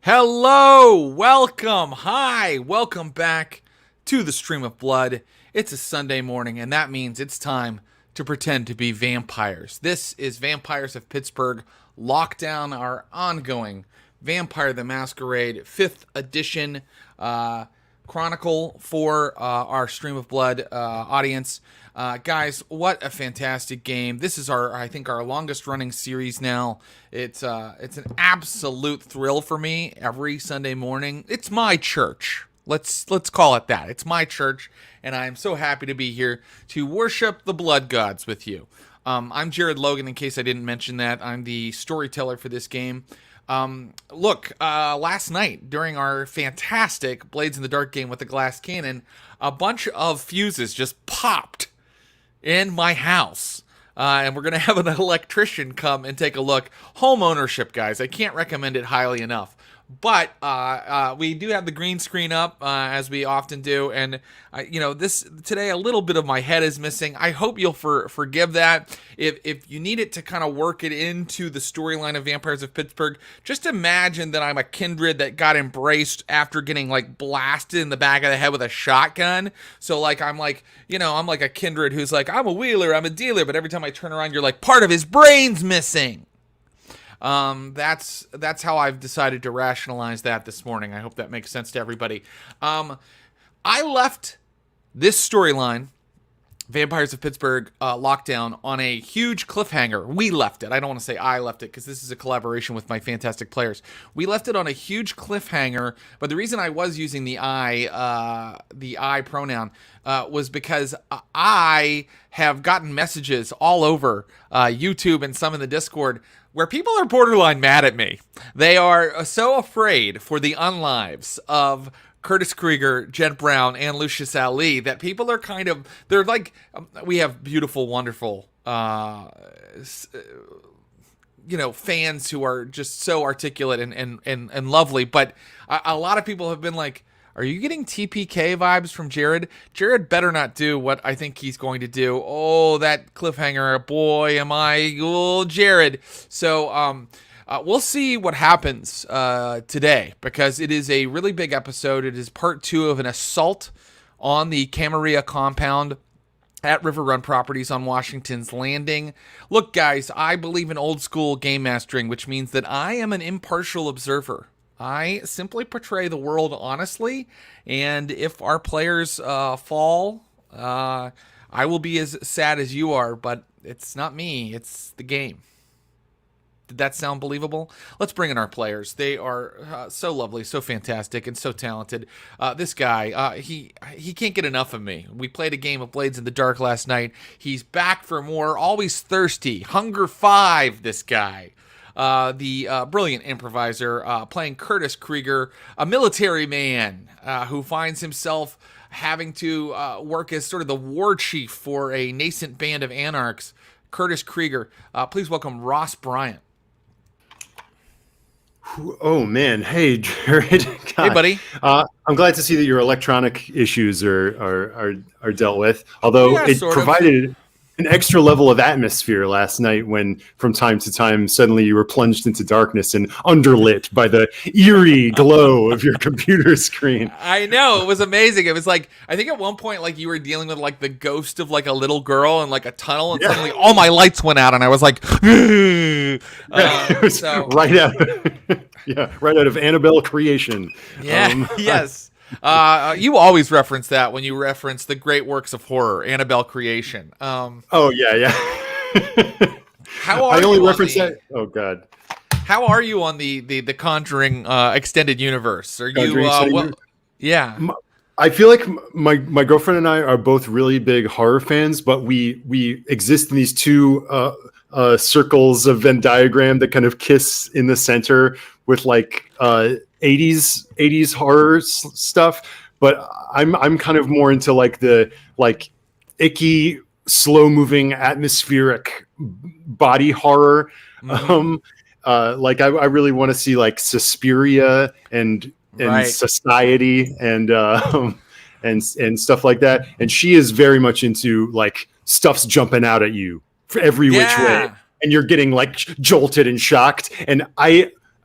Hello, welcome, hi, welcome back to the Stream of Blood. It's a Sunday morning, and that means it's time to pretend to be vampires. This is Vampires of Pittsburgh Lockdown, our ongoing Vampire the Masquerade 5th edition chronicle for our Stream of Blood audience. Guys, what a fantastic game. This is I think our longest running series now. It's an absolute thrill for me every Sunday morning. It's my church. Let's call it that. It's my church, and I'm so happy to be here to worship the blood gods with you. I'm Jared Logan, in case I didn't mention that. I'm the storyteller for this game. Last night, during our fantastic Blades in the Dark game with the glass cannon, a bunch of fuses just popped in my house. And we're going to have an electrician come and take a look. Home ownership, guys. I can't recommend it highly enough. But we do have the green screen up, as we often do. And, today a little bit of my head is missing. I hope you'll forgive that. If you need it to kind of work it into the storyline of Vampires of Pittsburgh, just imagine that I'm a kindred that got embraced after getting, blasted in the back of the head with a shotgun. So, I'm like a kindred who's like, I'm a wheeler, I'm a dealer. But every time I turn around, you're like, part of his brain's missing. That's how I've decided to rationalize that this morning. I hope that makes sense to everybody. I left this storyline, Vampires of Pittsburgh Lockdown, on a huge cliffhanger. We left it. I don't want to say I left it because this is a collaboration with my fantastic players. We left it on a huge cliffhanger, but the reason I was using the I pronoun was because I have gotten messages all over YouTube and some in the Discord where people are borderline mad at me. They are so afraid for the unlives of Curtis Krieger, Jen Brown, and Lucius Ali that people are they're like, we have beautiful, wonderful, fans who are just so articulate and lovely. But a lot of people have been like, are you getting TPK vibes from Jared? Jared better not do what I think he's going to do. Oh, that cliffhanger. Boy, am I. Oh, Jared. So, we'll see what happens today, because it is a really big episode. It is part 2 of an assault on the Camarilla compound at River Run Properties on Washington's Landing. Look, guys, I believe in old school game mastering, which means that I am an impartial observer. I simply portray the world honestly, and if our players fall, I will be as sad as you are, but it's not me, it's the game. Did that sound believable? Let's bring in our players. They are so lovely, so fantastic, and so talented. This guy, he can't get enough of me. We played a game of Blades in the Dark last night. He's back for more, always thirsty. Hunger 5, this guy. The brilliant improviser playing Curtis Krieger, a military man who finds himself having to work as sort of the war chief for a nascent band of anarchs. Curtis Krieger. Please welcome Ross Bryant. Oh man, hey Jared. God. Hey buddy. I'm glad to see that your electronic issues are dealt with. Although it provided an extra level of atmosphere last night when, from time to time, suddenly you were plunged into darkness and underlit by the eerie glow of your computer screen. I know, it was amazing. It was like, I think at one point, you were dealing with the ghost of a little girl in a tunnel, and suddenly all my lights went out, and I was like, it was right out of Annabelle creation. Yeah. Yes. You always reference that when you reference the great works of horror, Annabelle creation. Oh yeah. How are I only you reference that. Oh god. How are you on the Conjuring extended universe? Are you Yeah. I feel like my girlfriend and I are both really big horror fans, but we exist in these two circles of Venn diagram that kind of kiss in the center with 80s horror stuff, but I'm kind of more into the icky, slow moving, atmospheric body horror. Mm-hmm. I really want to see Suspiria and right. Society and stuff like that. And she is very much into stuff's jumping out at you for every which way, and you're getting jolted and shocked. And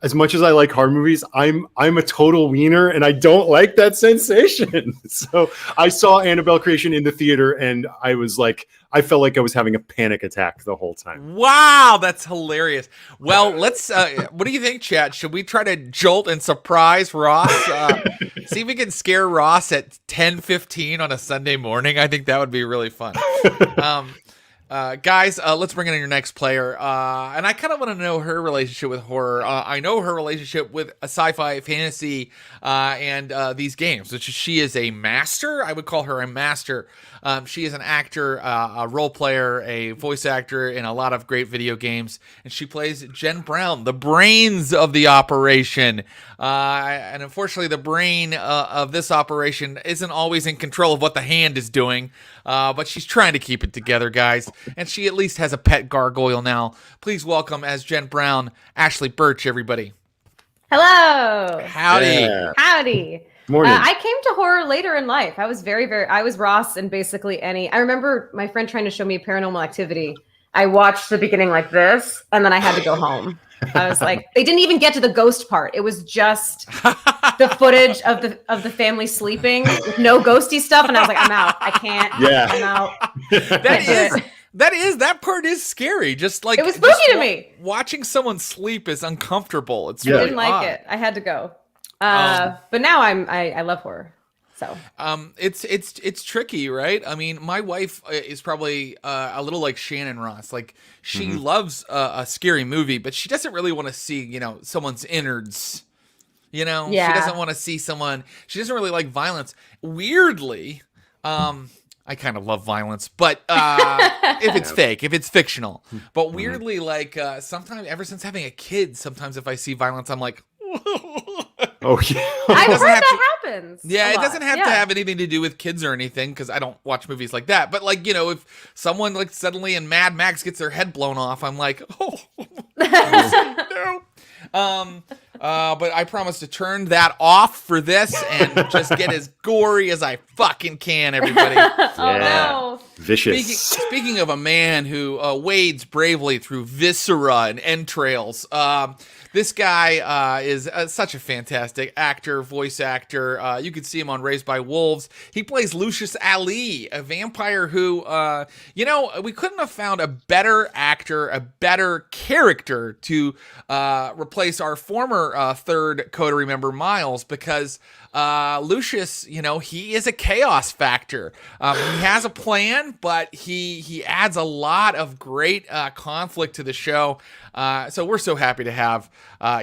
as much as I like horror movies, I'm a total wiener, and I don't like that sensation. So I saw Annabelle Creation in the theater, and I was like, I felt like I was having a panic attack the whole time. Wow, that's hilarious. Well, let's. What do you think, chat? Should we try to jolt and surprise Ross? See if we can scare Ross at 10:15 on a Sunday morning. I think that would be really fun. Guys, let's bring in your next player. And I kind of want to know her relationship with horror. I know her relationship with a sci-fi, fantasy, and these games, which she is a master. I would call her a master. She is an actor, a role player, a voice actor in a lot of great video games. And she plays Jen Brown, the brains of the operation. And unfortunately, the brain of this operation isn't always in control of what the hand is doing. But she's trying to keep it together, guys. And she at least has a pet gargoyle now. Please welcome, as Jen Brown, Ashley Birch, everybody. Hello. Howdy. Yeah. Howdy. Morning. I came to horror later in life. I was I was Ross in basically any. I remember my friend trying to show me Paranormal Activity. I watched the beginning like this, and then I had to go home. I was like, they didn't even get to the ghost part. It was just the footage of the family sleeping with no ghosty stuff, and I was like, I'm out. I can't. Yeah. I'm out. That part is scary. Just like It was spooky to me. Watching someone sleep is uncomfortable. It's I really didn't like odd. it. I had to go. But now I love horror. So it's tricky, right? I mean, my wife is probably a little like Shannon Ross. Like she loves a scary movie, but she doesn't really want to see, someone's innards. She doesn't want to see someone. She doesn't really like violence. Weirdly, I kind of love violence, but if it's fake, if it's fictional. But weirdly, like sometimes, ever since having a kid, sometimes if I see violence, I'm like. Oh yeah, I've heard that happens. Yeah, it doesn't have to have anything to do with kids or anything because I don't watch movies like that. But like, if someone like suddenly in Mad Max gets their head blown off, I'm like, oh no. But I promise to turn that off for this and just get as gory as I fucking can, everybody. No. Vicious. Speaking of a man who wades bravely through viscera and entrails, this guy is such a fantastic actor, voice actor. You can see him on Raised by Wolves. He plays Lucius Ali, a vampire who, we couldn't have found a better actor, a better character to replace our former third Coterie member, Miles, because Lucius, he is a chaos factor. He has a plan, but he adds a lot of great conflict to the show. So we're so happy to have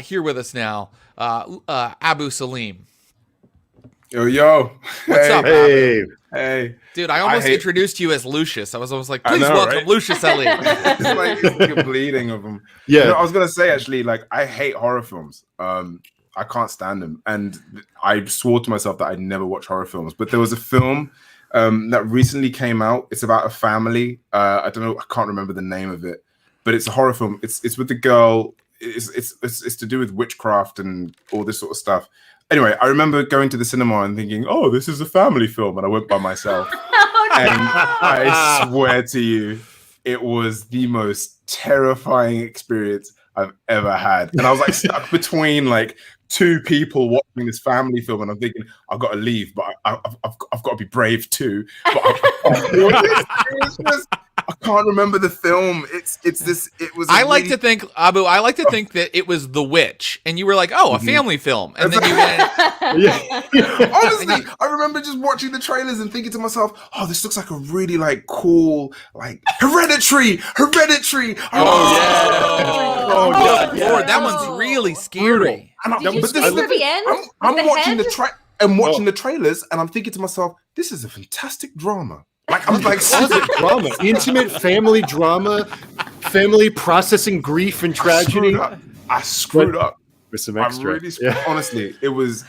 here with us now Abu Salim. Yo. What's up, Hey. Abu? Hey. Dude, I almost introduced you as Lucius. I was almost like, please know, welcome right? Lucius Ali. It's like you're bleeding of them. Yeah. I was gonna say actually, like I hate horror films. I can't stand them, and I swore to myself that I'd never watch horror films. But there was a film that recently came out. It's about a family. I don't know. I can't remember the name of it, but it's a horror film. It's with the girl. It's to do with witchcraft and all this sort of stuff. Anyway, I remember going to the cinema and thinking, "Oh, this is a family film," and I went by myself. And I swear to you, it was the most terrifying experience I've ever had. And I was like stuck between like two people watching this family film, and I'm thinking, I've got to leave, but I've got to be brave too. But I can't remember the film. I like to think, Abu, that it was The Witch, and you were like, oh, a family film. And then you went. Honestly, I remember just watching the trailers and thinking to myself, oh, this looks like a really like cool, like Hereditary. Oh, God. yeah. Lord, that one's really scary. Did you stay through the end? I'm watching head? the trailers, and I'm thinking to myself, this is a fantastic drama. Like I was like, drama, intimate family drama, family processing grief and tragedy. I screwed up. With some extra. Honestly, it was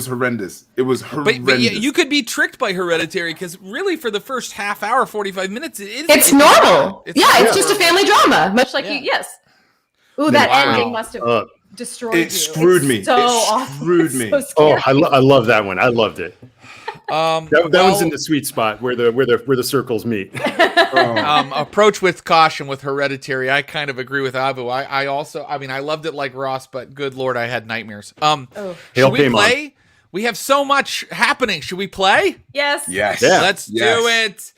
horrendous. It was horrendous. But you could be tricked by Hereditary because really for the first half hour, 45 minutes, It's normal. It's just a family drama, much like you. Yes. Ooh, that ending must have destroyed you. It screwed me. So it screwed me. So Oh, I love that one. I loved it. That one's in the sweet spot where the circles meet. Approach with caution with Hereditary. I kind of agree with Abu. I also, I mean, I loved it like Ross, but good Lord, I had nightmares. Should we play? We have so much happening. Should we play? Yes. Yes. Yeah. Let's do it.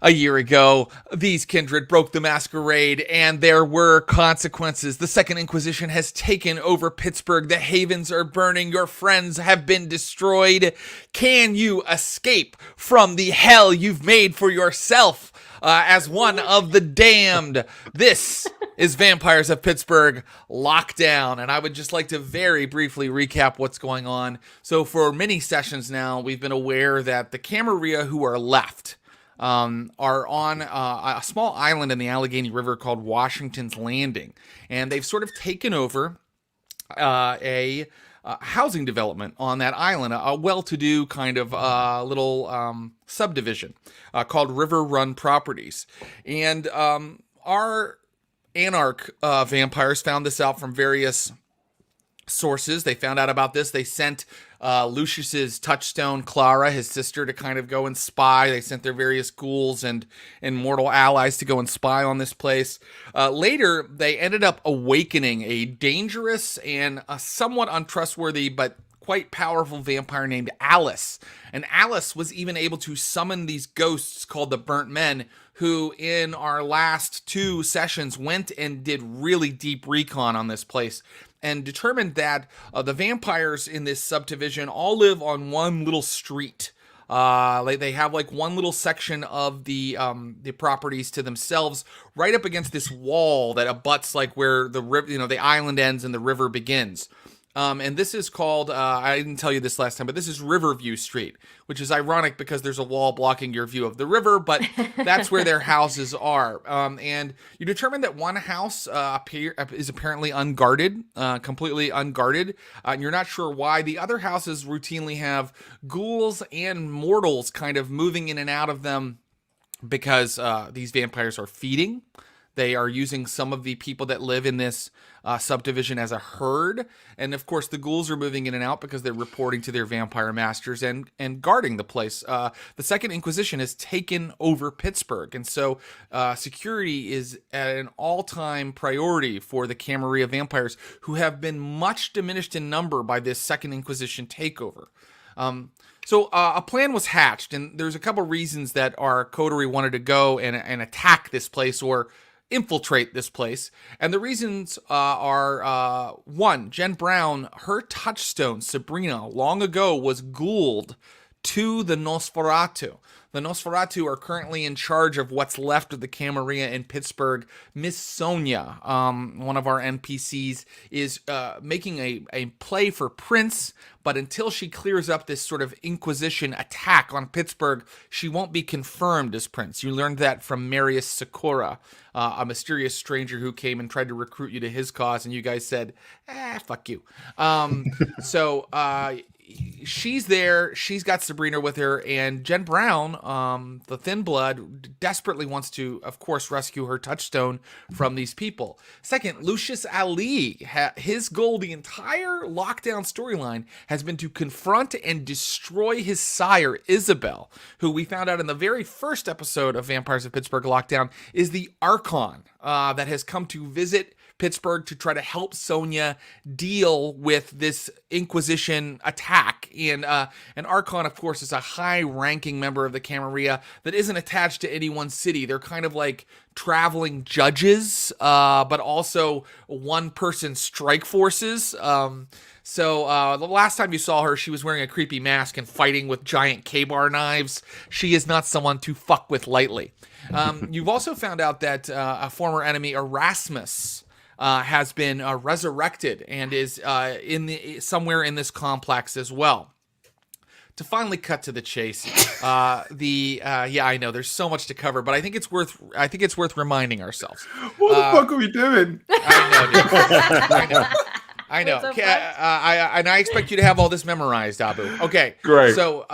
A year ago, these kindred broke the Masquerade, and there were consequences. The Second Inquisition has taken over Pittsburgh. The havens are burning. Your friends have been destroyed. Can you escape from the hell you've made for yourself as one of the damned? This is Vampires of Pittsburgh Lockdown, and I would just like to very briefly recap what's going on. So for many sessions now, we've been aware that the Camarilla who are left are on a small island in the Allegheny River called Washington's Landing. And they've sort of taken over a housing development on that island, a well-to-do kind of little subdivision called River Run Properties. And our Anarch vampires found this out from various sources. They found out about this. They sent Lucius's touchstone, Clara, his sister, to kind of go and spy. They sent their various ghouls and mortal allies to go and spy on this place. Later, they ended up awakening a dangerous and a somewhat untrustworthy but quite powerful vampire named Alice. And Alice was even able to summon these ghosts called the Burnt Men, who in our last 2 sessions went and did really deep recon on this place and determined that the vampires in this subdivision all live on one little street. They have like one little section of the properties to themselves, right up against this wall that abuts like where the river, the island ends and the river begins. And this is called, I didn't tell you this last time, but this is Riverview Street, which is ironic because there's a wall blocking your view of the river, but that's where their houses are. And you determine that one house is apparently unguarded, completely unguarded. And you're not sure why. The other houses routinely have ghouls and mortals kind of moving in and out of them because these vampires are feeding. They are using some of the people that live in this subdivision as a herd. And of course, the ghouls are moving in and out because they're reporting to their vampire masters and guarding the place. The Second Inquisition has taken over Pittsburgh. And so security is at an all-time priority for the Camarilla vampires, who have been much diminished in number by this Second Inquisition takeover. So a plan was hatched, and there's a couple reasons that our coterie wanted to go and attack this place or infiltrate this place. And the reasons are, one, Jen Brown, her touchstone, Sabrina, long ago was ghouled to the Nosferatu. The Nosferatu are currently in charge of what's left of the Camarilla in Pittsburgh. Miss Sonia, one of our NPCs, is making a play for Prince, but until she clears up this sort of Inquisition attack on Pittsburgh, she won't be confirmed as Prince. You learned that from Marius Sakura, a mysterious stranger who came and tried to recruit you to his cause, and you guys said, fuck you. So she's there. She's got Sabrina with her, and Jen Brown, the Thin Blood, desperately wants to, of course, rescue her touchstone from these people. Second, Lucius Ali, his goal the entire lockdown storyline has been to confront and destroy his sire, Isabel, who we found out in the very first episode of Vampires of Pittsburgh Lockdown is the Archon that has come to visit Pittsburgh to try to help Sonia deal with this Inquisition attack. And Archon, of course, is a high-ranking member of the Camarilla that isn't attached to any one city. They're kind of like traveling judges, but also one-person strike forces. So the last time you saw her, she was wearing a creepy mask and fighting with giant K-bar knives. She is not someone to fuck with lightly. You've also found out that a former enemy, Erasmus, has been resurrected and is somewhere in this complex as well. To finally cut to the chase, I know there's so much to cover, but I think it's worth reminding ourselves. What the fuck are we doing? I know. I expect you to have all this memorized, Abu. Okay, great. So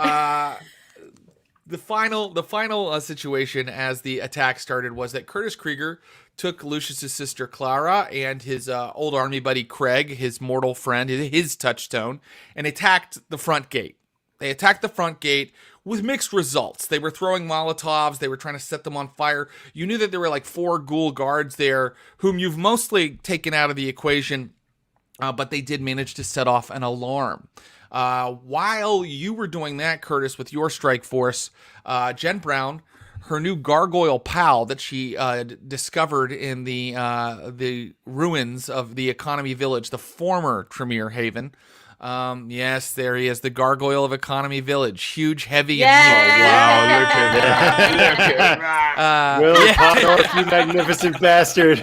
the final situation as the attack started was that Curtis Krieger took Lucius's sister Clara and his old army buddy Craig, his mortal friend, his touchstone, and attacked the front gate. They attacked the front gate with mixed results. They were throwing Molotovs. They were trying to set them on fire. You knew that there were like 4 ghoul guards there whom you've mostly taken out of the equation, but they did manage to set off an alarm. While you were doing that, Curtis, with your strike force, Jen Brown, her new gargoyle pal that she discovered in the ruins of the Economy Village, the former Tremere Haven. Yes, there he is, the gargoyle of Economy Village. Huge, heavy, Yeah! and Look at that. Will Potthoff, you magnificent bastard.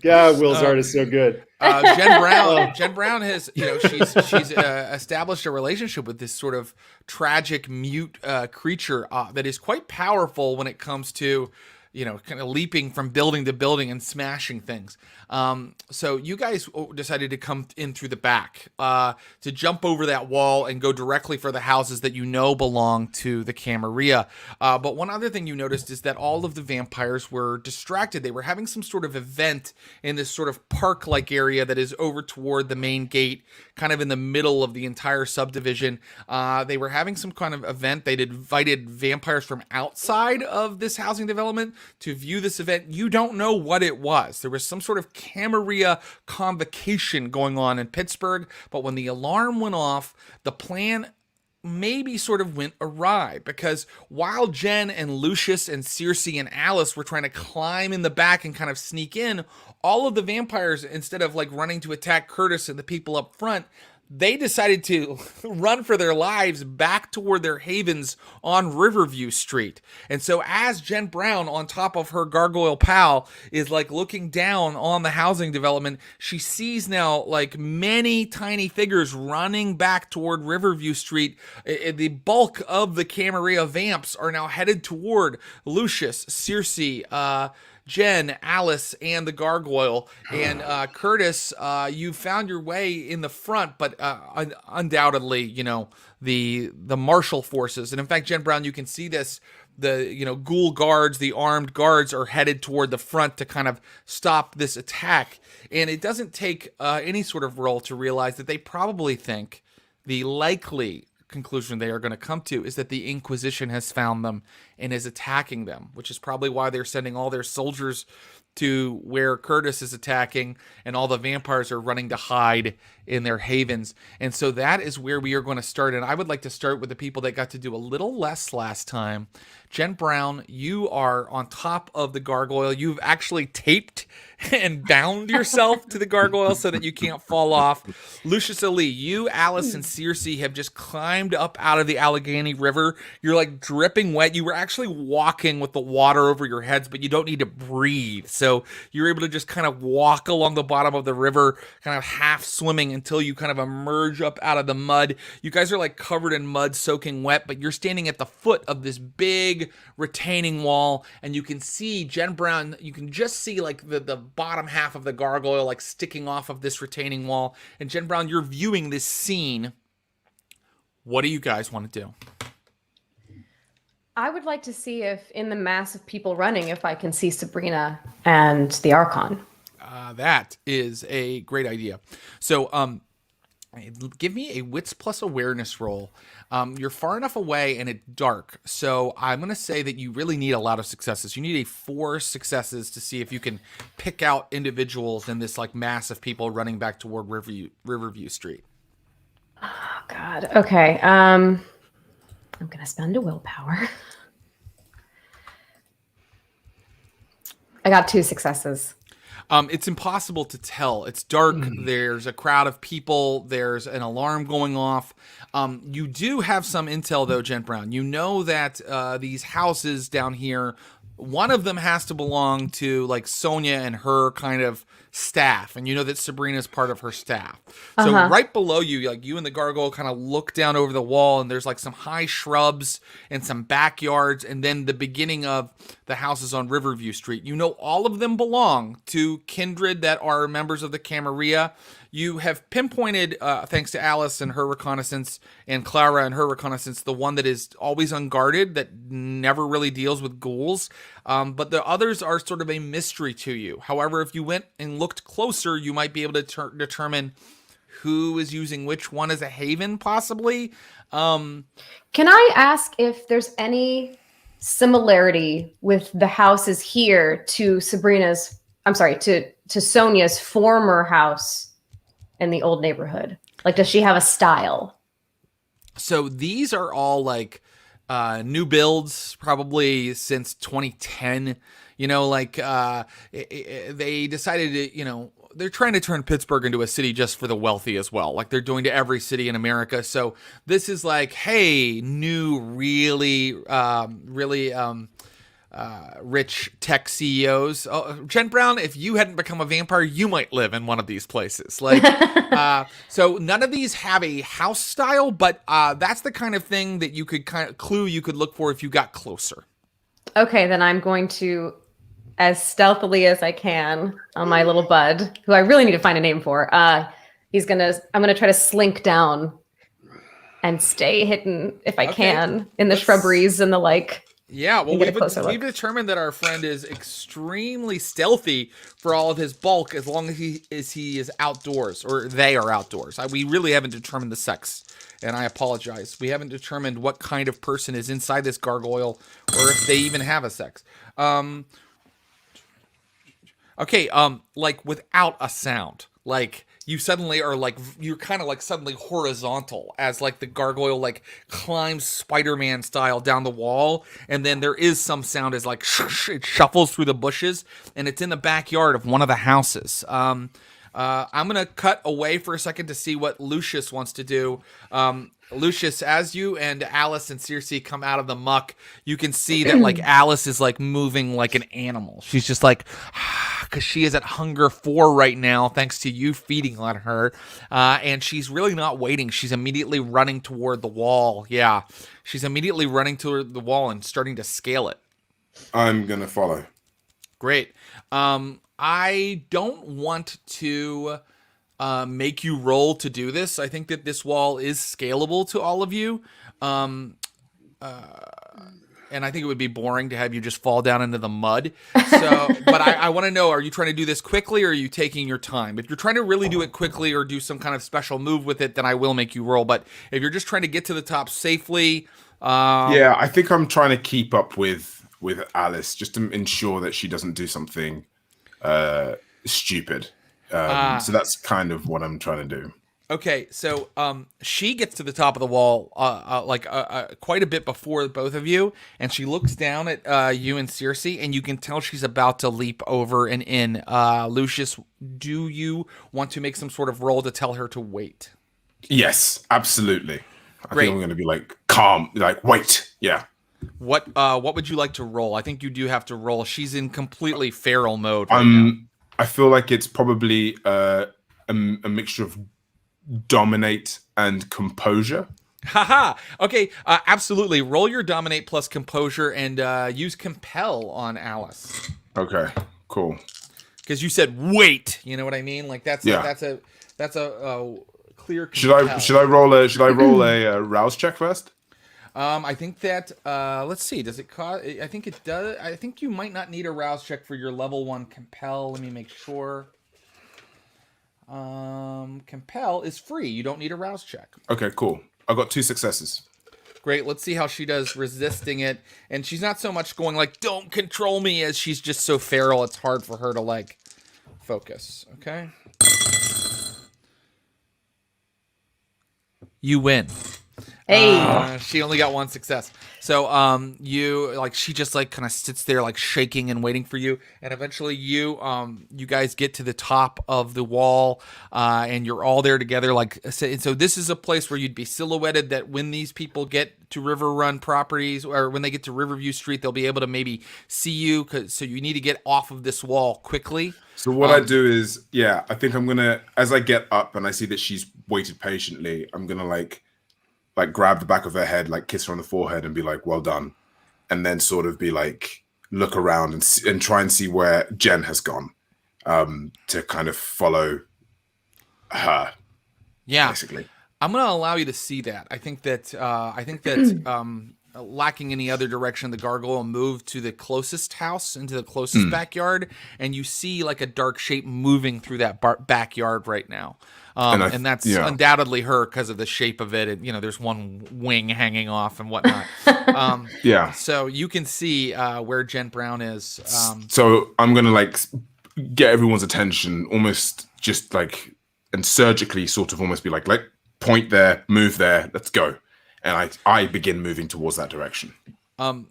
God, Will's art is so good. Jen Brown has, she's established a relationship with this sort of tragic mute creature that is quite powerful when it comes to, kind of leaping from building to building and smashing things. So you guys decided to come in through the back, to jump over that wall and go directly for the houses that belong to the Camarilla. But one other thing you noticed is that all of the vampires were distracted. They were having some sort of event in this sort of park-like area that is over toward the main gate, kind of in the middle of the entire subdivision. They were having some kind of event. They'd invited vampires from outside of this housing development to view this event. You don't know what it was. There was some sort of Camarilla convocation going on in Pittsburgh, but when the alarm went off, the plan maybe sort of went awry, because while Jen and Lucius and Circe and Alice were trying to climb in the back and kind of sneak in, all of the vampires, instead of like running to attack Curtis and the people up front, they decided to run for their lives back toward their havens on Riverview Street. And so as Jen Brown, on top of her gargoyle pal, is like looking down on the housing development, she sees now like many tiny figures running back toward Riverview Street. The bulk of the Camarilla Vamps are now headed toward Lucius, Circe, Jen, Alice, and the gargoyle. And Curtis, you found your way in the front, but undoubtedly, the martial forces. And in fact, Jen Brown, you can see this. The ghoul guards, the armed guards, are headed toward the front to kind of stop this attack. And it doesn't take any sort of role to realize that they probably think the likely conclusion they are going to come to is that the Inquisition has found them and is attacking them, which is probably why they're sending all their soldiers to where Curtis is attacking, and all the vampires are running to hide in their havens. And so that is where we are going to start. And I would like to start with the people that got to do a little less last time. Jen Brown, you are on top of the gargoyle. You've actually taped and bound yourself to the gargoyle so that you can't fall off. Lucius Ali, you, Alice, and Circe have just climbed up out of the Allegheny River. You're like dripping wet. You were actually walking with the water over your heads, but you don't need to breathe. So you're able to just kind of walk along the bottom of the river, kind of half swimming until you kind of emerge up out of the mud. You guys are like covered in mud, soaking wet, but you're standing at the foot of this big retaining wall, and you can see Jen Brown. You can just see like the bottom half of the gargoyle like sticking off of this retaining wall. And Jen Brown, you're viewing this scene. What do you guys want to do? I would like to see if, in the mass of people running, if I can see Sabrina and the Archon. That is a great idea. So, give me a wits plus awareness roll. You're far enough away and it's dark, so I'm going to say that you really need a lot of successes. You need 4 successes to see if you can pick out individuals in this like mass of people running back toward Riverview Street. Oh, God. Okay. I'm going to spend a willpower. I got 2 successes. It's impossible to tell. It's dark. There's a crowd of people. There's an alarm going off. You do have some intel, though, Jen Brown. You know that these houses down here, one of them has to belong to like Sonia and her kind of staff, and you know that Sabrina is part of her staff. So right below you, like you and the gargoyle kind of look down over the wall, and there's like some high shrubs and some backyards, and then the beginning of the houses on Riverview Street. You know all of them belong to kindred that are members of the Camarilla. You have pinpointed, thanks to Alice and her reconnaissance, and Clara and her reconnaissance, the one that is always unguarded, that never really deals with ghouls. But the others are sort of a mystery to you. However, if you went and looked closer, you might be able to determine who is using which one as a haven, possibly. Can I ask if there's any similarity with the houses here to to Sonia's former house in the old neighborhood? Like, does she have a style? So these are all like new builds, probably since 2010. They decided to, they're trying to turn Pittsburgh into a city just for the wealthy as well, like they're doing to every city in America. So this is like, hey, new, really rich tech CEOs. Oh, Jen Brown, if you hadn't become a vampire, you might live in one of these places. Like, so none of these have a house style, but that's the kind of thing that you could you could look for if you got closer. Okay, then I'm going to, as stealthily as I can, on my little bud, who I really need to find a name for. I'm gonna try to slink down and stay hidden if I can in the shrubberies and the like. Yeah, well, we've determined that our friend is extremely stealthy for all of his bulk, as long as he is outdoors, or they are outdoors. We really haven't determined the sex, and I apologize. We haven't determined what kind of person is inside this gargoyle, or if they even have a sex. Okay, like without a sound, like you suddenly are like, you're kind of like suddenly horizontal as like the gargoyle like climbs Spider-Man style down the wall, and then there is some sound as like it shuffles through the bushes, and it's in the backyard of one of the houses. I'm gonna cut away for a second to see what Lucius wants to do. Lucius, as you and Alice and Circe come out of the muck, you can see that like Alice is like moving like an animal. She's just like, because she is at hunger 4 right now, thanks to you feeding on her. And she's really not waiting. She's immediately running toward the wall. Yeah, she's immediately running toward the wall and starting to scale it. I'm going to follow. Great. I don't want to make you roll to do this. I think that this wall is scalable to all of you. And I think it would be boring to have you just fall down into the mud. So, but I want to know, are you trying to do this quickly, or are you taking your time? If you're trying to really do it quickly or do some kind of special move with it, then I will make you roll. But if you're just trying to get to the top safely... yeah, I think I'm trying to keep up with Alice, just to ensure that she doesn't do something stupid. So that's kind of what I'm trying to do. Okay, so she gets to the top of the wall quite a bit before both of you, and she looks down at you and Circe, and you can tell she's about to leap over and in. Lucius, do you want to make some sort of roll to tell her to wait? Yes, absolutely. I Great. think I'm going to be like calm, like wait. Yeah. What would you like to roll? I think you do have to roll. She's in completely feral mode right now. I feel like it's probably a mixture of dominate and composure. Haha. Okay, absolutely. Roll your dominate plus composure and use compel on Alice. Okay, cool. Because you said wait. You know what I mean? Like that's a clear compel. Should I roll a rouse check first? I think that let's see. Does it cost? I think it does. I think you might not need a rouse check for your level 1 compel. Let me make sure. Compel is free. You don't need a rouse check. Okay, cool. I got 2 successes. Great. Let's see how she does resisting it. And she's not so much going like, don't control me, as she's just so feral. It's hard for her to like focus. Okay. You win. Hey. She only got 1 success. So you like, she just like kind of sits there like shaking and waiting for you, and eventually you guys get to the top of the wall, and you're all there together. Like, so this is a place where you'd be silhouetted, that when these people get to River Run Properties, or when they get to Riverview Street, they'll be able to maybe see you. So you need to get off of this wall quickly. So what I do is, I think I'm gonna, as I get up and I see that she's waited patiently, I'm gonna like grab the back of her head, like kiss her on the forehead and be like, well done. And then sort of be like, look around and try and see where Jen has gone, to kind of follow her. Yeah. Basically. I'm going to allow you to see that. I think that lacking any other direction, the gargoyle moved to the closest house, into the closest backyard, and you see like a dark shape moving through that backyard right now. And that's undoubtedly her because of the shape of it. And, there's one wing hanging off and whatnot. So you can see where Jen Brown is. So I'm going to like get everyone's attention almost just like, and surgically sort of almost be like point there, move there, let's go. And I begin moving towards that direction.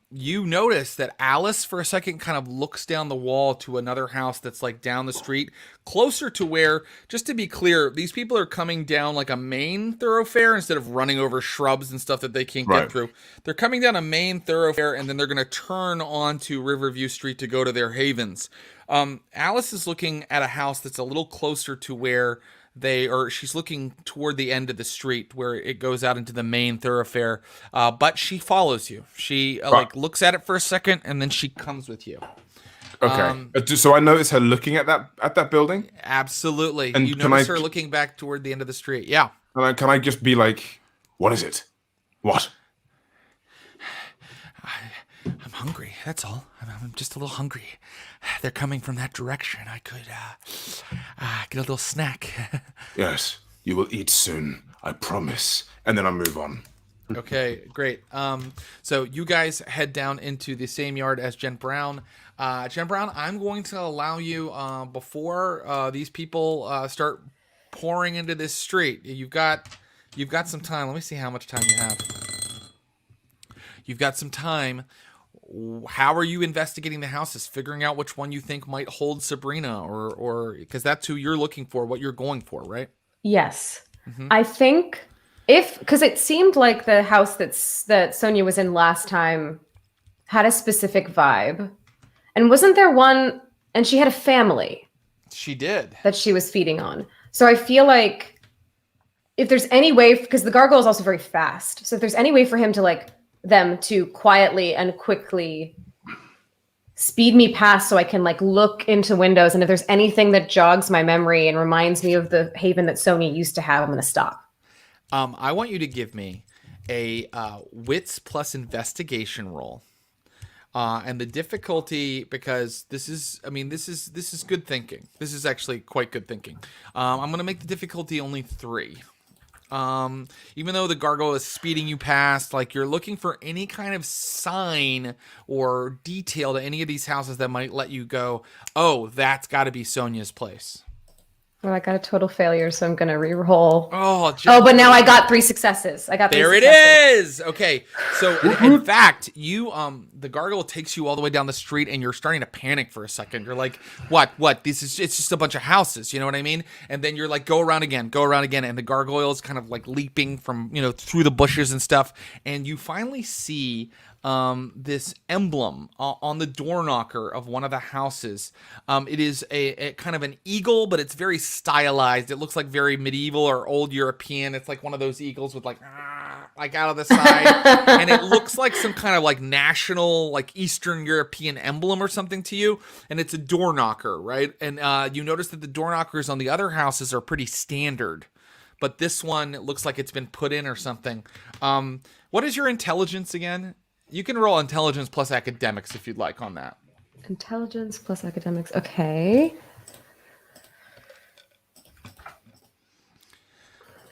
You notice that Alice for a second kind of looks down the wall to another house that's like down the street, closer to where, just to be clear, these people are coming down like a main thoroughfare instead of running over shrubs and stuff that they can't get through. They're coming down a main thoroughfare and then they're going to turn onto Riverview Street to go to their havens. Alice is looking at a house that's a little closer to where she's looking toward the end of the street where it goes out into the main thoroughfare, but she follows you. She looks at it for a second and then she comes with you. Okay. So I notice her looking at that building? Absolutely. And you notice her looking back toward the end of the street. Yeah. Can I just be like, what is it? What? I'm hungry. That's all. I'm just a little hungry. They're coming from that direction. I could get a little snack. Yes, you will eat soon. I promise. And then I move on. Okay, great. So you guys head down into the same yard as Jen Brown. Jen Brown, I'm going to allow you before these people start pouring into this street. You've got some time. Let me see how much time you have. You've got some time. How are you investigating the houses, figuring out which one you think might hold Sabrina, or because that's who you're looking for, what you're going for, right? Yes. Mm-hmm. I think because it seemed like the house that Sonia was in last time had a specific vibe. And wasn't there one, and she had a family. She did. That she was feeding on. So I feel like if there's any way, because the gargoyle is also very fast. So if there's any way for him to them to quietly and quickly speed me past so I can look into windows. And if there's anything that jogs my memory and reminds me of the haven that Sonia used to have, I'm going to stop. I want you to give me a wits plus investigation roll. And the difficulty, because this is good thinking. This is actually quite good thinking. I'm going to make the difficulty only 3. Even though the gargoyle is speeding you past, you're looking for any kind of sign or detail to any of these houses that might let you go, oh, that's got to be Sonia's place. Well, I got a total failure, so I'm going to re-roll. But now I got 3 successes. There it is. Okay. So in fact, you the gargoyle takes you all the way down the street and you're starting to panic for a second. You're like, what? It's just a bunch of houses, you know what I mean? And then you're like, go around again. And the gargoyle is kind of leaping from, through the bushes and stuff. And you finally see this emblem on the door knocker of one of the houses. It is a kind of an eagle, but it's very stylized. It looks like very medieval or old European. It's like one of those eagles with out of the side. And it looks like some kind of national, Eastern European emblem or something to you. And it's a door knocker, right? And you notice that the door knockers on the other houses are pretty standard. But this one, it looks like it's been put in or something. What is your intelligence again? You can roll intelligence plus academics if you'd like on that. Intelligence plus academics. Okay.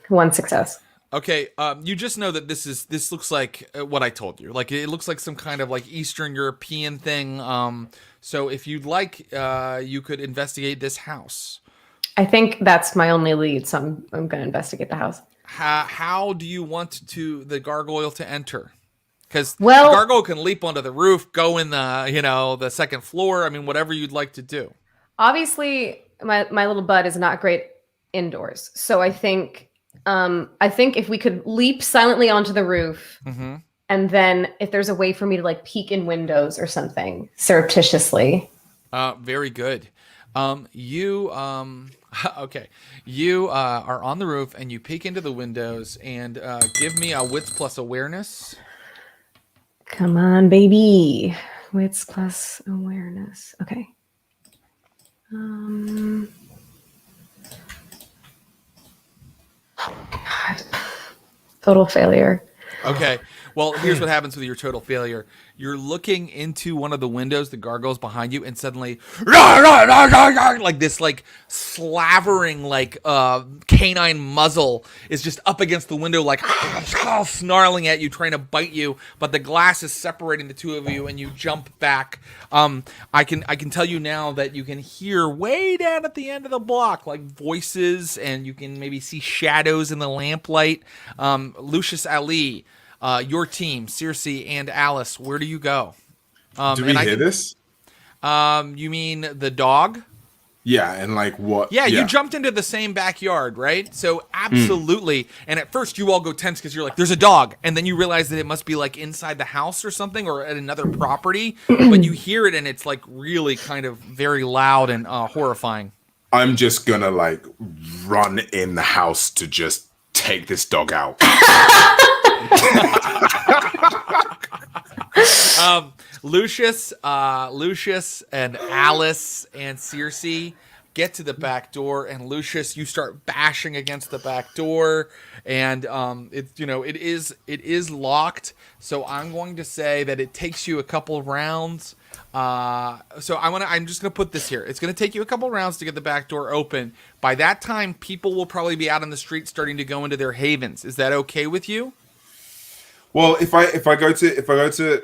1 success. Okay. You just know that this looks like what I told you. It looks like some kind of Eastern European thing. So if you'd like, you could investigate this house. I think that's my only lead, so I'm going to investigate the house. How do you want the gargoyle to enter? Because the gargoyle can leap onto the roof, go in the second floor. I mean, whatever you'd like to do. Obviously, my little bud is not great indoors. So I think if we could leap silently onto the roof, mm-hmm. and then if there's a way for me to peek in windows or something surreptitiously. Very good. You are on the roof and you peek into the windows and give me a wits plus awareness. Come on, baby. Wits plus awareness. Okay. Oh, God. Total failure. Okay. Well, here's what happens with your total failure. You're looking into one of the windows, the gargoyles behind you, and suddenly, like this, like slavering, like canine muzzle is just up against the window, like snarling at you, trying to bite you. But the glass is separating the two of you, and you jump back. I can tell you now that you can hear way down at the end of the block, like voices, and you can maybe see shadows in the lamplight. Lucius, Ali. Your team, Circe and Alice, where do you go? Do we hear this? You mean the dog? Yeah, and like what? Yeah, you jumped into the same backyard, right? So absolutely. And at first you all go tense because you're like, there's a dog. And then you realize that it must be like inside the house or something or at another property. But you hear it and it's like really kind of very loud and horrifying. I'm just gonna like run in the house to just take this dog out. Lucius and Alice and Circe get to the back door, and Lucius, you start bashing against the back door, and it is locked. So I'm going to say that it takes you a couple of rounds. So I'm just gonna put this here. It's gonna take you a couple rounds to get the back door open. By that time, people will probably be out on the street starting to go into their havens. Is that okay with you? Well, if I go to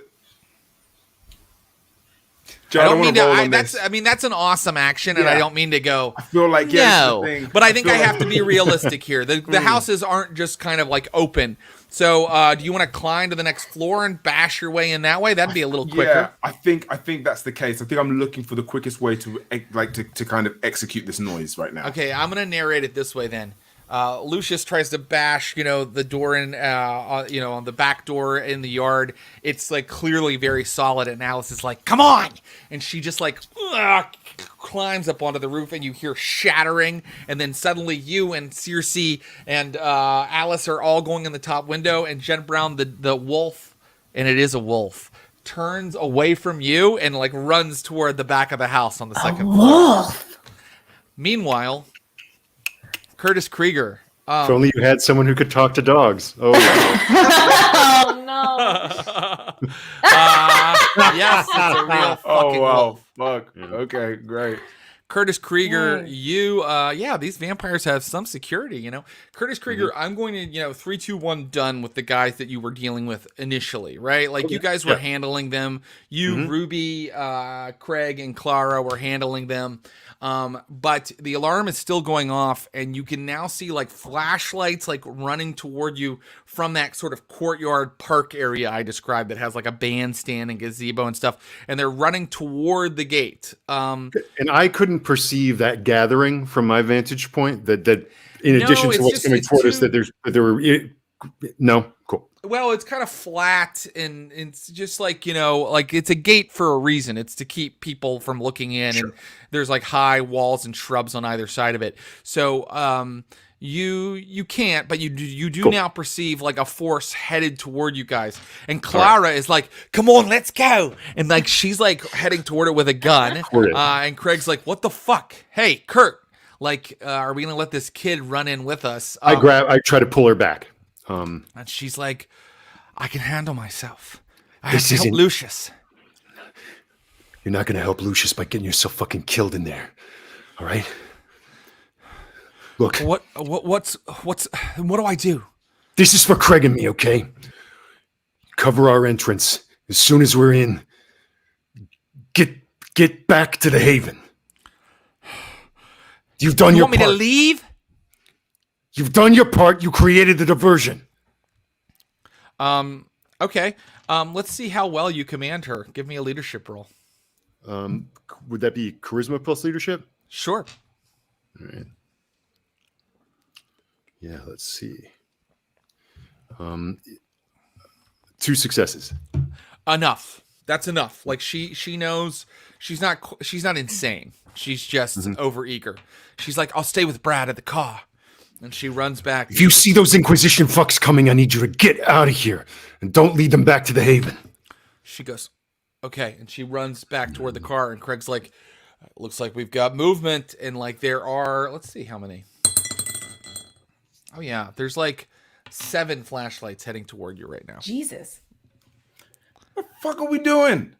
John, I don't mean to. That's an awesome action, and I don't mean to go. I feel like no, but I think I have to be realistic here. The houses aren't just kind of like open. So, do you want to climb to the next floor and bash your way in that way? That'd be a little quicker. Yeah, I think that's the case. I think I'm looking for the quickest way to kind of execute this noise right now. Okay, I'm gonna narrate it this way then. Lucius tries to bash, the door in, on the back door in the yard. It's like clearly very solid, and Alice is like, "Come on!" And she just like climbs up onto the roof, and you hear shattering. And then suddenly, you and Circe and Alice are all going in the top window, and Jen Brown, the wolf, and it is a wolf, turns away from you and like runs toward the back of the house on the second floor. Wolf. Meanwhile, Curtis Krieger. If only you had someone who could talk to dogs. Oh, Oh no! Yes, it's a real fucking wolf. Fuck. Okay, great. Curtis Krieger, these vampires have some security, Curtis Krieger, I'm going to, 3, 2, 1, done with the guys that you were dealing with initially, right? Like, you guys were handling them. You, Ruby, Craig, and Clara were handling them. But the alarm is still going off, and you can now see like flashlights like running toward you from that sort of courtyard park area I described that has like a bandstand and gazebo and stuff, and they're running toward the gate. And I couldn't perceive that gathering from my vantage point. That in addition to what's coming toward us, that there were no cool. Well, it's kind of flat, and it's just like, like it's a gate for a reason. It's to keep people from looking in, and there's like high walls and shrubs on either side of it. So you can't, but you do now perceive like a force headed toward you guys. And Clara is like, "Come on, let's go!" And like she's like heading toward it with a gun. And Craig's like, "What the fuck? Hey, Kurt! Like, are we gonna let this kid run in with us?" I try to pull her back. And she's like, "I can handle myself. I have to help Lucius." You're not going to help Lucius by getting yourself fucking killed in there. All right? Look. What do I do? This is for Craig and me, okay? Cover our entrance. As soon as we're in, get back to the Haven. You've done your part. You want me to leave? You've done your part. You created the diversion. Okay. Let's see how well you command her. Give me a leadership roll. Would that be charisma plus leadership? Sure. All right. Yeah, let's see. 2 successes. Enough. That's enough. Like she knows she's not insane. She's just overeager. She's like, "I'll stay with Brad at the car." And she runs back. If you see those Inquisition fucks coming, I need you to get out of here and don't lead them back to the Haven. She goes, "Okay." And she runs back toward the car, and Craig's like, "Looks like we've got movement." And like there are, let's see how many. Oh yeah, there's like 7 flashlights heading toward you right now. Jesus. What the fuck are we doing?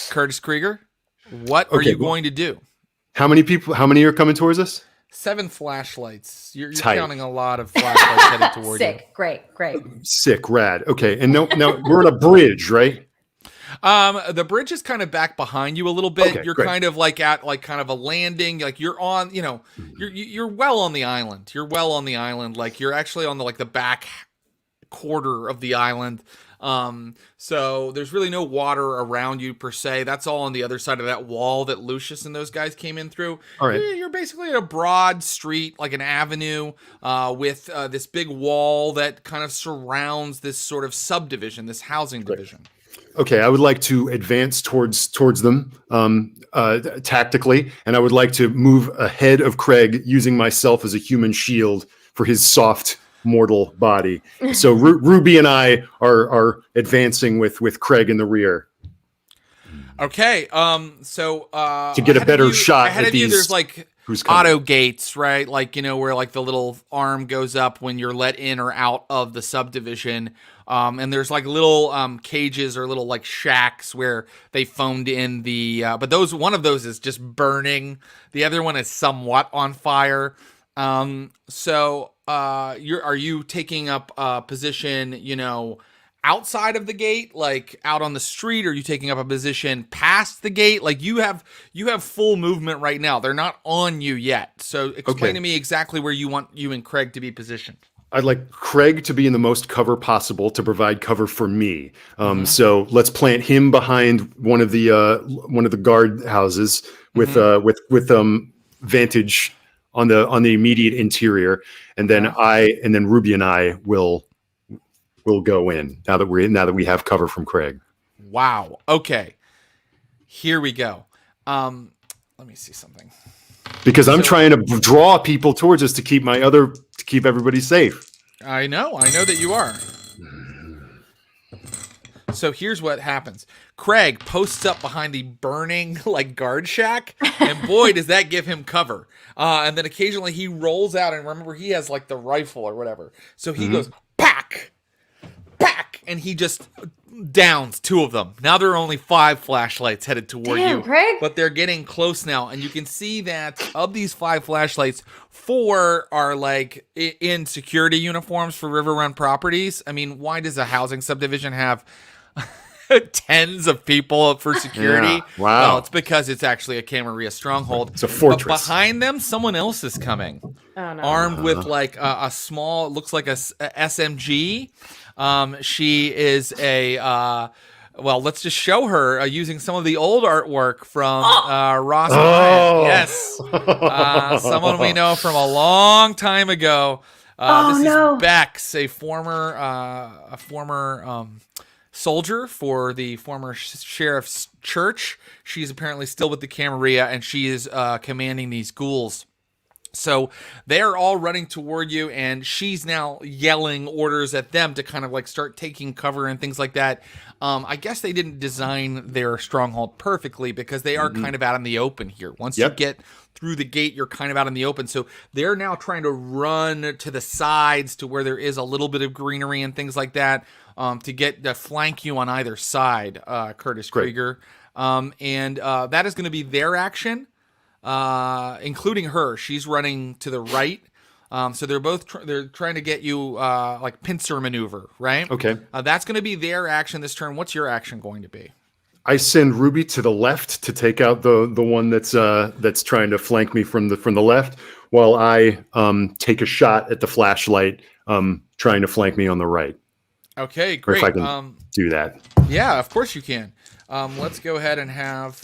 Curtis Krieger, what are Okay, you going to do? How many are coming towards us? 7 flashlights. You're Tight. counting a lot of flashlights heading toward you. Sick. Great. Sick, rad. Okay, and now we're on a bridge, right? The bridge is kind of back behind you a little bit. Okay, You're great. kind of like at like kind of a landing. Like you're on, you're well on the island. You're well on the island. Like you're actually on the like the back quarter of the island. So there's really no water around you per se. That's all on the other side of that wall that Lucius and those guys came in through. All right. You're basically at a broad street, like an avenue, with this big wall that kind of surrounds this sort of subdivision, this housing division. Okay, I would like to advance towards them tactically, and I would like to move ahead of Craig using myself as a human shield for his soft mortal body. So Ruby and I are advancing with Craig in the rear. Okay, so To get a better shot ahead at of you, these- there's like who's coming. auto gates, right? Like where like the little arm goes up when you're let in or out of the subdivision. And there's like little cages or little like shacks where they phoned in the. But one of those is just burning. The other one is somewhat on fire. So are you taking up a position, outside of the gate, like out on the street? Or are you taking up a position past the gate? Like you have full movement right now. They're not on you yet. So explain to me exactly where you want you and Craig to be positioned. I'd like Craig to be in the most cover possible to provide cover for me. So let's plant him behind one of the guard houses with vantage on the immediate interior, and then Ruby and I will go in now that we have cover from Craig. Wow. Okay. Here we go. Let me see something. Because I'm trying to draw people towards us to keep everybody safe. I know that you are. So here's what happens. Craig posts up behind the burning like guard shack, and boy, does that give him cover. And then occasionally he rolls out, and remember he has like the rifle or whatever. So he goes pack, and he just downs 2 of them. Now there are only 5 flashlights headed toward you, Craig. but they're getting close now, and you can see that of these 5 flashlights, 4 are like in security uniforms for River Run Properties. I mean, why does a housing subdivision have tens of people for security? Yeah, wow. Well, it's because it's actually a Camarilla stronghold. It's a fortress. But behind them, someone else is coming, armed with like a small, looks like a SMG. She is let's just show her using some of the old artwork from Ross Bryant. Yes. Someone we know from a long time ago. This is Bex, a former soldier for the former sheriff's church. She's apparently still with the Camarilla, and she is commanding these ghouls. So they're all running toward you, and she's now yelling orders at them to kind of like start taking cover and things like that. I guess they didn't design their stronghold perfectly because they are kind of out in the open here. Once you get through the gate, you're kind of out in the open. So they're now trying to run to the sides to where there is a little bit of greenery and things like that to flank you on either side, Curtis Krieger. And that is going to be their action. Including her. She's running to the right. So they're trying to get you like pincer maneuver, right? Okay. That's going to be their action this turn. What's your action going to be? I send Ruby to the left to take out the one that's trying to flank me from the left, while I take a shot at the flashlight trying to flank me on the right. Okay, great. Or if I can do that. Yeah, of course you can. Let's go ahead and have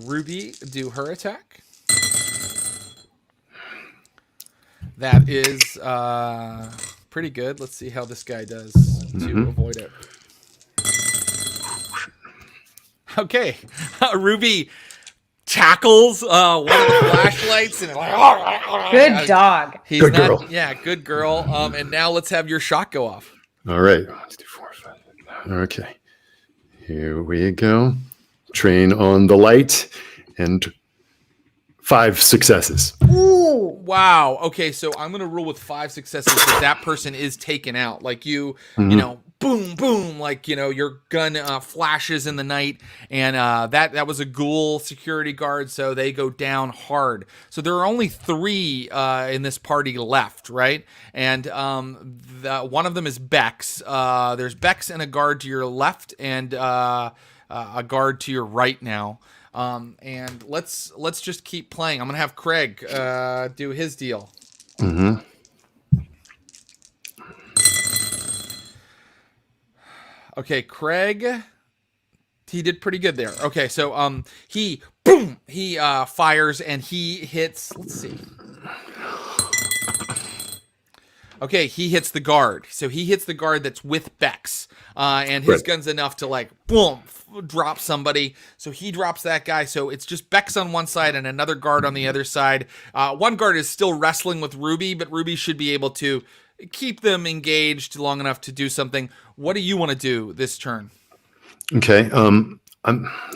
Ruby do her attack. That is pretty good. Let's see how this guy does to avoid it. Okay, Ruby tackles one of the flashlights and like, good dog. He's good not, girl. Yeah, good girl. And now let's have your shot go off. All right. 1, 2, 3, 4, 5. Okay. Here we go. Train on the light and 5 successes. Ooh. Wow. Okay, so I'm gonna rule with 5 successes that person is taken out. Like you know, boom, boom. Like your gun flashes in the night, and that was a ghoul security guard, so they go down hard. So there are only 3 in this party left, right? And one of them is Bex. There's Bex and a guard to your left, and a guard to your right now. And let's just keep playing. I'm gonna have Craig do his deal. Okay, Craig. He did pretty good there. Okay, so he fires and he hits. Let's see. Okay, he hits the guard. So he hits the guard that's with Bex. And his gun's enough to like, boom, drop somebody. So he drops that guy. So it's just Bex on one side and another guard on the other side. One guard is still wrestling with Ruby, but Ruby should be able to keep them engaged long enough to do something. What do you want to do this turn? Okay.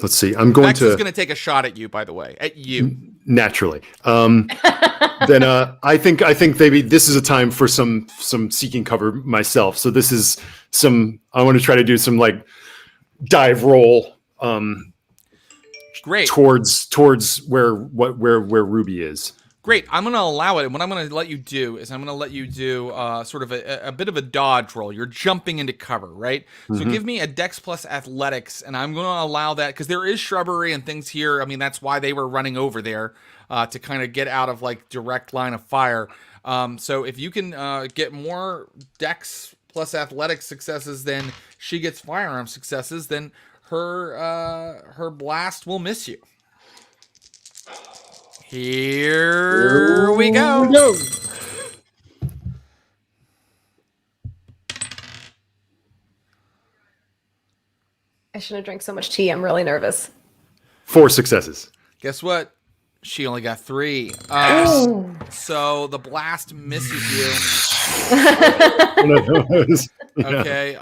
Let's see. I'm going Bex is going to take a shot at you, by the way, at you. Naturally. Then I think maybe this is a time for some seeking cover myself. So this is I want to try to do some like dive roll Great. towards where Ruby is. Great. I'm going to allow it. And what I'm going to let you do is I'm going to let you do sort of a bit of a dodge roll. You're jumping into cover, right? So give me a Dex plus Athletics, and I'm going to allow that because there is shrubbery and things here. I mean, that's why they were running over there to kind of get out of like direct line of fire. So if you can get more Dex plus Athletics successes than she gets firearm successes, then her blast will miss you. Here we go. I shouldn't have drank so much tea. I'm really nervous. 4 successes. Guess what? She only got 3. So the blast misses you. Okay.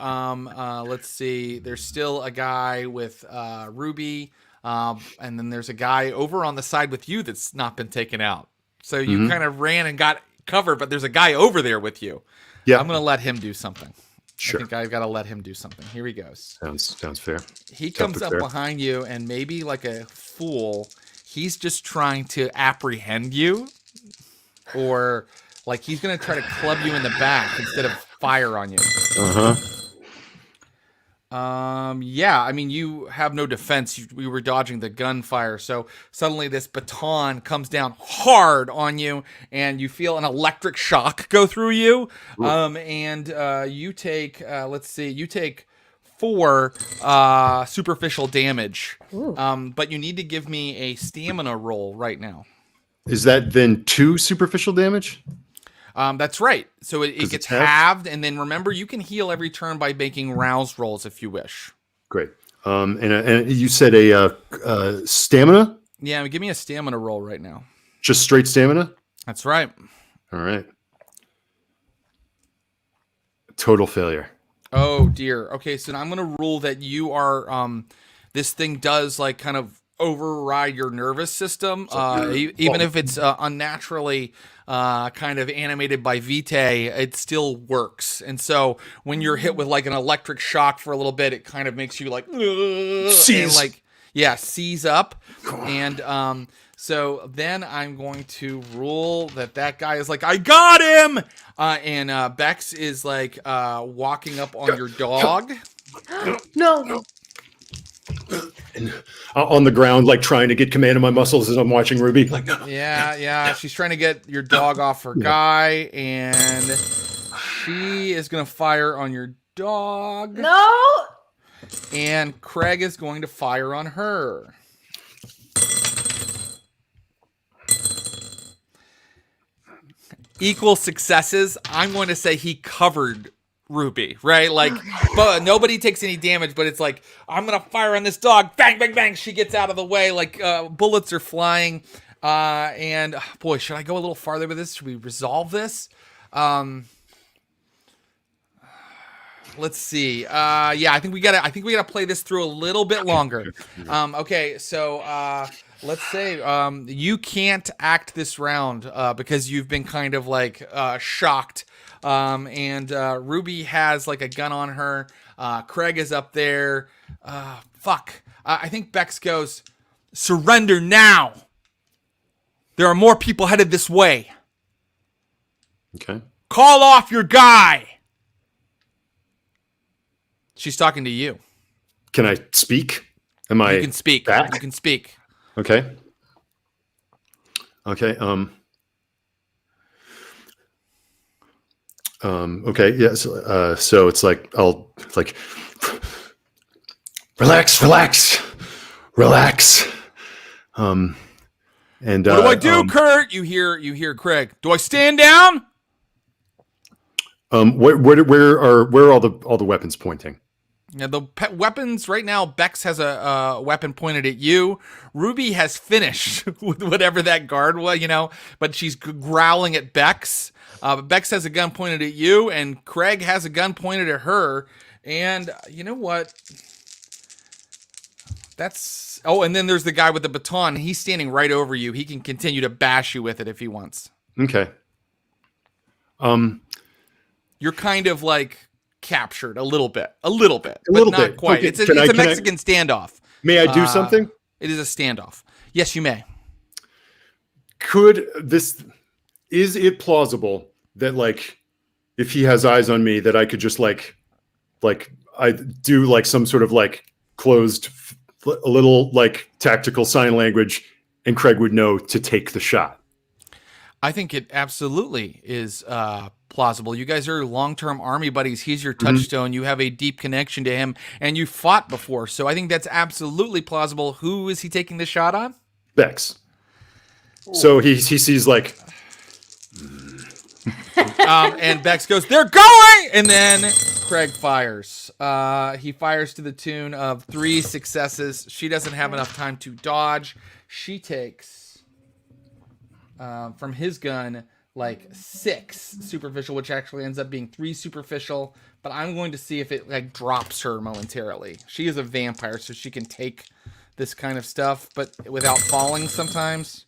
Let's see. There's still a guy with Ruby. And then there's a guy over on the side with you that's not been taken out. So you kind of ran and got covered, but there's a guy over there with you. Yeah. I'm going to let him do something. Sure. I think I've got to let him do something. Here he goes. Sounds fair. He comes up behind you, and maybe like a fool, he's just trying to apprehend you. Or like he's going to try to club you in the back instead of fire on you. Yeah, I mean, you have no defense. We were dodging the gunfire. So suddenly this baton comes down hard on you and you feel an electric shock go through you. And you take, you take 4 superficial damage. But you need to give me a stamina roll right now. Is that then 2 superficial damage? That's right. So it gets halved, and then remember, you can heal every turn by making rouse rolls if you wish. Great. And you said a stamina? Yeah, give me a stamina roll right now. Just straight stamina? That's right. All right. Total failure. Oh dear. Okay, so now I'm going to rule that you are. This thing does like kind of override your nervous system, even if it's unnaturally kind of animated by Vitae, it still works. And so when you're hit with like an electric shock for a little bit, it kind of makes you like seize up. And so then I'm going to rule that guy is like, I got him. And Bex is like walking up on your dog. No. And on the ground, like trying to get command of my muscles as I'm watching Ruby. Like, no. Yeah. She's trying to get your dog off her guy, and she is going to fire on your dog. No. And Craig is going to fire on her. Equal successes. I'm going to say he covered Ruby, right? Like, but nobody takes any damage, but it's like, I'm gonna fire on this dog, bang, bang, bang, she gets out of the way, like bullets are flying, and boy, should I go a little farther with this? Should we resolve this? Let's see. Yeah, I think we gotta play this through a little bit longer. Okay, so let's say you can't act this round because you've been kind of like shocked. And Ruby has like a gun on her. Craig is up there. Fuck. I think Bex goes, surrender now. There are more people headed this way. Okay. Call off your guy. She's talking to you. Can I speak? Am I? You can speak. Back? You can speak. Okay. Okay. Okay. Yes. So it's like relax. And what do I do, Kurt? You hear Craig. Do I stand down? Where are all the weapons pointing? Yeah, the weapons right now. Bex has a weapon pointed at you. Ruby has finished with whatever that guard was, but she's growling at Bex. Bex has a gun pointed at you, and Craig has a gun pointed at her. And you know what? And then there's the guy with the baton. He's standing right over you. He can continue to bash you with it if he wants. Okay. You're kind of like captured a little bit, but not quite. Okay. It's a Mexican standoff. May I do something? It is a standoff. Yes, you may. Is it plausible that like, if he has eyes on me, that I could just like I do like some sort of like closed, a little like tactical sign language, and Craig would know to take the shot? I think it absolutely is plausible. You guys are long-term army buddies. He's your touchstone. You have a deep connection to him, and you fought before. So I think that's absolutely plausible. Who is he taking the shot on? Bex. So he sees like... and Bex goes, they're going! And then Craig fires. He fires to the tune of 3 successes. She doesn't have enough time to dodge. She takes... from his gun, like 6 superficial, which actually ends up being 3 superficial. But I'm going to see if it like drops her momentarily. She is a vampire, so she can take this kind of stuff, but without falling sometimes.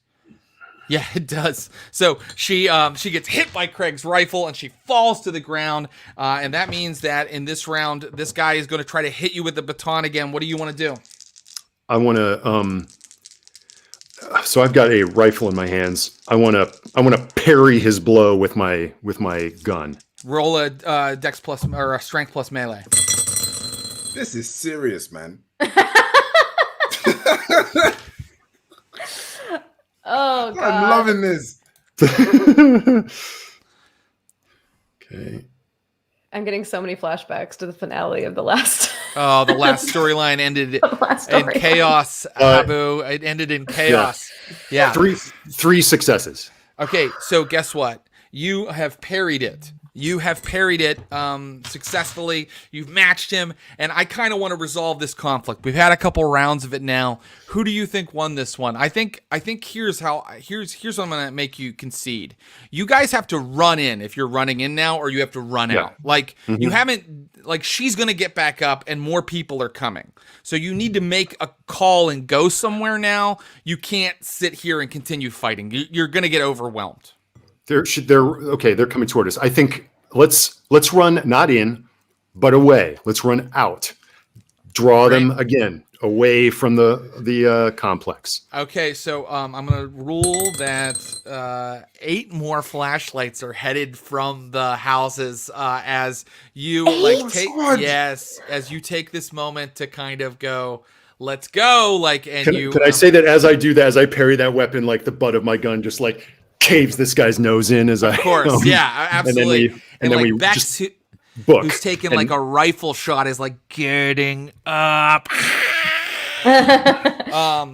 Yeah, it does. So she gets hit by Craig's rifle and she falls to the ground. And that means that in this round, this guy is going to try to hit you with the baton again. What do you want to do? I want to so I've got a rifle in my hands. I want to parry his blow with my gun. Roll a dex plus or a strength plus melee. This is serious, man. Oh God! I'm loving this. Okay. I'm getting so many flashbacks to the finale of the last. Oh, the last storyline ended in chaos, Abu. It ended in chaos. Yeah. 3 successes. Okay, so guess what? You have parried it. You have parried it successfully. You've matched him, and I kind of want to resolve this conflict. We've had a couple rounds of it now. Who do you think won this one? I think here's what I'm gonna make you concede. You guys have to run in if you're running in now, or you have to run out. Like you haven't. Like she's gonna get back up, and more people are coming. So you need to make a call and go somewhere now. You can't sit here and continue fighting. You're gonna get overwhelmed. They're coming toward us. I think let's run not in, but away. Let's run out. Draw them again away from the complex. Okay, so I'm gonna rule that 8 more flashlights are headed from the houses as you as you take this moment to kind of go, let's go, Can I say that as I do that, as I parry that weapon, like the butt of my gun just like caves this guy's nose in as Of course, yeah, absolutely. And then we Bex, just book. who's taking like a rifle shot, is like getting up.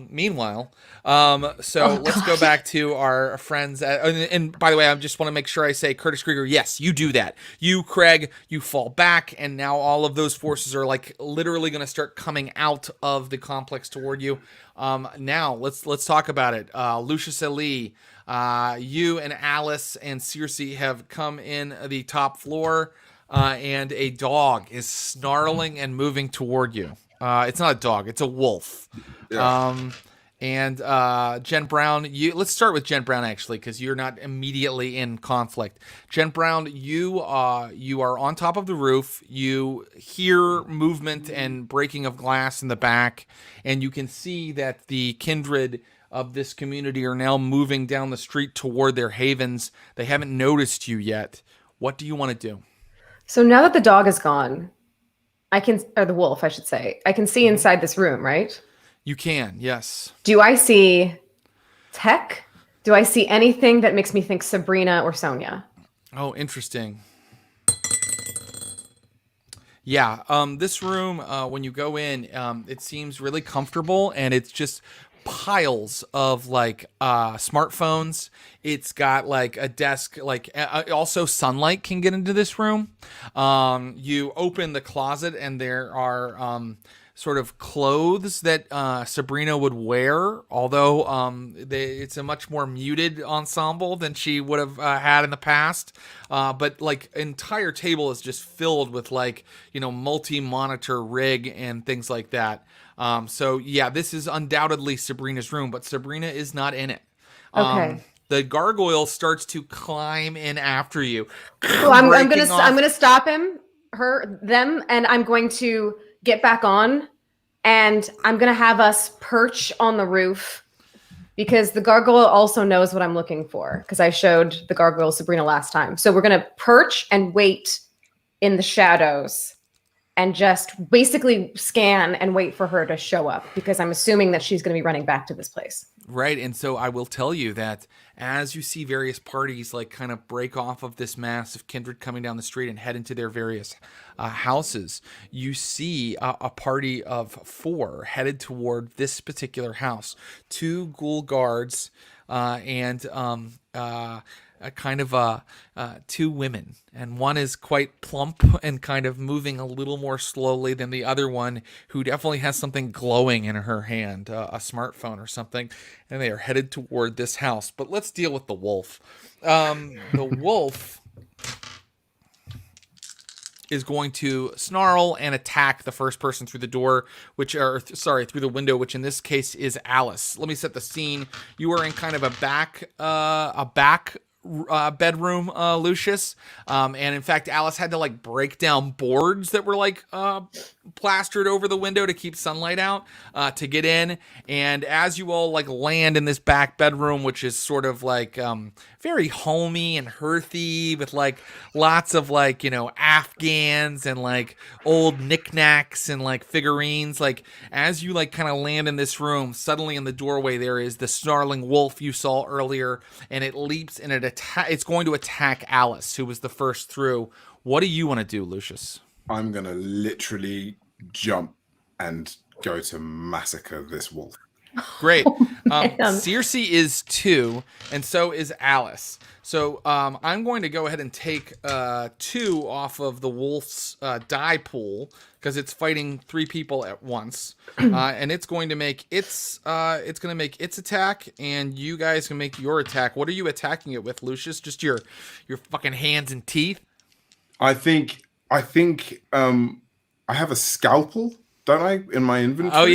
Meanwhile, let's go back to our friends. And by the way, I just want to make sure I say, Curtis Krieger, yes, you do that. You, Craig, you fall back, and now all of those forces are like literally going to start coming out of the complex toward you. Now let's talk about it. Lucius Ali, you and Alice and Circe have come in the top floor, and a dog is snarling and moving toward you. It's not a dog, it's a wolf. Yeah. And Jen Brown, let's start with Jen Brown actually, because you're not immediately in conflict. Jen Brown, you are on top of the roof. You hear movement and breaking of glass in the back, and you can see that the kindred of this community are now moving down the street toward their havens. They haven't noticed you yet. What do you want to do? So now that the dog is gone, or the wolf, I should say, I can see inside this room, right? You can, yes. Do I see tech? Do I see anything that makes me think Sabrina or Sonia? Oh, interesting. Yeah, this room, when you go in, it seems really comfortable, and it's just piles of like smartphones. It's got like a desk, like also sunlight can get into this room. You open the closet, and there are sort of clothes that Sabrina would wear, although it's a much more muted ensemble than she would have had in the past. But like entire table is just filled with like, multi-monitor rig and things like that. So yeah, this is undoubtedly Sabrina's room, but Sabrina is not in it. Okay. The gargoyle starts to climb in after you. So I'm gonna stop them, and I'm going to get back on, and I'm gonna have us perch on the roof, because the gargoyle also knows what I'm looking for, because I showed the gargoyle Sabrina last time. So we're gonna perch and wait in the shadows and just basically scan and wait for her to show up, because I'm assuming that she's going to be running back to this place. Right. And so I will tell you that as you see various parties like kind of break off of this mass of kindred coming down the street and head into their various houses, you see a party of 4 headed toward this particular house. 2 ghoul guards and a kind of 2 women, and one is quite plump and kind of moving a little more slowly than the other one, who definitely has something glowing in her hand, a smartphone or something, and they are headed toward this house. But let's deal with the wolf. The wolf is going to snarl and attack the first person through the door, through the window, which in this case is Alice. Let me set the scene. You are in kind of a back bedroom, Lucius, and in fact Alice had to like break down boards that were like plastered over the window to keep sunlight out to get in. And as you all like land in this back bedroom, which is sort of like very homey and hearthy, with like lots of like Afghans and like old knickknacks and like figurines, like as you like kind of land in this room, suddenly in the doorway there is the snarling wolf you saw earlier, and it leaps and it's going to attack Alice, who was the first through. What do you want to do, Lucius? I'm going to literally jump and go to massacre this wolf. Great. Circe is 2, and so is Alice. So I'm going to go ahead and take 2 off of the wolf's die pool, because it's fighting 3 people at once, and it's going to make its attack, and you guys can make your attack. What are you attacking it with, Lucius? Just your fucking hands and teeth? I think I have a scalpel, don't I, in my inventory? Oh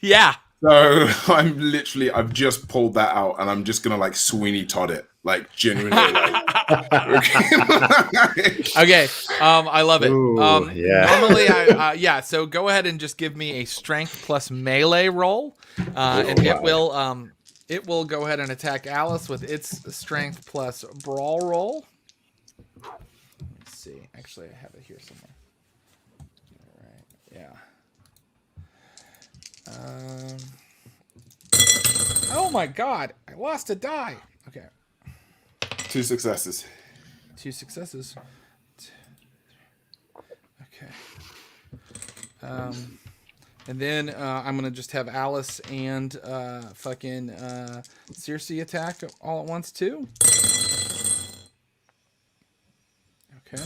yeah. So I've just pulled that out, and I'm just gonna like Sweeney Todd it, like genuinely. Okay, I love it. Ooh, yeah. Normally, so go ahead and just give me a strength plus melee roll, and it will go ahead and attack Alice with its strength plus brawl roll. Let's see. Actually, I have it here somewhere. All right. Yeah. Oh my god, I lost a die. Okay. 2 successes. 2 successes. Okay. And then I'm gonna just have Alice and fucking Circe attack all at once too. Okay.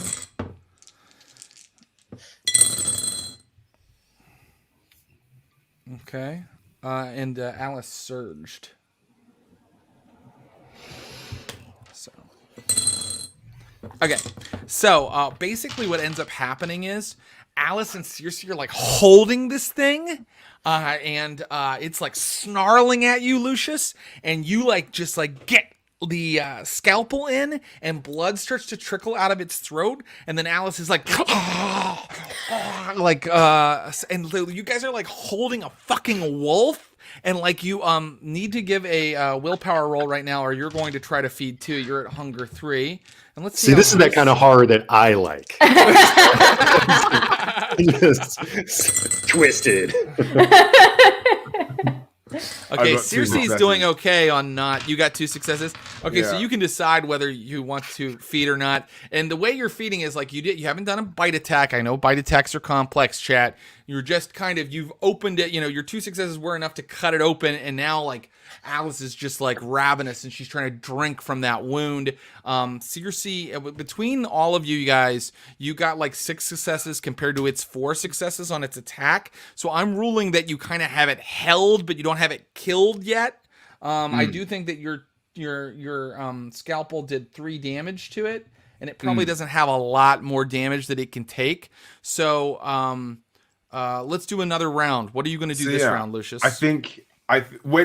Okay. And Alice surged. Okay. So basically what ends up happening is Alice and Circe are like holding this thing, and it's like snarling at you, Lucius, and you like just like get the scalpel in, and blood starts to trickle out of its throat, and then Alice is like, like, and you guys are like holding a fucking wolf. And like you need to give a willpower roll right now, or you're going to try to feed 2. You're at hunger 3. And let's see. This is that kind of horror that I like. Twisted. Okay, got 2 Circe's successes. doing okay on not. You got 2 successes. Okay, so Yeah. you can decide whether you want to feed or not. And the way you're feeding is like you haven't done a bite attack. I know bite attacks are complex, chat. You're just kind of you've opened it. You know, your 2 successes were enough to cut it open, and now like Alice is just like ravenous, and she's trying to drink from that wound. Circe, between all of you guys, you got like 6 successes compared to its 4 successes on its attack. So I'm ruling that you kind of have it held, but you don't have it killed yet. I do think that your scalpel did 3 damage to it, and it probably doesn't have a lot more damage that it can take. So let's do another round. What are you going to do this round, Lucius? I think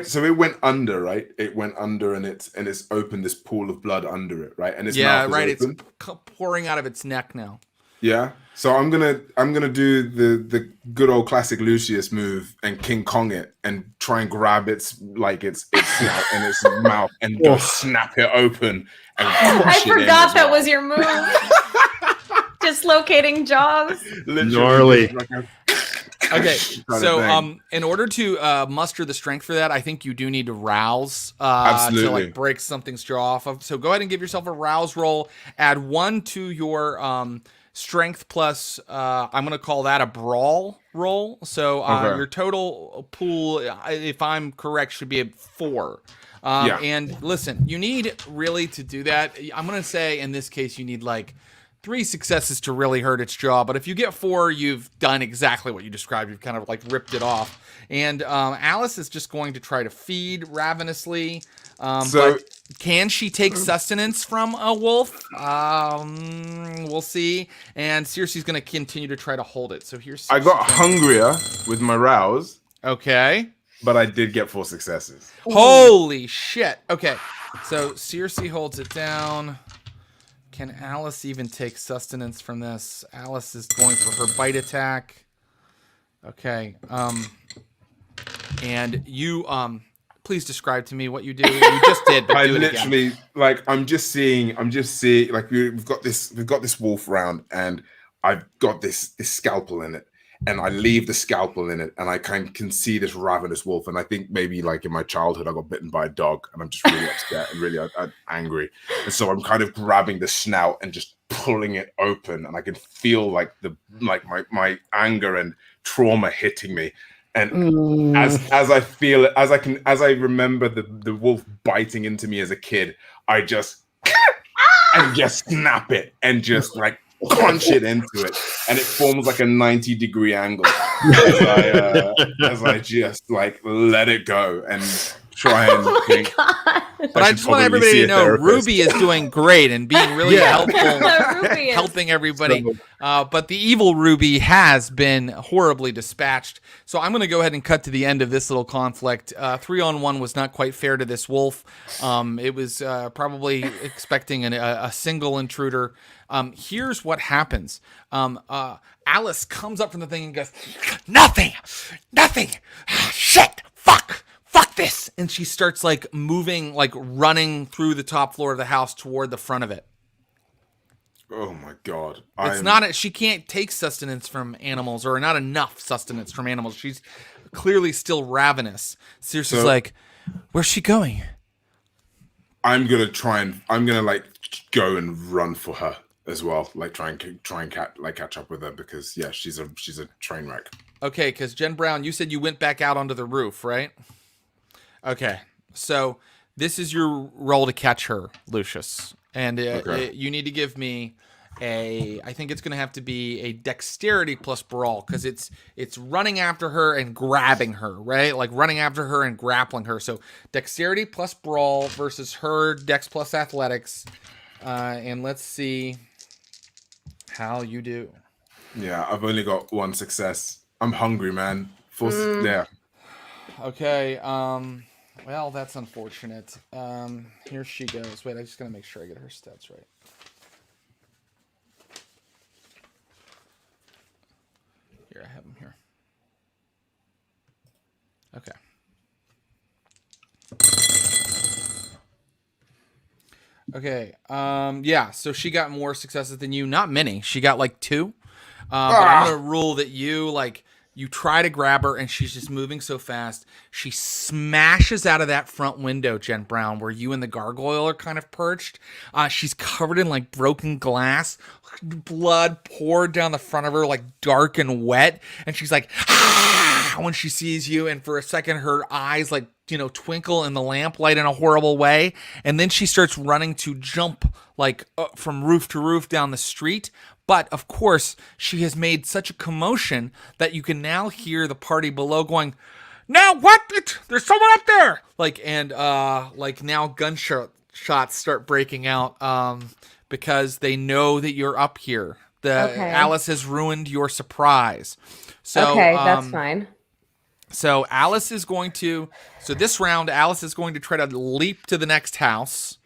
so it went under, right? It went under, and it's opened this pool of blood under it, right? And its mouth is right. open. It's pouring out of its neck now. Yeah. So I'm gonna do the good old classic Lucius move and King Kong it and try and grab its snout and its mouth and just snap it open and I crush it in forgot as that well. was your move. Dislocating jaws. Literally, Gnarly. like a- Okay, kind so of thing. in order to muster the strength for that, I think you do need to rouse to Absolutely. like break something's jaw off of. So go ahead and give yourself a rouse roll. Add 1 to your strength plus. I'm gonna call that a brawl roll. So Okay. your total pool, if I'm correct, should be a 4. Yeah. And listen, you need really to do that. I'm gonna say in this case you need like 3 successes to really hurt its jaw, but if you get 4, you've done exactly what you described. You've kind of like ripped it off. And Alice is just going to try to feed ravenously. But can she take sustenance from a wolf? We'll see. And Circe's going to continue to try to hold it. So here's I got hungrier with my rouse, Okay. but I did get 4 successes. Holy shit. Okay. So Circe holds it down. Can Alice even take sustenance from this? Alice is going for her bite attack. Okay. And you please describe to me what you do. You just did, but I do it again. literally like I'm just seeing like we've got this wolf round, and I've got this scalpel in it, and I leave the scalpel in it, and I can see this ravenous wolf. And I think maybe like in my childhood I got bitten by a dog, and I'm just really upset and really angry, and so I'm kind of grabbing the snout and just pulling it open, and I can feel like my anger and trauma hitting me. And as I feel it, as I remember the wolf biting into me as a kid, I just and just snap it and just like punch it into it, and it forms like a 90-degree angle as I just like let it go and try and think. But I just want everybody to know Ruby is doing great and being really helpful, Ruby is. helping everybody. But the evil Ruby has been horribly dispatched. So I'm going to go ahead and cut to the end of this little conflict. 3-on-1 was not quite fair to this wolf. It was probably expecting a single intruder. Here's what happens. Alice comes up from the thing and goes, nothing, shit, fuck this. And she starts like moving, like running through the top floor of the house toward the front of it. Oh my god! She can't take sustenance from animals, or not enough sustenance from animals. She's clearly still ravenous. Circe's like, where's she going? I'm gonna like go and run for her as well, like try and catch up with her, because yeah, she's a train wreck. Okay, because Jen Brown, you said you went back out onto the roof, right? Okay, so this is your role to catch her, Lucius, and you need to give me I think it's going to have to be a dexterity plus brawl, because it's running after her and grabbing her, right? Like running after her and grappling her. So dexterity plus brawl versus her dex plus athletics, and let's see how you do. Yeah, I've only got one success. I'm hungry, man. Yeah. Okay. Well, that's unfortunate. Here she goes. Wait, I just gotta make sure I get her stats right. Here, I have them here. Okay. Okay. Yeah. So she got more successes than you. Not many. She got like 2. But I'm gonna rule that you try to grab her and she's just moving so fast. She smashes out of that front window, Jen Brown, where you and the gargoyle are kind of perched. She's covered in like broken glass, blood poured down the front of her, like dark and wet. And she's like, ah, when she sees you. And for a second, her eyes like, twinkle in the lamplight in a horrible way. And then she starts running to jump like from roof to roof down the street. But, of course, she has made such a commotion that you can now hear the party below going, now what? There's someone up there! Now gunshots start breaking out because they know that you're up here. Alice has ruined your surprise. So, that's fine. So Alice is going to... So this round, Alice is going to try to leap to the next house.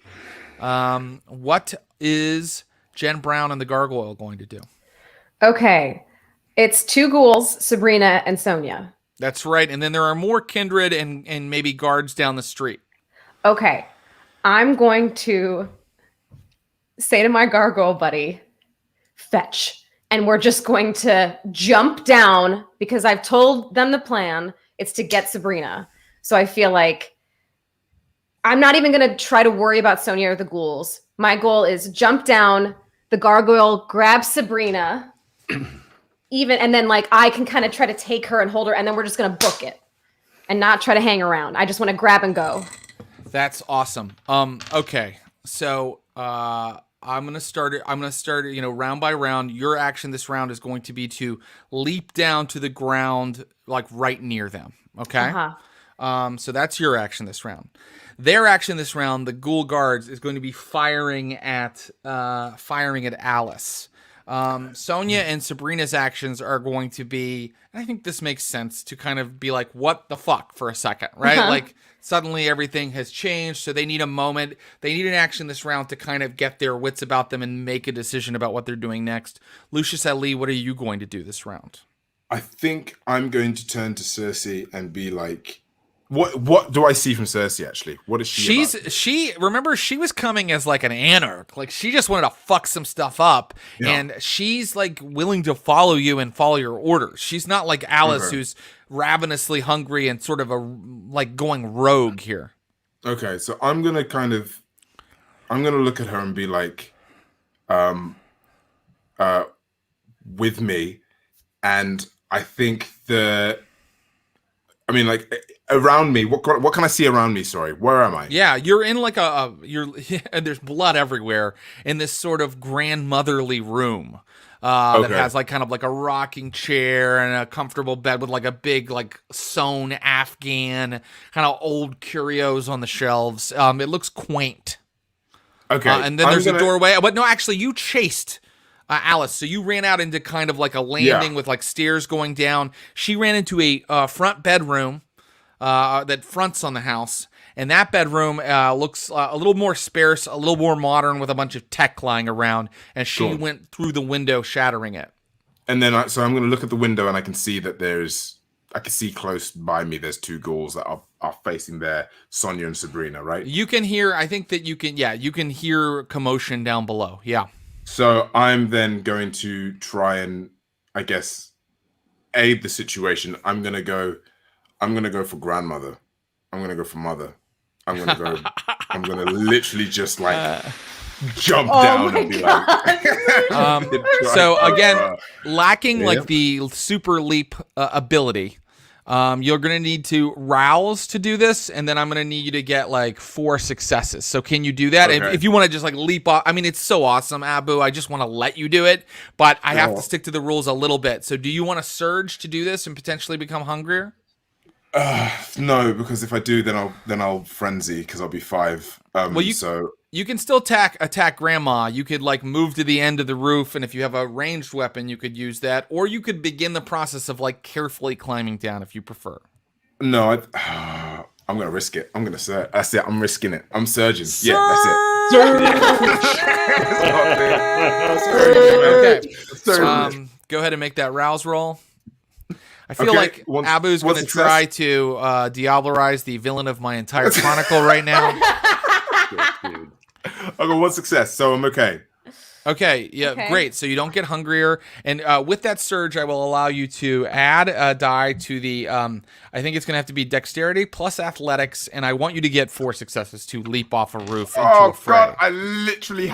What is Jen Brown and the gargoyle going to do? Okay. It's 2 ghouls, Sabrina and Sonia. That's right. And then there are more kindred and maybe guards down the street. Okay. I'm going to say to my gargoyle buddy, fetch. And we're just going to jump down because I've told them the plan. It's to get Sabrina. So I feel like I'm not even going to try to worry about Sonia or the ghouls. My goal is jump down, the gargoyle grabs Sabrina, and then like I can kind of try to take her and hold her, and then we're just going to book it and not try to hang around. I just want to grab and go. That's awesome. Okay. So, I'm going to start, round by round. Your action this round is going to be to leap down to the ground, like right near them. Okay. So that's your action this round. Their action this round, the ghoul guards, is going to be firing at Alice. Sonia and Sabrina's actions are going to be, and I think this makes sense, to kind of be like, what the fuck for a second, right? Like suddenly everything has changed, so they need a moment. They need an action this round to kind of get their wits about them and make a decision about what they're doing next. Lucius Ali, what are you going to do this round? I think I'm going to turn to Cersei and be like, what do I see from Cersei, actually? What is she about? She was coming as like an anarch. Like she just wanted to fuck some stuff up. Yeah. And she's like willing to follow you and follow your orders. She's not like Alice, who's ravenously hungry and sort of like going rogue here. Okay, so I'm going to look at her and be like, with me. And I think around me, what can I see around me? Sorry, where am I? Yeah, you're in like there's blood everywhere in this sort of grandmotherly room that has like kind of like a rocking chair and a comfortable bed with like a big like sewn Afghan kind of old curios on the shelves. It looks quaint. Okay, and then there's a doorway. But no, actually, you chased Alice, so you ran out into kind of like a landing with like stairs going down. She ran into a front bedroom that fronts on the house, and that bedroom looks a little more sparse, a little more modern, with a bunch of tech lying around, and she went through the window, shattering it. And then so I'm going to look at the window, and I can see that I can see close by me there's 2 ghouls that are facing there, Sonia and Sabrina, right? You can hear, I think that you can hear commotion down below, yeah. So I'm then going to try and, I guess, aid the situation. I'm gonna go for grandmother. I'm gonna go for mother. I'm gonna literally just like jump down and be like. So again, lacking like the super leap ability. You're going to need to rouse to do this, and then I'm going to need you to get like 4 successes. So can you do that? Okay. If you want to just like leap off, I mean, it's so awesome, Abu. I just want to let you do it, but I have to stick to the rules a little bit. So do you want to surge to do this and potentially become hungrier? No, because if I do, then I'll frenzy because I'll be 5. You can still attack Grandma. You could like move to the end of the roof, and if you have a ranged weapon, you could use that, or you could begin the process of like carefully climbing down if you prefer. No, I'm gonna risk it. I'm gonna surge. That's it. I'm risking it. I'm surging. Yeah, that's it. Okay. Go ahead and make that rouse roll. I feel like Abu's going to try to Diablerize the villain of my entire chronicle right now. Dude. I got one success, so I'm okay. Okay, yeah, great. So you don't get hungrier. And with that surge, I will allow you to add a die to the, I think it's going to have to be dexterity plus athletics. And I want you to get 4 successes to leap off a roof into a fray. God, I literally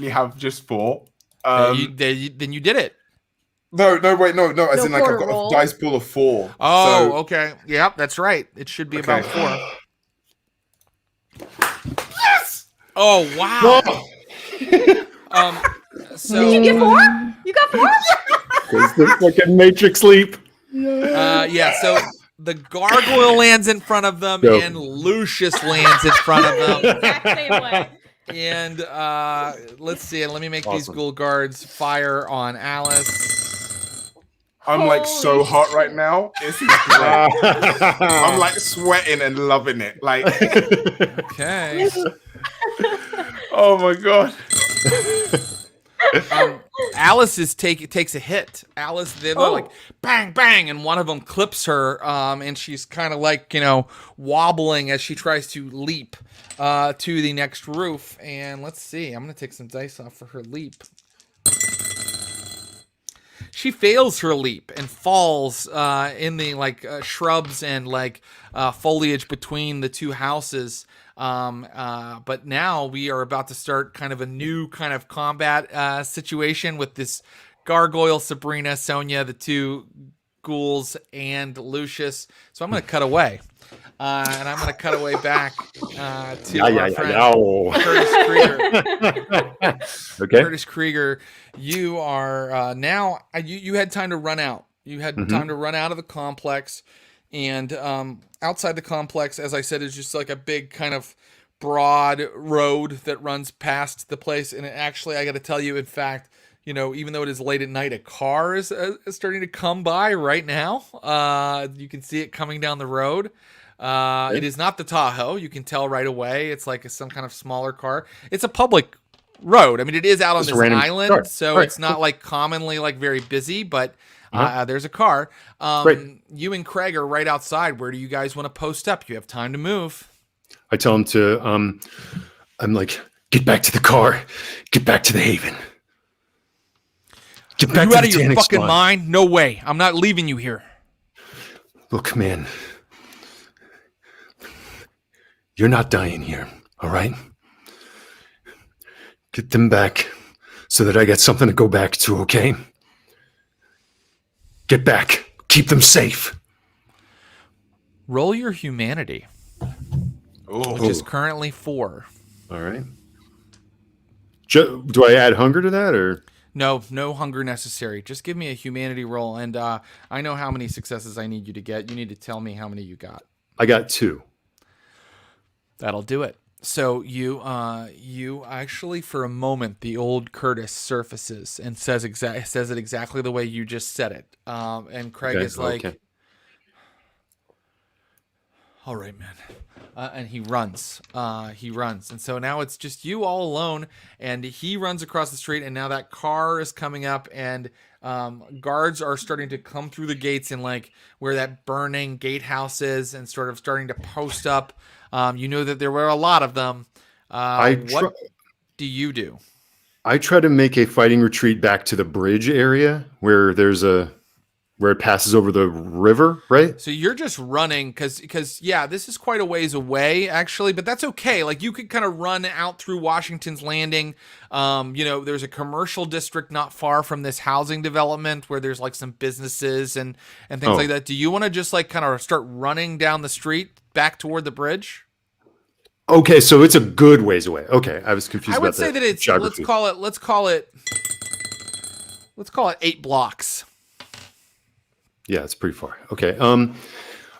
have just 4. Then you did it. No, wait, no. As in, like, I've got a dice pool of 4. Oh, okay. Yep, that's right. It should be about 4. Yes! Oh, wow. So did you get 4? You got 4? It's the fucking Matrix leap. Yeah. So the gargoyle lands in front of them, and Lucius lands in front of them. Exact same way. And let's see. Let me make these ghoul guards fire on Alice. I'm like so hot right now. This is great. I'm like sweating and loving it. Like, okay. Oh my god. Alice takes a hit. Alice, they're like bang bang, and one of them clips her, and she's kind of like wobbling as she tries to leap to the next roof. And let's see. I'm gonna take some dice off for her leap. She fails her leap and falls in the shrubs and foliage between the two houses. But now we are about to start kind of a new kind of combat situation with this gargoyle, Sabrina, Sonia, the 2 ghouls, and Lucius. So I'm going to cut away. And I'm going to cut away back to our friend Curtis Krieger. Okay. Curtis Krieger, you are now. You had time to run out. You had time to run out of the complex, and outside the complex, as I said, is just like a big kind of broad road that runs past the place. And actually, I got to tell you, in fact, even though it is late at night, a car is starting to come by right now. You can see it coming down the road. It is not the Tahoe. You can tell right away. It's like some kind of smaller car. It's a public road. I mean, it is out on this island, so it's not like commonly like very busy, but there's a car. You and Craig are right outside. Where do you guys want to post up? You have time to move. I tell him to, I'm like, get back to the car. Get back to the Haven. Get back you to out the of your fucking mind? No way. I'm not leaving you here. Look, man. You're not dying here, all right? Get them back so that I got something to go back to, okay? Get back. Keep them safe. Roll your humanity, which is currently 4. All right. Do I add hunger to that, or? No hunger necessary. Just give me a humanity roll, and I know how many successes I need you to get. You need to tell me how many you got. I got 2. That'll do it. So you actually, for a moment, the old Curtis surfaces and says it exactly the way you just said it. And Craig is like, all right, man. And he runs. And so now it's just you all alone, and he runs across the street, and now that car is coming up, and guards are starting to come through the gates and like where that burning gatehouse is, and sort of starting to post up. You know that there were a lot of them. What do you do? I try to make a fighting retreat back to the bridge area where where it passes over the river, right? So you're just running because this is quite a ways away actually, but that's okay. Like you could kind of run out through Washington's Landing. There's a commercial district not far from this housing development where there's like some businesses and things like that. Do you want to just like kind of start running down the street back toward the bridge? Okay, so it's a good ways away. Okay, I was confused. I would say that it's geography. let's call it 8 blocks. Yeah, it's pretty far. Okay. All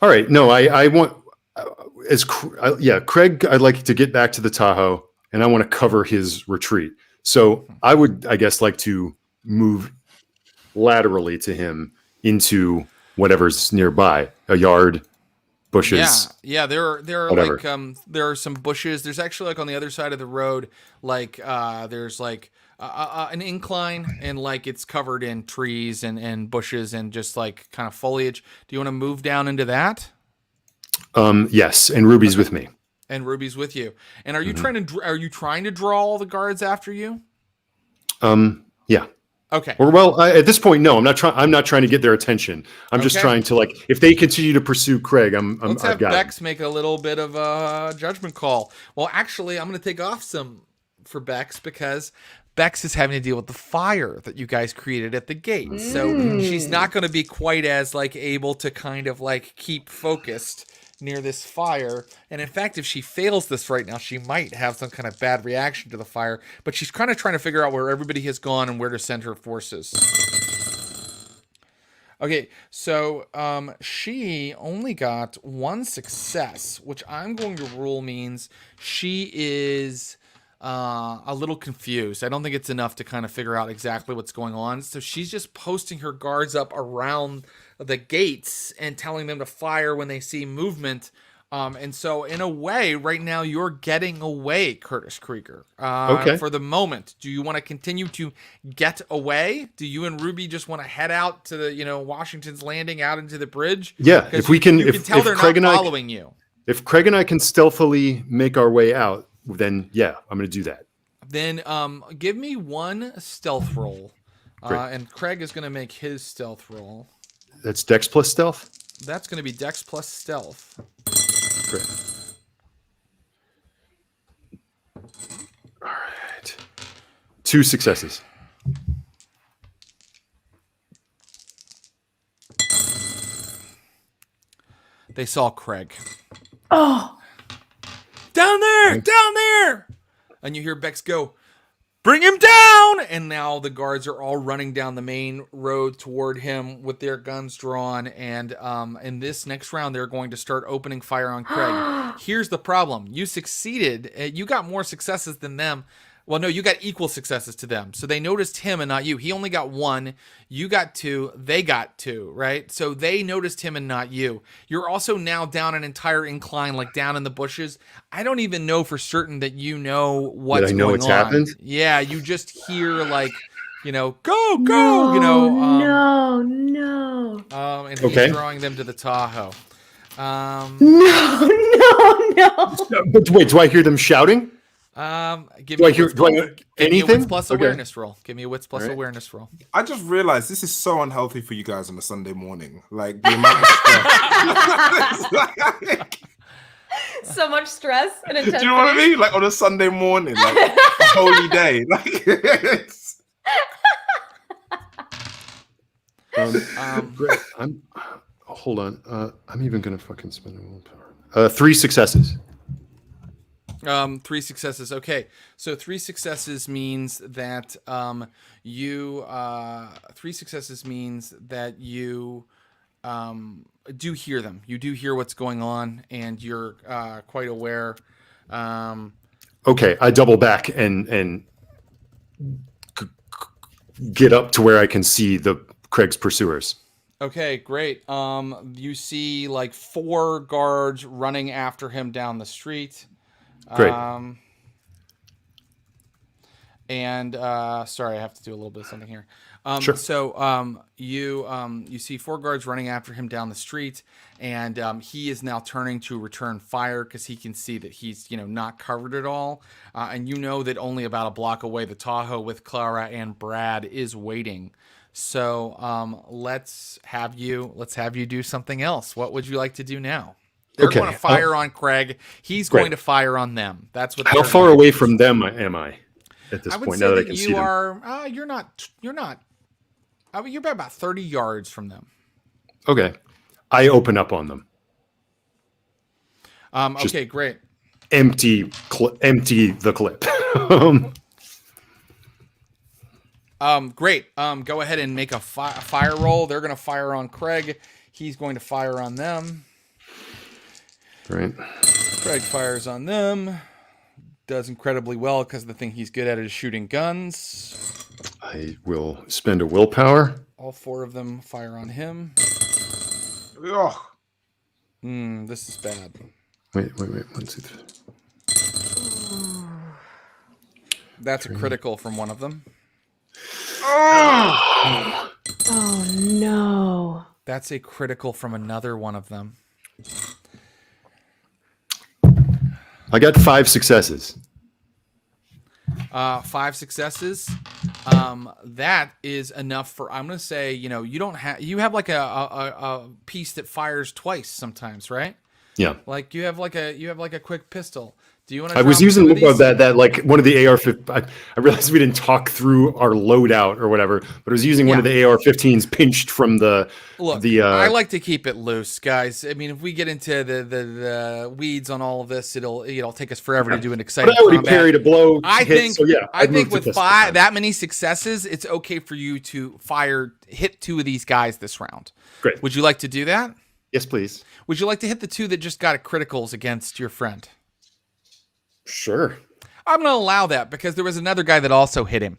right. No, I want Craig. I'd like to get back to the Tahoe. and I want to cover his retreat. So I would, I guess, like to move laterally to him into whatever's nearby, a yard, bushes. Yeah. There are whatever. like there are some bushes. There's actually like on the other side of the road, like there's like an incline, and like it's covered in trees and bushes and just like kind of foliage. Do you want to move down into that? Yes, and Ruby's with me. And Ruby's with you. And are you trying to draw all the guards after you? Yeah. Okay. Or well, at this point, no. I'm not trying to get their attention. I'm just trying to, like, if they continue to pursue Craig, Let's have I've got Bex make a little bit of a judgment call. Well, actually, I'm going to take off some for Bex because Bex is having to deal with the fire that you guys created at the gate. So she's not going to be quite as like able to kind of like keep focused near this fire. And in fact, if she fails this right now, she might have some kind of bad reaction to the fire. But she's kind of trying to figure out where everybody has gone and where to send her forces. Okay, so she only got one success, which I'm going to rule means she is a little confused. I don't think it's enough to kind of figure out exactly what's going on. So she's just posting her guards up around the gates and telling them to fire when they see movement. And so in a way, right now you're getting away, Curtis Krieger. For the moment. Do you want to continue to get away? Do you and Ruby just want to head out to the, Washington's Landing out into the bridge? Yeah, if we can, you can tell they're Craig not and following you. If Craig and I can stealthily make our way out, then yeah, I'm going to do that. Then give me one stealth roll. And Craig is going to make his stealth roll. That's Dex plus stealth? That's going to be Dex plus stealth. Great. All right. 2 successes. They saw Craig. Oh. Down there! And you hear Bex go, bring him down! And now the guards are all running down the main road toward him with their guns drawn. And in this next round, they're going to start opening fire on Craig. Here's the problem. You succeeded. You got more successes than them. Well, no, you got equal successes to them. So they noticed him and not you. He only got 1. You got 2. They got 2, right? So they noticed him and not you. You're also now down an entire incline, like down in the bushes. I don't even know for certain that you know what's going on. What's happened? Yeah, you just hear like, go, go, No. and he's drawing them to the Tahoe. No. But wait, do I hear them shouting? Give me anything? a wits plus awareness roll. Give me a wits plus awareness roll. I just realized this is so unhealthy for you guys on a Sunday morning. Like the amount of stress. So much stress and intensity. Do you know what I mean? Like on a Sunday morning, like a holy day. Like hold on. I'm even gonna fucking spend a willpower. 3 successes. 3 successes. Okay, so 3 successes means that you 3 successes means that you do hear them. You do hear what's going on, and you're quite aware. Okay, I double back and get up to where I can see the Craig's pursuers. Okay, great. You see like 4 guards running after him down the street. Great. Sorry, I have to do a little bit of something here. Sure. So you see 4 guards running after him down the street, and he is now turning to return fire because he can see that he's not covered at all, and you know that only about a block away the Tahoe with Clara and Brad is waiting. So let's have you do something else. What would you like to do now? They're going to fire on Craig. He's going to fire on them. That's what. How far away from them am I at this point? Now that I can see them, you're not. I mean, you're about 30 yards from them. Okay, I open up on them. Okay, great. Empty the clip. Great. Go ahead and make a fire roll. They're going to fire on Craig. He's going to fire on them. Right. Craig fires on them. does incredibly well because the thing he's good at is shooting guns. I will spend a willpower. All 4 of them fire on him. Ugh. This is bad. Wait. 1, 2, 3. That's a critical from one of them. Oh no. That's a critical from another one of them. I got 5 successes. 5 successes. That is enough for. I'm gonna say, you don't have. You have like a piece that fires twice sometimes, right? Yeah. Like you have like a quick pistol. Do you want to? I was using that like one of the AR-15. I realized we didn't talk through our loadout or whatever, but I was using one of the AR-15s pinched from the. Look, I like to keep it loose, guys. I mean, if we get into the weeds on all of this, it'll take us forever to do an exciting. But I already combat. parried a blow. I think moved with to 5 that many successes, it's okay for you to hit 2 of these guys this round. Great. Would you like to do that? Yes, please. Would you like to hit the 2 that just got criticals against your friend? Sure. I'm going to allow that because there was another guy that also hit him.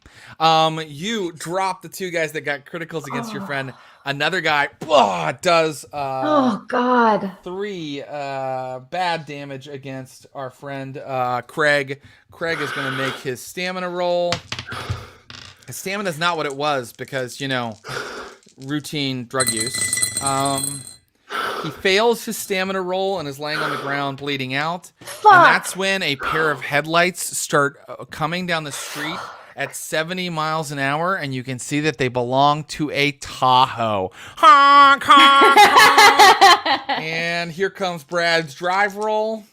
You drop the 2 guys that got criticals against your friend. Another guy does Oh God. 3 bad damage against our friend Craig. Craig is going to make his stamina roll. His stamina is not what it was because, routine drug use. He fails his stamina roll and is laying on the ground bleeding out. Fuck. And that's when a pair of headlights start coming down the street at 70 miles an hour, and you can see that they belong to a Tahoe. Honk, honk, honk. And here comes Brad's drive roll.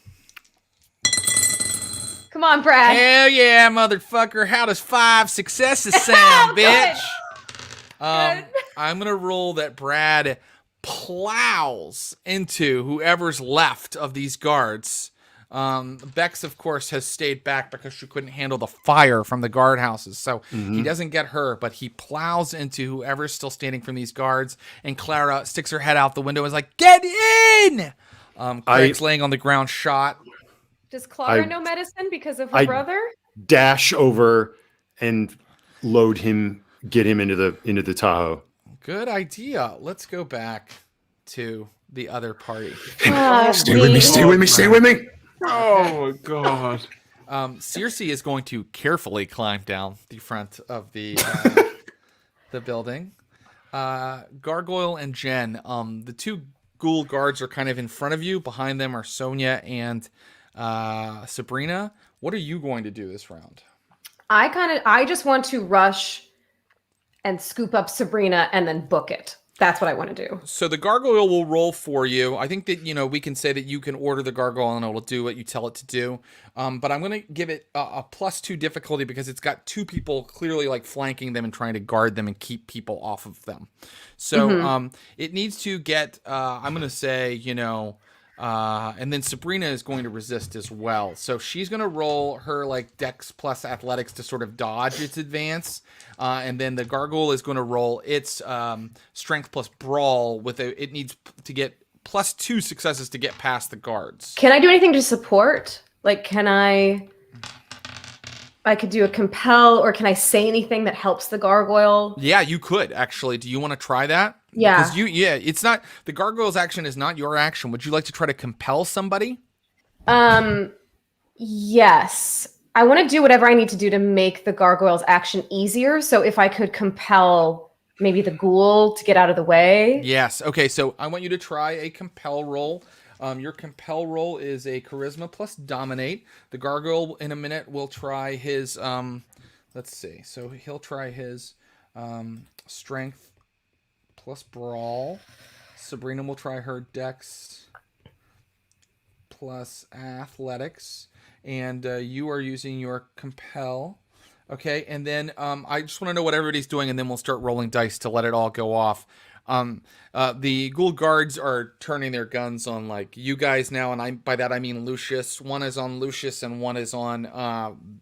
Come on, Brad. Hell yeah, motherfucker. How does 5 successes sound, bitch? Good. I'm going to roll that Brad plows into whoever's left of these guards. Bex, of course, has stayed back because she couldn't handle the fire from the guardhouses. So he doesn't get her, but he plows into whoever's still standing from these guards. And Clara sticks her head out the window and is like, "Get in!" Craig's laying on the ground shot. Does Clara know medicine because of her brother? Dash over and load him, get him into the Tahoe. Good idea. Let's go back to the other party. Stay with me. Oh my god. Circe is going to carefully climb down the front of the building. Gargoyle and Jen, the 2 ghoul guards are kind of in front of you. Behind them are Sonia and Sabrina. What are you going to do this round? I just want to rush and scoop up Sabrina and then book it. That's what I want to do. So the gargoyle will roll for you. I think that, we can say that you can order the gargoyle and it'll do what you tell it to do. But I'm going to give it a +2 difficulty because it's got 2 people clearly like flanking them and trying to guard them and keep people off of them. So it needs to get, I'm going to say, and then Sabrina is going to resist as well. So she's going to roll her like Dex plus Athletics to sort of dodge its advance. And then the gargoyle is going to roll its Strength plus Brawl it needs to get +2 successes to get past the guards. Can I do anything to support? Like, I could do a compel, or can I say anything that helps the gargoyle? Yeah, you could actually. Do you want to try that? Yeah. Because it's not the gargoyle's action is not your action. Would you like to try to compel somebody? Yes. I want to do whatever I need to do to make the gargoyle's action easier. So if I could compel maybe the ghoul to get out of the way. Yes. Okay, so I want you to try a compel roll. Your compel roll is a charisma plus dominate. The gargoyle in a minute will try his let's see. So he'll try his strength plus brawl. Sabrina will try her dex plus athletics. And you are using your compel. Okay, and then I just want to know what everybody's doing, and then we'll start rolling dice to let it all go off. The ghoul guards are turning their guns on like you guys now, and by that I mean Lucius. One is on Lucius, and one is on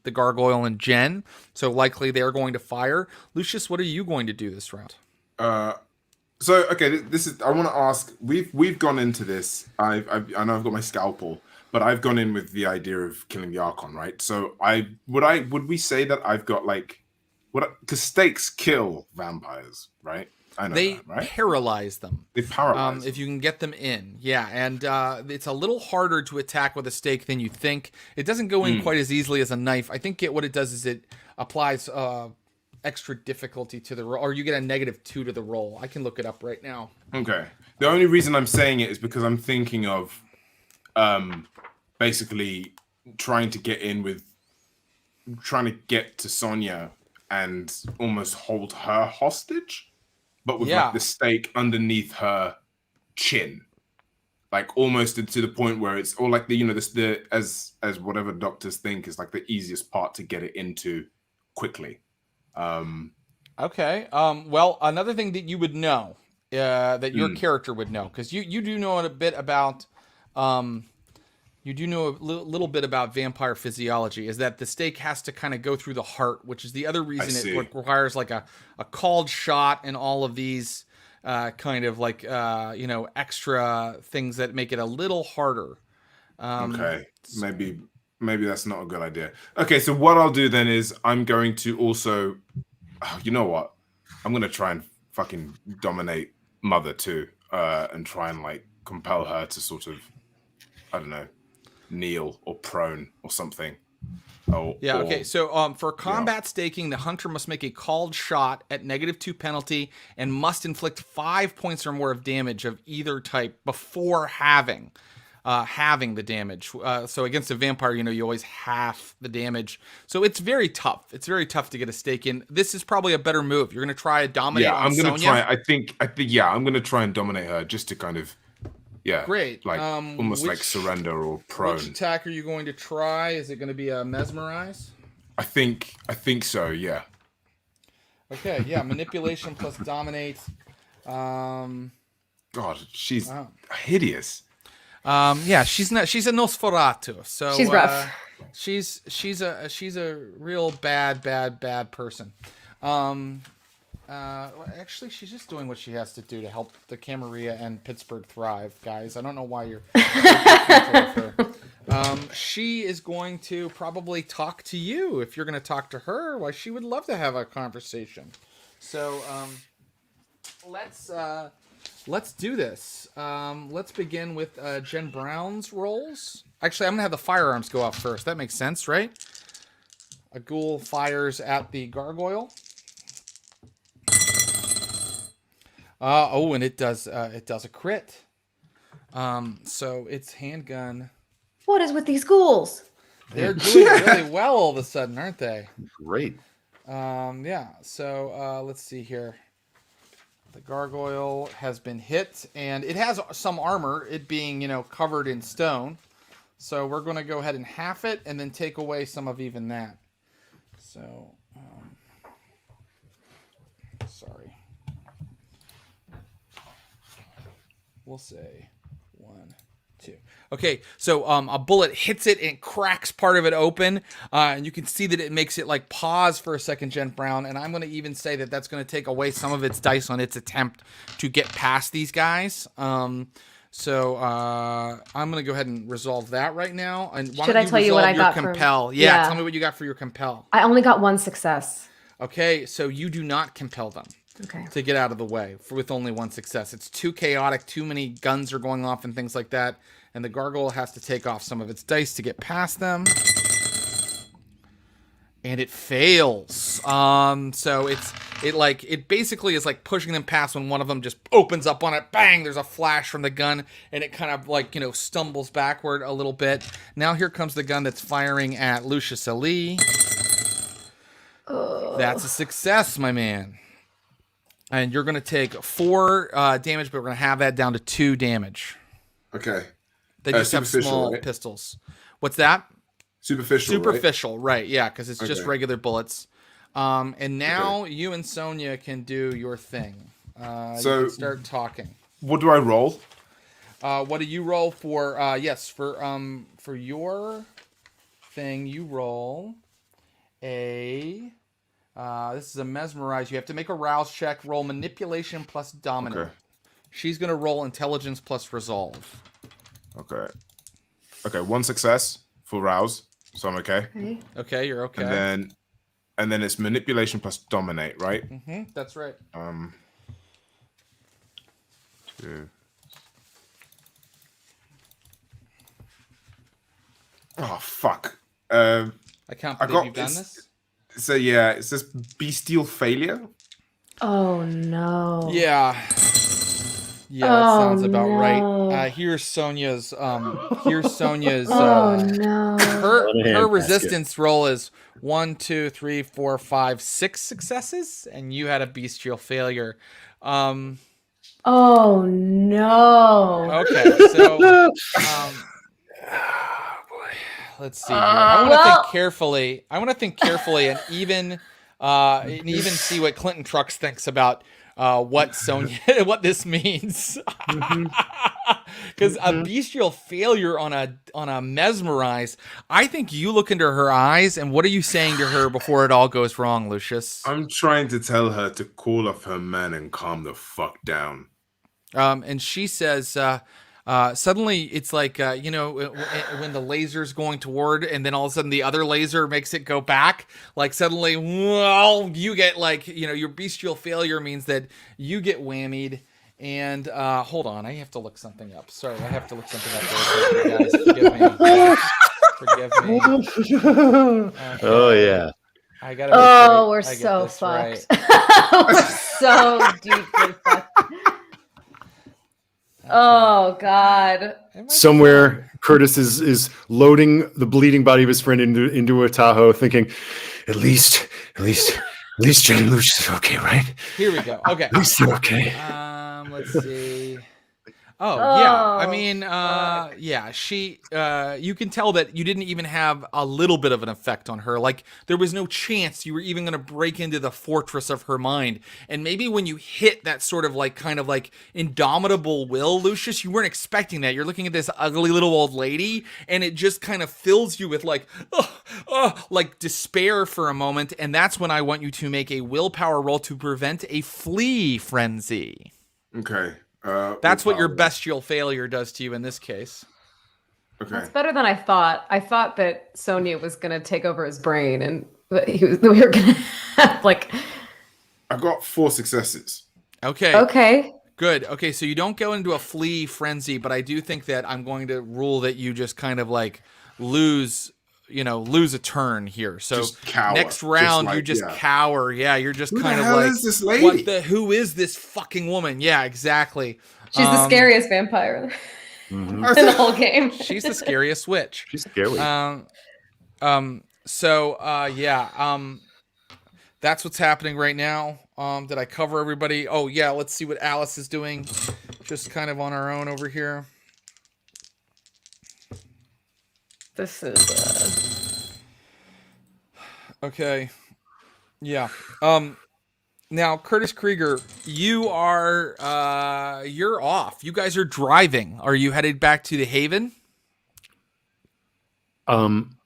the gargoyle and Jen. So likely they're going to fire. Lucius, what are you going to do this round? So okay, this is. I want to ask. We've gone into this. I know I've got my scalpel, but I've gone in with the idea of killing the Archon, right? So would we say that I've got like because stakes kill vampires, right? I know They that, right? paralyze them. They paralyze if you can get them in. Yeah, and it's a little harder to attack with a stake than you think. It doesn't go in quite as easily as a knife. I think what it does is it applies extra difficulty to the roll, or you get a -2 to the roll. I can look it up right now. Okay. The only reason I'm saying it is because I'm thinking of basically trying to get to Sonia and almost hold her hostage, but with like the stake underneath her chin, like almost to the point where it's all like as whatever doctors think is like the easiest part to get it into quickly. Okay. Well, another thing that you would know, that your character would know, because you do know a bit about, you do know a little bit about vampire physiology, is that the stake has to kind of go through the heart, which is the other reason it requires like a called shot and all of these kind of like extra things that make it a little harder. Okay, maybe that's not a good idea. Okay, so what I'll do then is I'm going to also, you know what? I'm going to try and fucking dominate Mother too, and try and like compel her to sort of, I don't know, kneel or prone or something. Okay. So for combat staking, the hunter must make a called shot at -2 penalty and must inflict 5 points or more of damage of either type before having the damage. So against a vampire, you always half the damage. So it's very tough. It's very tough to get a stake in. This is probably a better move. You're going to try to dominate on Sonia? I'm going to try. I think, I'm going to try and dominate her just to kind of, great. Like almost like surrender or prone. Which attack are you going to try? Is it going to be a mesmerize? I think so. Yeah. Okay. Yeah. Manipulation plus dominate. God, she's hideous. She's not. She's a Nosferatu. So she's rough. She's a real bad person. Actually, she's just doing what she has to do to help the Camarilla and Pittsburgh thrive, guys. I don't know why you're her. She is going to probably talk to you. If you're going to talk to her, why, she would love to have a conversation. So let's do this. Let's begin with Jen Brown's rolls. Actually, I'm going to have the firearms go off first. That makes sense, right? A ghoul fires at the gargoyle. And it does a crit. So it's handgun. What is with these ghouls? They're doing really well all of a sudden, aren't they? Great. So let's see here. The gargoyle has been hit, and it has some armor, it being, covered in stone. So we're going to go ahead and half it and then take away some of even that. So, sorry. We'll say 1, 2. Okay, so a bullet hits it and cracks part of it open, and you can see that it makes it like pause for a second, Jen Brown. And I'm going to even say that that's going to take away some of its dice on its attempt to get past these guys. So I'm going to go ahead and resolve that right now. And why Should I tell you what I got compel? Yeah, tell me what you got for your compel. I only got 1 success. Okay, so you do not compel them. Okay. To get out of the way with only 1 success. It's too chaotic, too many guns are going off and things like that, and the gargoyle has to take off some of its dice to get past them. And it fails. So it basically is like pushing them past when one of them just opens up on it. Bang! There's a flash from the gun, and it kind of like, stumbles backward a little bit. Now here comes the gun that's firing at Lucius Ali. That's a success, my man. And you're going to take 4 damage, but we're going to have that down to 2 damage. Okay. They just have small pistols. What's that? Superficial, right? Yeah, because it's just regular bullets. And now you and Sonia can do your thing. So you can start talking. What do I roll? What do you roll for? For your thing, you roll a. This is a mesmerize. You have to make a rouse check. Roll manipulation plus dominant. Okay. She's going to roll intelligence plus resolve. Okay. Okay, 1 success for rouse, so I'm okay. Okay, you're okay. And then it's manipulation plus dominate, right? That's right. 2. Oh fuck. I can't believe you've done this. So yeah, it says bestial failure. Oh no. Yeah. Yeah, that sounds about right. Here's Sonia's. Here's Sonia's. Oh no. Her resistance roll is 1, 2, 3, 4, 5, 6 successes, and you had a bestial failure. Oh no. Okay, so let's see here. I want to think carefully. And even see what Clinton Trucks thinks about what Sonia, what this means. Because a bestial failure on a mesmerize, I think you look into her eyes, and what are you saying to her before it all goes wrong, Lucius? I'm trying to tell her to call off her men and calm the fuck down. And she says, suddenly it's like, when the laser's going toward, and then all of a sudden the other laser makes it go back. Like suddenly, well, you get like, your bestial failure means that you get whammied. And hold on, I have to look something up. Sorry, I have to look something up very quickly, guys. Forgive me. Okay. Oh yeah. I gotta. We're so fucked. Right. We're so deeply fucked. Oh God! Somewhere, Curtis is loading the bleeding body of his friend into a Tahoe, thinking, at least Jen and Lucius is okay, right? Here we go. Okay. At least they're okay. Let's see. Yeah. I mean, yeah. She. You can tell that you didn't even have a little bit of an effect on her. Like there was no chance you were even going to break into the fortress of her mind. And maybe when you hit that sort of like kind of like indomitable will, Lucius, you weren't expecting that. You're looking at this ugly little old lady, and it just kind of fills you with like, like despair for a moment. And that's when I want you to make a willpower roll to prevent a flee frenzy. Okay. That's what your bestial failure does to you in this case. Okay. That's better than I thought. I thought that Sonia was going to take over his brain, and we were going to have like. I got 4 successes. Okay. Okay. Good. Okay, so you don't go into a flee frenzy, but I do think that I'm going to rule that you just kind of like lose a turn here. So next round, you just cower. Yeah, you're just kind of like, who is this lady? Who is this fucking woman? Yeah, exactly. She's the scariest vampire in the whole game. She's the scariest witch. She's scary. That's what's happening right now. Did I cover everybody? Oh yeah, let's see what Alice is doing. Just kind of on our own over here. This is okay. Yeah. Now Curtis Krieger, you're off. You guys are driving. Are you headed back to the Haven? I'm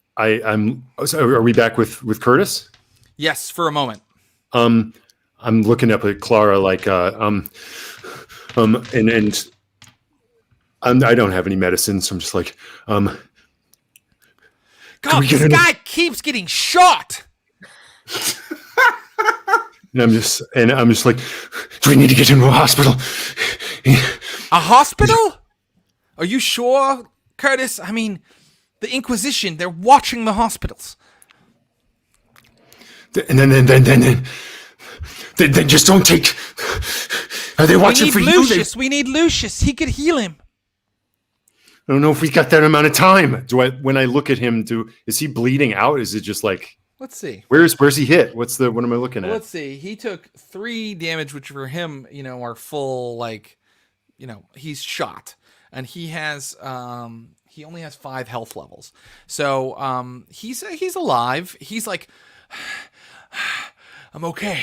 so are we back with Curtis? Yes, for a moment. I'm looking up at Clara like and I don't have any medicine, so I'm just like God, this guy keeps getting shot. And I'm just like, do we need to get into a hospital? A hospital? Are you sure, Curtis? I mean, the Inquisition, they're watching the hospitals. And then just don't take. Are they watching for Lucius. you? We need Lucius. He could heal him. I don't know if we got that amount of time. When I look at him, is he bleeding out? Is it just like? Let's see. Where's he hit? What am I looking at? Let's see. He took 3 damage, which for him, are full, like, he's shot. And he has, he only has 5 health levels. So, he's alive. He's like, I'm okay.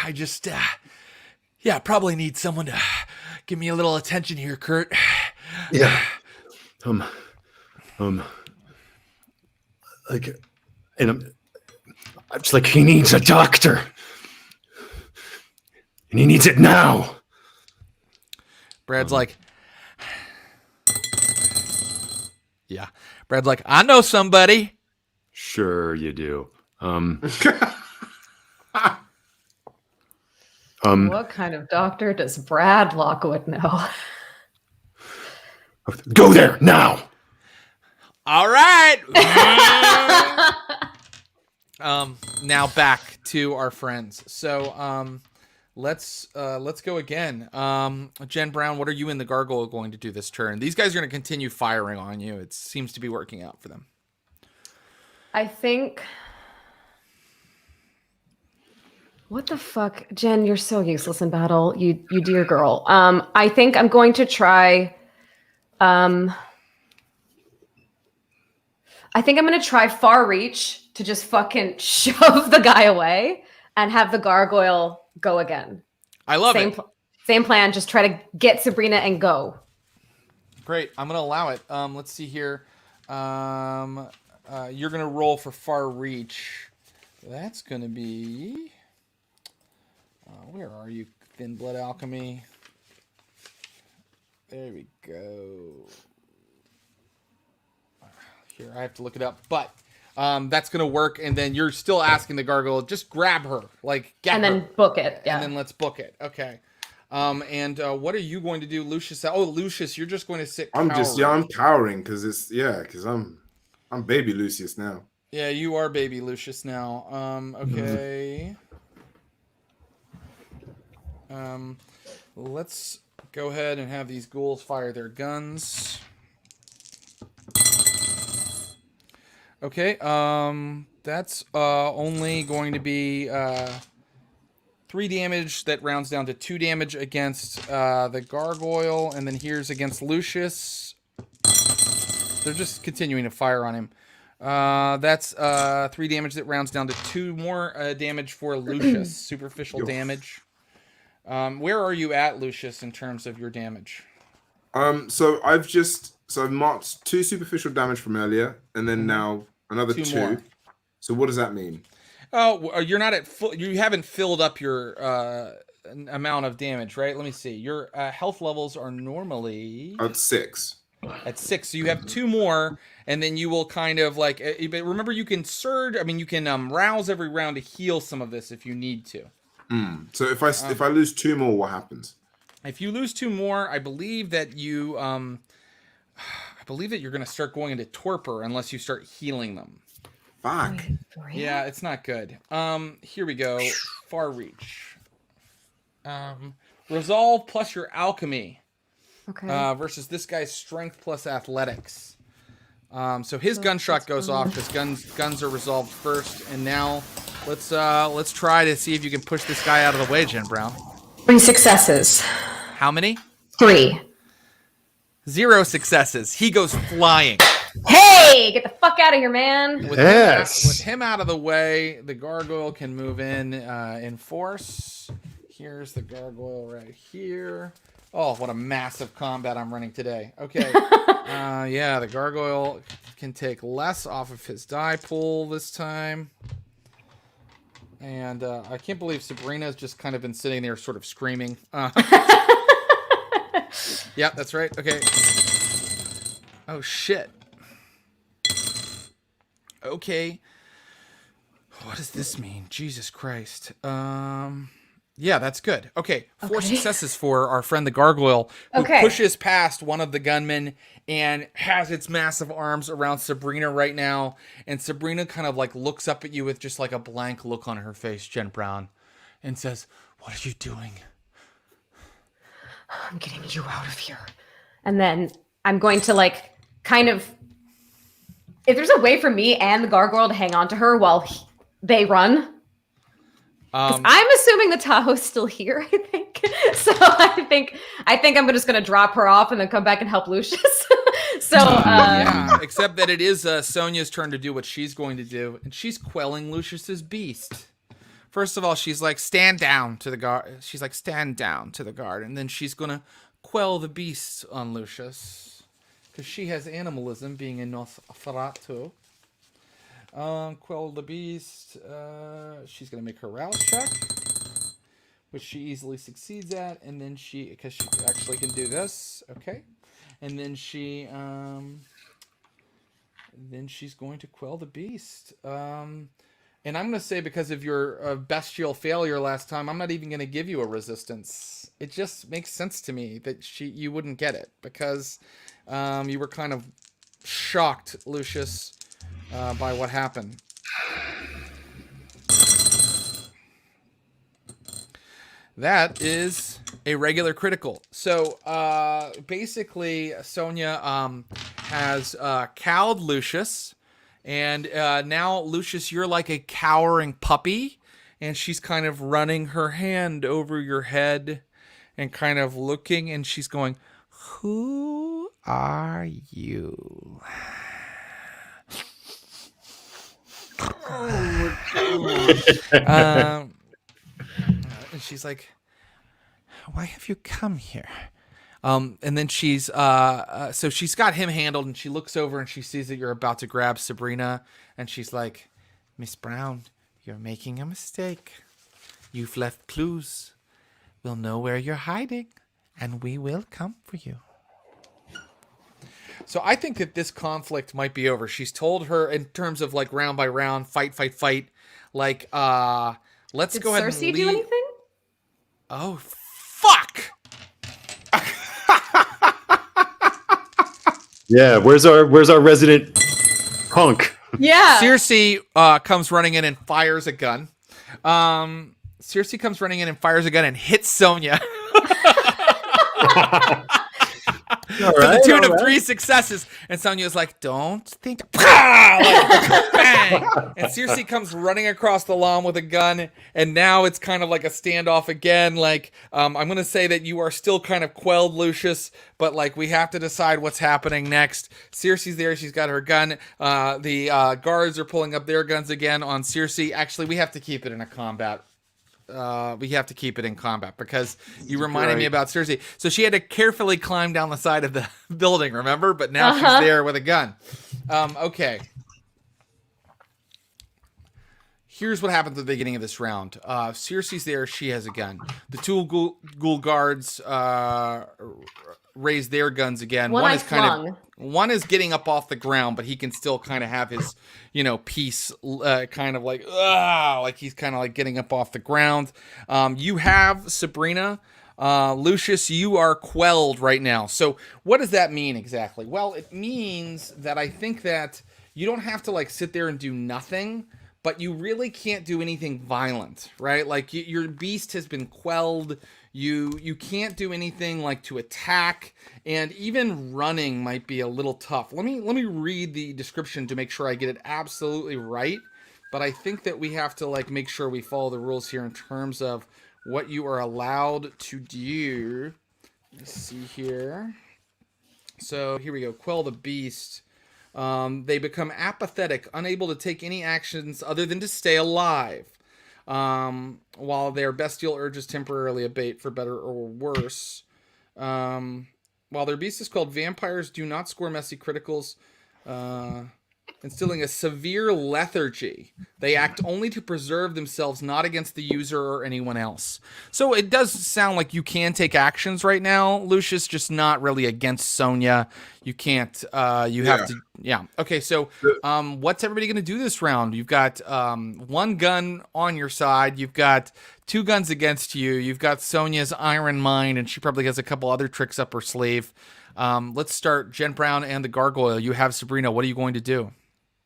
I just, probably need someone to give me a little attention here, Kurt. Yeah. Like, and I'm just like, he needs a doctor, and he needs it now. Brad's like, Yeah. Brad's like, I know somebody. Sure you do. What kind of doctor does Brad Lockwood know? Go there now. All right. Now back to our friends. So let's go again. Jen Brown, what are you and the gargoyle going to do this turn? These guys are going to continue firing on you. It seems to be working out for them. I think. What the fuck, Jen? You're so useless in battle. You dear girl. I think I'm going to try. I think I'm going to try far reach to just fucking shove the guy away and have the gargoyle go again. I love it. Same plan. Just try to get Sabrina and go. Great. I'm going to allow it. Let's see here. You're going to roll for far reach. That's going to be... where are you, Thin Blood Alchemy? There we go. Here, I have to look it up. But that's going to work. And then you're still asking the gargoyle, just grab her. Like, get and her. then book it. Yeah. And then let's book it. Okay. And what are you going to do, Lucius? Oh, Lucius, you're just going to sit I'm cowering. cowering because I'm baby Lucius now. Yeah, you are baby Lucius now. Okay. Let's go ahead and have these ghouls fire their guns. Okay, that's only going to be 3 damage. That rounds down to 2 damage against the gargoyle, and then here's against Lucius. They're just continuing to fire on him. That's 3 damage. That rounds down to 2 more damage for Lucius. Superficial damage. Where are you at, Lucius, in terms of your damage? So I've marked 2 superficial damage from earlier, and then now another 2. More. So what does that mean? Oh, you're not at full. You haven't filled up your amount of damage, right? Let me see. Your health levels are normally At 6. At 6, so you have 2 more, and then you will kind of like. But remember, you can surge. I mean, you can rouse every round to heal some of this if you need to. So if I lose 2 more, what happens? If you lose 2 more, I believe that you you're going to start going into torpor unless you start healing them. Fuck. Yeah, it's not good. Here we go. Far reach. Resolve plus your alchemy. Okay. Versus this guy's strength plus athletics. So his gunshot goes off because guns are resolved first, and now let's try to see if you can push this guy out of the way, Jen Brown. 3 successes. How many? 3. 0 successes. He goes flying. Hey, get the fuck out of here, man. With him out of the way, the gargoyle can move in force. Here's the gargoyle right here. Oh, what a massive combat I'm running today. Okay. Yeah, the gargoyle can take less off of his die pool this time. And I can't believe Sabrina's just kind of been sitting there sort of screaming. Yeah, that's right. Okay. Oh, shit. Okay. What does this mean? Jesus Christ. Yeah, that's good. Okay, 4 successes for our friend the gargoyle, who pushes past one of the gunmen and has its massive arms around Sabrina right now. And Sabrina kind of like looks up at you with just like a blank look on her face, Jen Brown, and says, "What are you doing?" I'm getting you out of here. And then I'm going to like kind of, if there's a way for me and the gargoyle to hang on to her while they run. I'm assuming the Tahoe's still here, I think. So I think I'm just going to drop her off and then come back and help Lucius. So yeah, except that it is Sonia's turn to do what she's going to do, and she's quelling Lucius's beast. First of all, she's like, stand down to the guard. She's like, stand down to the guard, and then she's going to quell the beast on Lucius because she has animalism, being a Nosferatu. Quell the beast. She's gonna make her rouse check, which she easily succeeds at, and then because she actually can do this. Okay, and then she then she's going to quell the beast. And I'm going to say, because of your bestial failure last time, I'm not even going to give you a resistance. It just makes sense to me that you wouldn't get it, because you were kind of shocked, Lucius, by what happened. That is a regular critical. So basically, Sonia has cowed Lucius, and now, Lucius, you're like a cowering puppy, and she's kind of running her hand over your head and kind of looking, and she's going, "Who are you?" And she's like, "Why have you come here?" And then she's so she's got him handled, and she looks over and she sees that you're about to grab Sabrina, and she's like, "Miss Brown, you're making a mistake. You've left clues. We'll know where you're hiding, and we will come for you." So I think that this conflict might be over. She's told her, in terms of like round by round, fight. Like, let's go ahead and Cersei do anything? Oh, fuck! Yeah, where's our resident punk? Yeah. Cersei comes running in and fires a gun. Cersei comes running in and fires a gun and hits Sonia. To the tune of 3 successes. And Sonia's like, "Don't think." Like, bang! And Cersei comes running across the lawn with a gun. And now it's kind of like a standoff again. Like, I'm going to say that you are still kind of quelled, Lucius. But, like, we have to decide what's happening next. Cersei's there. She's got her gun. The guards are pulling up their guns again on Cersei. Actually, we have to keep it in a combat. We have to keep it in combat, because you reminded me about Cersei. So she had to carefully climb down the side of the building, remember? But now she's there with a gun. Okay. Here's what happens at the beginning of this round. Cersei's there. She has a gun. The 2 ghoul guards raise their guns again. One is getting up off the ground, but he can still kind of have his, piece, kind of like he's kind of like getting up off the ground. You have Sabrina. Lucius, you are quelled right now. So what does that mean exactly? Well, it means that I think that you don't have to like sit there and do nothing, but you really can't do anything violent, right? Like your beast has been quelled. You can't do anything like to attack, and even running might be a little tough. Let me read the description to make sure I get it absolutely right. But I think that we have to like make sure we follow the rules here in terms of what you are allowed to do. Let's see here. So here we go. Quell the beast. They become apathetic, unable to take any actions other than to stay alive. While their bestial urges temporarily abate, for better or worse. While their beast is called, vampires do not score messy criticals, instilling a severe lethargy. They act only to preserve themselves, not against the user or anyone else. So it does sound like you can take actions right now, Lucius, just not really against Sonia. You can't, you have to, yeah. Okay, so what's everybody going to do this round? You've got 1 gun on your side. You've got 2 guns against you. You've got Sonia's iron mind, and she probably has a couple other tricks up her sleeve. Let's start Jen Brown and the Gargoyle. You have Sabrina. What are you going to do?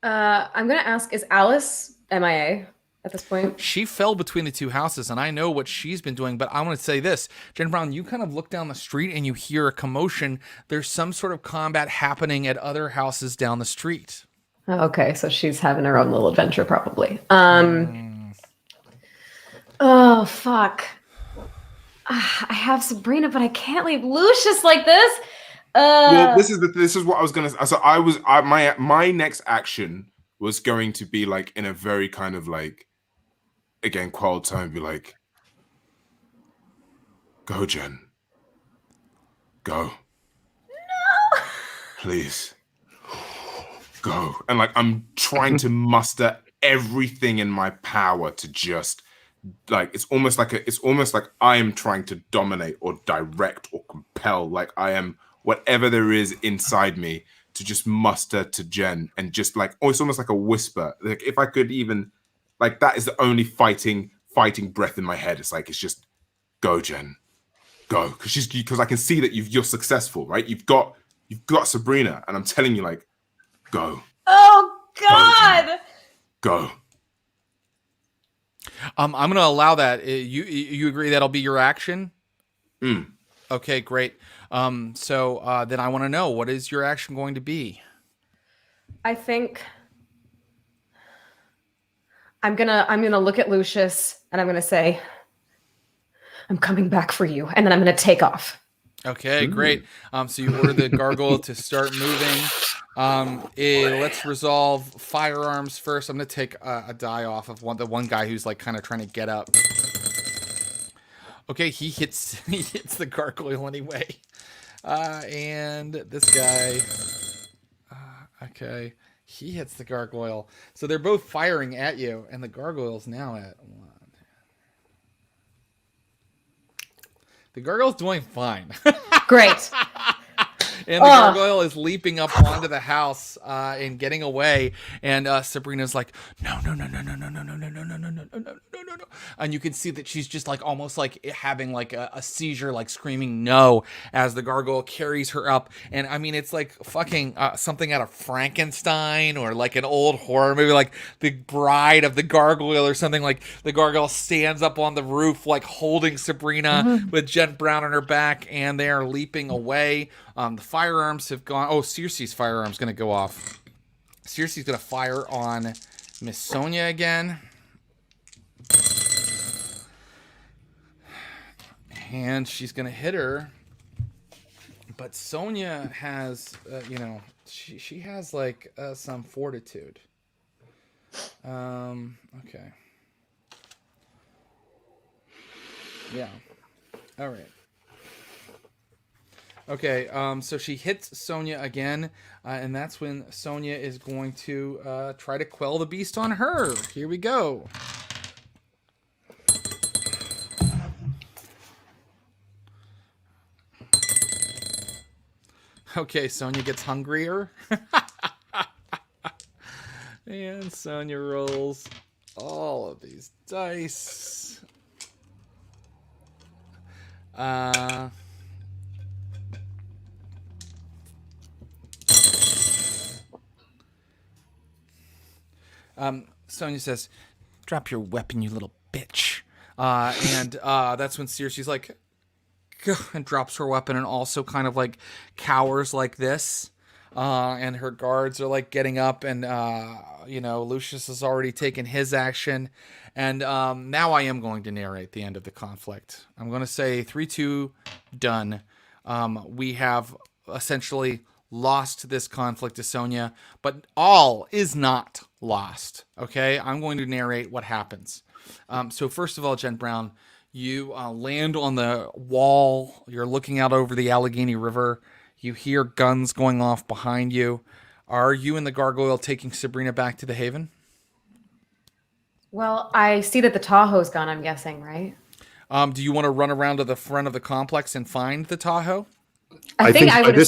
I'm going to ask, is Alice MIA at this point? She fell between the 2 houses, and I know what she's been doing, but I want to say this. Jen Brown, you kind of look down the street and you hear a commotion. There's some sort of combat happening at other houses down the street. Okay, so she's having her own little adventure, probably. Oh, fuck. I have Sabrina, but I can't leave Lucius like this. Well, this is what I was gonna. So my next action was going to be like in a very kind of like, again, quelled tone, be like, "Go, Jen. Go. No. Please. Go." And like I'm trying to muster everything in my power to just like it's almost like I am trying to dominate or direct or compel. Like I am. Whatever there is inside me to just muster to Jen and just like, oh, it's almost like a whisper. Like if I could even, like that is the only fighting breath in my head. It's like, it's just go, Jen, go, because I can see that you're successful, right? You've got Sabrina, and I'm telling you, like, go. Oh God, go. I'm gonna allow that. You agree that'll be your action? Okay, great. So then I want to know, what is your action going to be? I think I'm gonna look at Lucius and I'm gonna say, I'm coming back for you, and then I'm gonna take off. Okay, great. So you order the gargoyle to start moving. Let's resolve firearms first. I'm gonna take a die off of the one guy who's like kind of trying to get up. Okay, he hits the gargoyle anyway. And this guy, okay, he hits the gargoyle. So they're both firing at you, and the gargoyle's now at 1. The gargoyle's doing fine. Great. And the gargoyle is leaping up onto the house and getting away. And Sabrina's like, no. And you can see that she's just like almost like having like a seizure, like screaming no as the gargoyle carries her up. And I mean, it's like fucking something out of Frankenstein or like an old horror movie, like The Bride of the Gargoyle or something. Like the gargoyle stands up on the roof, like holding Sabrina with Jen Brown on her back, and they are leaping away. The firearms have gone. Oh, Circe's firearm's going to go off. Circe's going to fire on Miss Sonia again. And she's going to hit her. But Sonia has, she has like some fortitude. Okay. Yeah. All right. Okay, so she hits Sonia again, and that's when Sonia is going to try to quell the beast on her. Here we go. Okay, Sonia gets hungrier. And Sonia rolls all of these dice. Sonia says, "Drop your weapon, you little bitch." And that's when Circe's like, and drops her weapon and also kind of like cowers like this. And her guards are like getting up, and Lucius has already taken his action. And now I am going to narrate the end of the conflict. I'm going to say 3, 2, done. We have essentially lost this conflict to Sonia, but all is not lost. Okay, I'm going to narrate what happens. So first of all, Jen Brown, you land on the wall. You're looking out over the Allegheny River. You hear guns going off behind you. Are you and the gargoyle taking Sabrina back to the Haven? Well, I see that the Tahoe's gone, I'm guessing, right? Do you want to run around to the front of the complex and find the Tahoe? I think I would.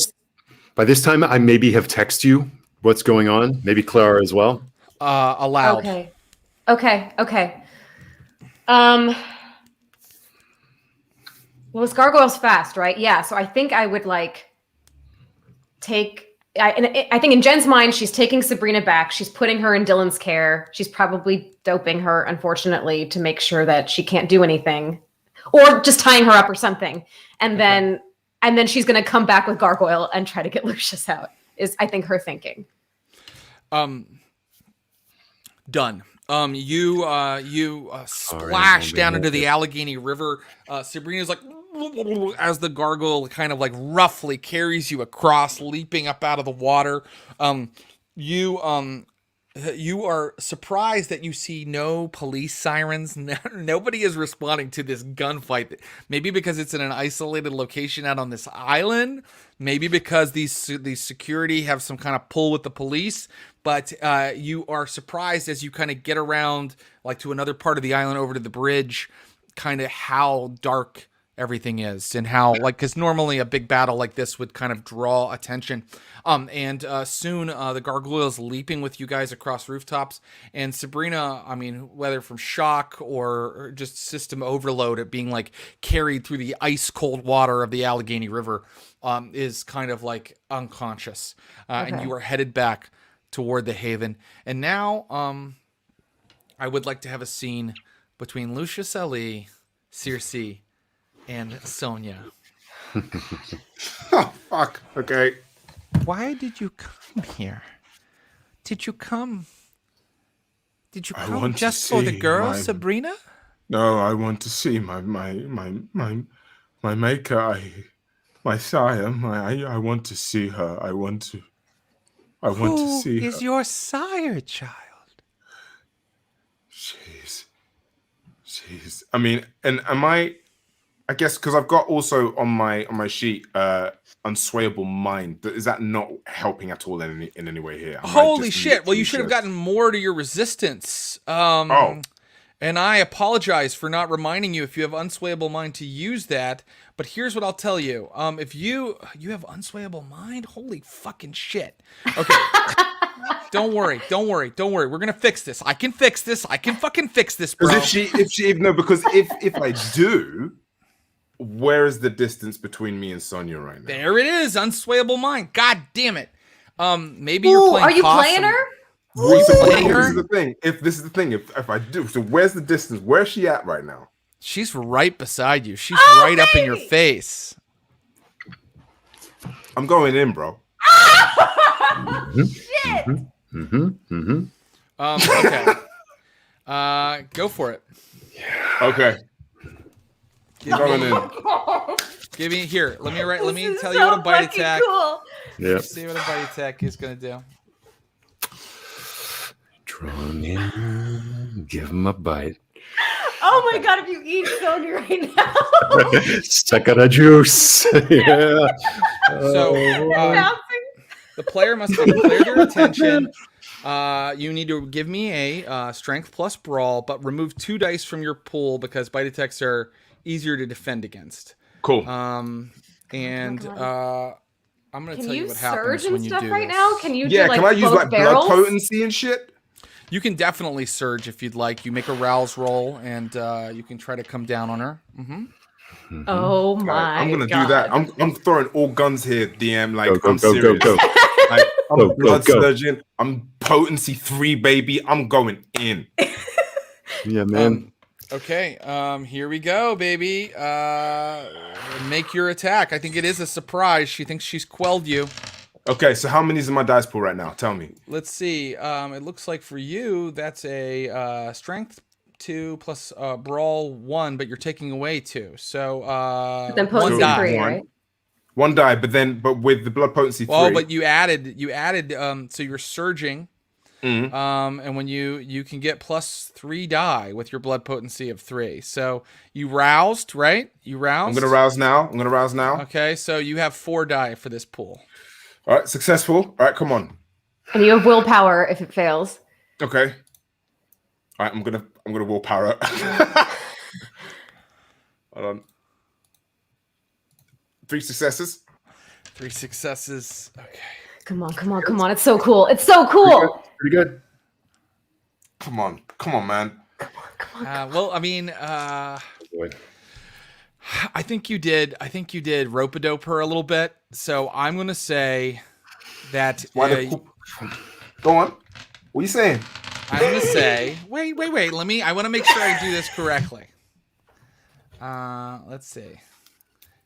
By this time, I maybe have texted you what's going on. Maybe Clara as well. Aloud. Okay. Well, this gargoyle's fast, right? Yeah. So I think I would like I think in Jen's mind, she's taking Sabrina back. She's putting her in Dylan's care. She's probably doping her, unfortunately, to make sure that she can't do anything, or just tying her up or something. And then she's going to come back with gargoyle and try to get Lucius out. Is I think her thinking. Done. You splash down into the Allegheny River. Sabrina's like, as the gargoyle kind of like roughly carries you across, leaping up out of the water. You are surprised that you see no police sirens. Nobody is responding to this gunfight. Maybe because it's in an isolated location out on this island. Maybe because these security have some kind of pull with the police. But you are surprised as you kind of get around like to another part of the island over to the bridge, kind of how dark everything is and how, like, because normally a big battle like this would kind of draw attention. And soon the gargoyles leaping with you guys across rooftops, and Sabrina, I mean, whether from shock or just system overload at being like carried through the ice cold water of the Allegheny River, is kind of like unconscious. And you are headed back toward the haven. And now I would like to have a scene between Lucius Ali, Circe, and Sonia. Oh, fuck. Okay. Why did you come here? Did you come just for the girl, Sabrina? No, I want to see my maker. My sire. I want to see her. I want to see her. Who is your sire, child? Jeez. I mean, and am I guess because I've got also on my sheet unswayable mind. Is that not helping at all in any way here? Holy shit! Well, you should have gotten more to your resistance. And I apologize for not reminding you if you have unswayable mind to use that. But here's what I'll tell you: if you have unswayable mind, holy fucking shit. Okay. Don't worry. We're gonna fix this. I can fix this. I can fucking fix this, bro. Because if I do, where is the distance between me and Sonia right now? There it is, unswayable mind. God damn it. Maybe you're playing. Are you possum. playing her? This is the thing. If I do, so where's the distance? Where's she at right now? She's right beside you. She's right up in your face. I'm going in, bro. Shit. Okay. Go for it. Okay. Going in. Give me here. Let me This tell is you what so a bite fucking attack. Cool. Yeah. See what a bite attack is gonna do. Drawn in. Give him a bite. Oh my god! If you eat Sonia right now, Suck out a juice. Yeah. So the player must have declared your attention. You need to give me a strength plus brawl, but remove 2 dice from your pool because bite attacks are easier to defend against. Cool. I'm going to tell you what happens surge and when you stuff do right this. now? Can you Yeah, do like can I use both like barrels? blood potency and shit? You can definitely surge if you'd like. You make a rouse roll, and you can try to come down on her. Mm-hmm. Oh my! I'm gonna god. do that. I'm throwing all guns here, DM. Like Go, I'm go, serious. go. Like, I'm Go, blood go. surgeon. I'm potency 3, baby. I'm going in. Yeah, man. Okay, here we go, baby. Make your attack. I think it is a surprise. She thinks she's quelled you. Okay, so how many is in my dice pool right now? Tell me. Let's see. It looks like for you, that's a strength 2 plus brawl 1, but you're taking away 2. So Then one potency die. 3, One. right? One die, but with the blood potency 3. Well, but you added. So you're surging. Mhm. And when you can get plus 3 die with your blood potency of 3. So you roused, right? You roused. I'm gonna rouse now. Okay, so you have 4 die for this pool. All right, successful. All right, come on. And you have willpower if it fails. Okay. All right, I'm gonna willpower it. Hold on. 3 successes. 3 successes. Okay. Come on! It's so cool! It's so cool! Pretty good. Come on, man. Well, I mean, Boy. I think you did rope-a-dope her a little bit. So I'm gonna say that. Go on. What are you saying? I'm gonna say. Wait. I want to make sure I do this correctly. Let's see.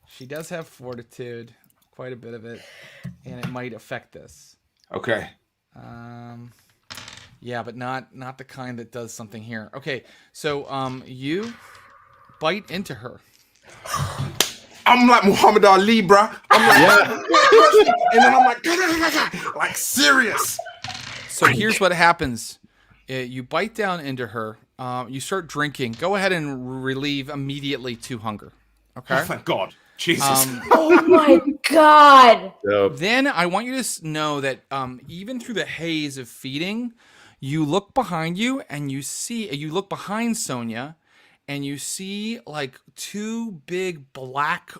She does have fortitude, quite a bit of it, and it might affect this. Okay. Yeah, but not the kind that does something here. Okay, so you bite into her. I'm like Muhammad Ali, bruh. I'm like, and then I'm like serious. So here's what happens. You bite down into her. You start drinking. Go ahead and relieve immediately to hunger. Okay? Oh, thank God. Jesus. Oh my god! Then I want you to know that even through the haze of feeding, you look behind you and you look behind Sonia, and you see like two big black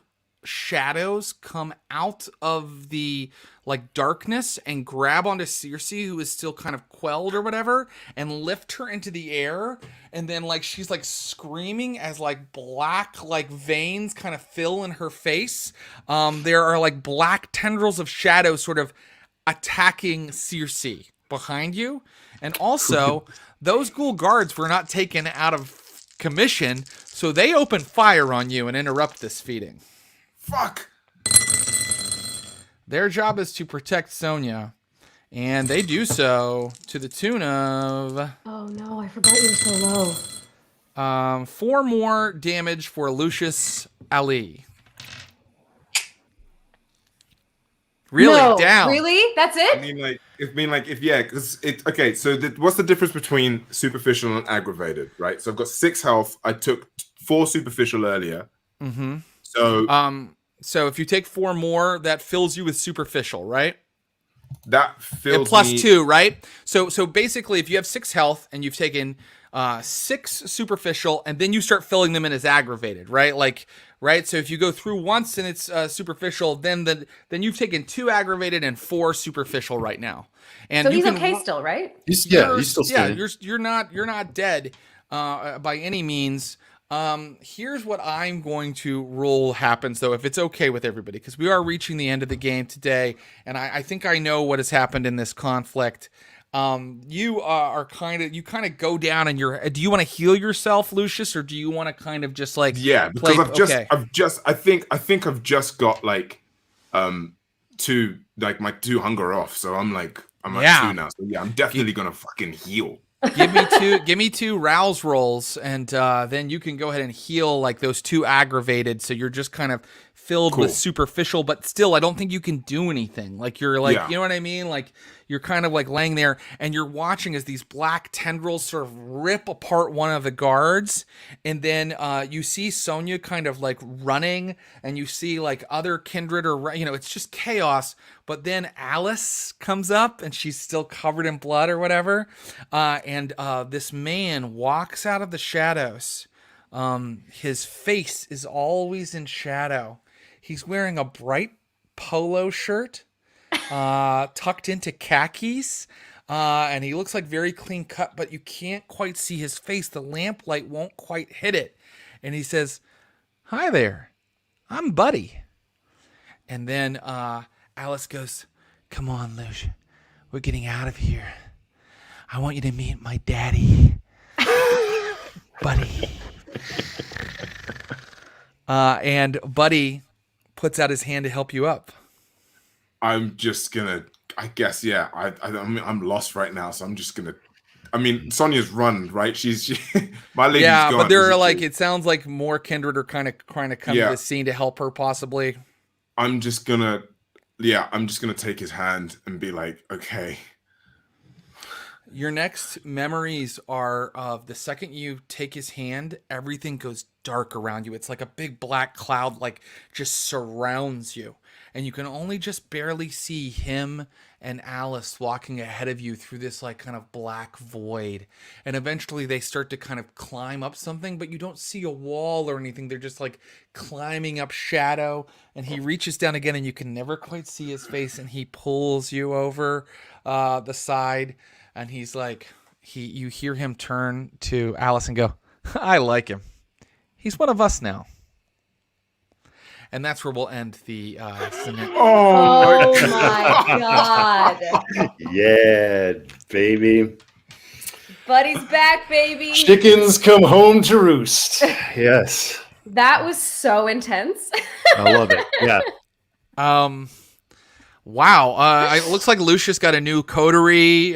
shadows come out of the like darkness and grab onto Circe, who is still kind of quelled or whatever, and lift her into the air. And then like she's like screaming as like black like veins kind of fill in her face. There are like black tendrils of shadow sort of attacking Circe behind you. And also those ghoul guards were not taken out of commission, so they open fire on you and interrupt this feeding. Fuck. Their job is to protect Sonia, and they do so to the tune of... Oh no, I forgot you were so low. 4 more damage for Lucius Ali. Really? No, down. Really? That's it? Okay, so what's the difference between superficial and aggravated, right? So I've got 6 health. I took 4 superficial earlier. Mm-hmm. So if you take 4 more, that fills you with superficial, right? that fills And plus me... 2, right? So basically, if you have 6 health and you've taken 6 superficial, and then you start filling them in as aggravated, right? Right. So if you go through once and it's superficial, then you've taken 2 aggravated and 4 superficial right now. And So you he's can, okay still, right? He's still standing. you're not dead by any means. Here's what I'm going to rule happens, though, if it's okay with everybody, because we are reaching the end of the game today, and I think I know what has happened in this conflict. You kind of go down and do you want to heal yourself, Lucius, or do you want to kind of just like because I think I've just got like 2 like my 2 hunger off, so I'm at 2 now. So yeah, I'm definitely gonna fucking heal. Give me 2 rouse rolls, and then you can go ahead and heal like those 2 aggravated. So you're just kind of filled with superficial, but still, I don't think you can do anything. Like you're like, you know what I mean? Like you're kind of like laying there, and you're watching as these black tendrils sort of rip apart one of the guards, and then you see Sonia kind of like running, and you see like other kindred or it's just chaos. But then Alice comes up, and she's still covered in blood or whatever. And this man walks out of the shadows. His face is always in shadow. He's wearing a bright polo shirt, tucked into khakis. And he looks like very clean cut, but you can't quite see his face. The lamplight won't quite hit it. And he says, "Hi there, I'm Buddy." And then Alice goes, "Come on, Lucia. We're getting out of here. I want you to meet my daddy, Buddy." And Buddy puts out his hand to help you up. I'm just gonna, I guess, yeah. I'm lost right now, so I'm just gonna. I mean, Sonia's run, right? She's my lady's gone. But there are like, it sounds like more kindred are kind of trying to come to the scene to help her, possibly. I'm just gonna take his hand and be like, okay. Your next memories are of the second you take his hand, everything goes dark around you. It's like a big black cloud, like just surrounds you. And you can only just barely see him and Alice walking ahead of you through this like kind of black void. And eventually they start to kind of climb up something, but you don't see a wall or anything. They're just like climbing up shadow. And he reaches down again, and you can never quite see his face. And he pulls you over the side. And he's like, you hear him turn to Alice and go, "I like him. He's one of us now." And that's where we'll end the scenario. Oh my god. Yeah, baby. Buddy's back, baby. Chickens come home to roost. Yes. That was so intense. I love it. Yeah. Wow. It looks like Lucius got a new coterie.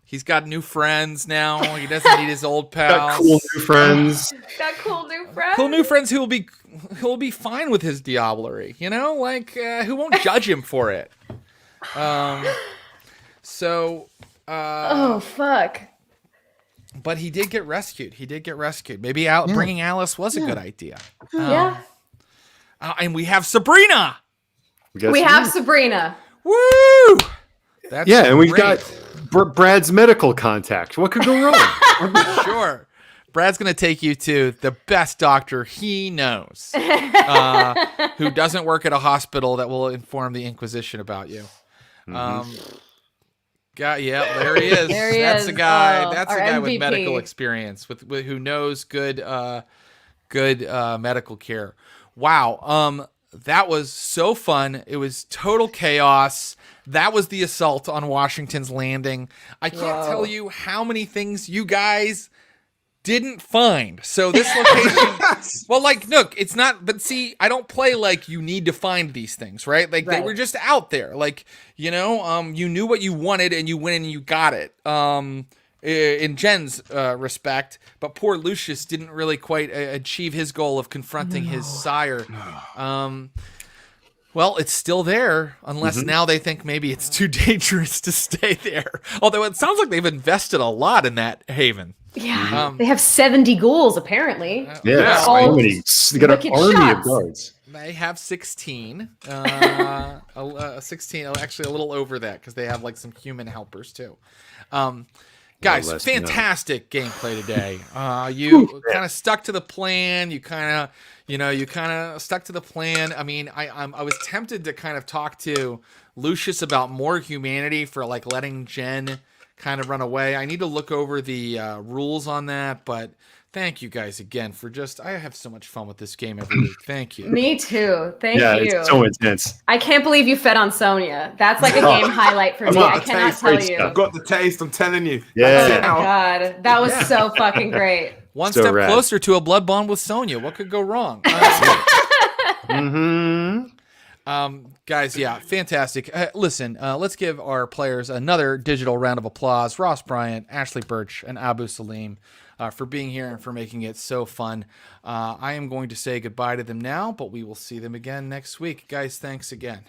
He's got new friends now. He doesn't need his old pals. Got cool new friends. Got cool new friends. Cool new friends who will be fine with his diablerie. Who won't judge him for it. Oh fuck. But he did get rescued. Maybe bringing Alice was a good idea. Yeah. And we have Sabrina. We have Sabrina. Woo! That's and we've great. got Brad's medical contact. What could go wrong? Sure. Brad's going to take you to the best doctor he knows, who doesn't work at a hospital that will inform the Inquisition about you. Yeah, there he is. There he That's is. the guy. Oh, That's the our guy with MVP. medical experience, with who knows good medical care. Wow. That was so fun. It was total chaos. That was the assault on Washington's Landing. I can't tell you how many things you guys didn't find. So this location, well, like, look, it's not, but see, I don't play like you need to find these things, right? Like they were just out there. Like, you know, you knew what you wanted and you went and you got it. In Jen's respect, but poor Lucius didn't really quite achieve his goal of confronting his sire. Well, it's still there, unless now they think maybe it's too dangerous to stay there. Although it sounds like they've invested a lot in that haven. Yeah, they have 70 ghools apparently. Yeah, all so many. They got an wicked army of shots. guards. They have 16. 16, actually a little over that, because they have like some human helpers too. Guys, fantastic gameplay today. You kind of stuck to the plan. You kind of stuck to the plan. I mean, I was tempted to kind of talk to Lucius about more humanity for like letting Jen kind of run away. I need to look over the rules on that, but thank you guys again for I have so much fun with this game every week. Thank you. Me too. Thank you. Yeah, it's so intense. I can't believe you fed on Sonia. That's like a game highlight for me. I cannot tell you. I've got the taste, I'm telling you. Yeah. Oh my God. That was so fucking great. One So step rad. closer to a blood bond with Sonia. What could go wrong? Guys, yeah, fantastic. Listen, let's give our players another digital round of applause. Ross Bryant, Ashley Birch, and Abu Salim for being here and for making it so fun. I am going to say goodbye to them now, but we will see them again next week. Guys, thanks again.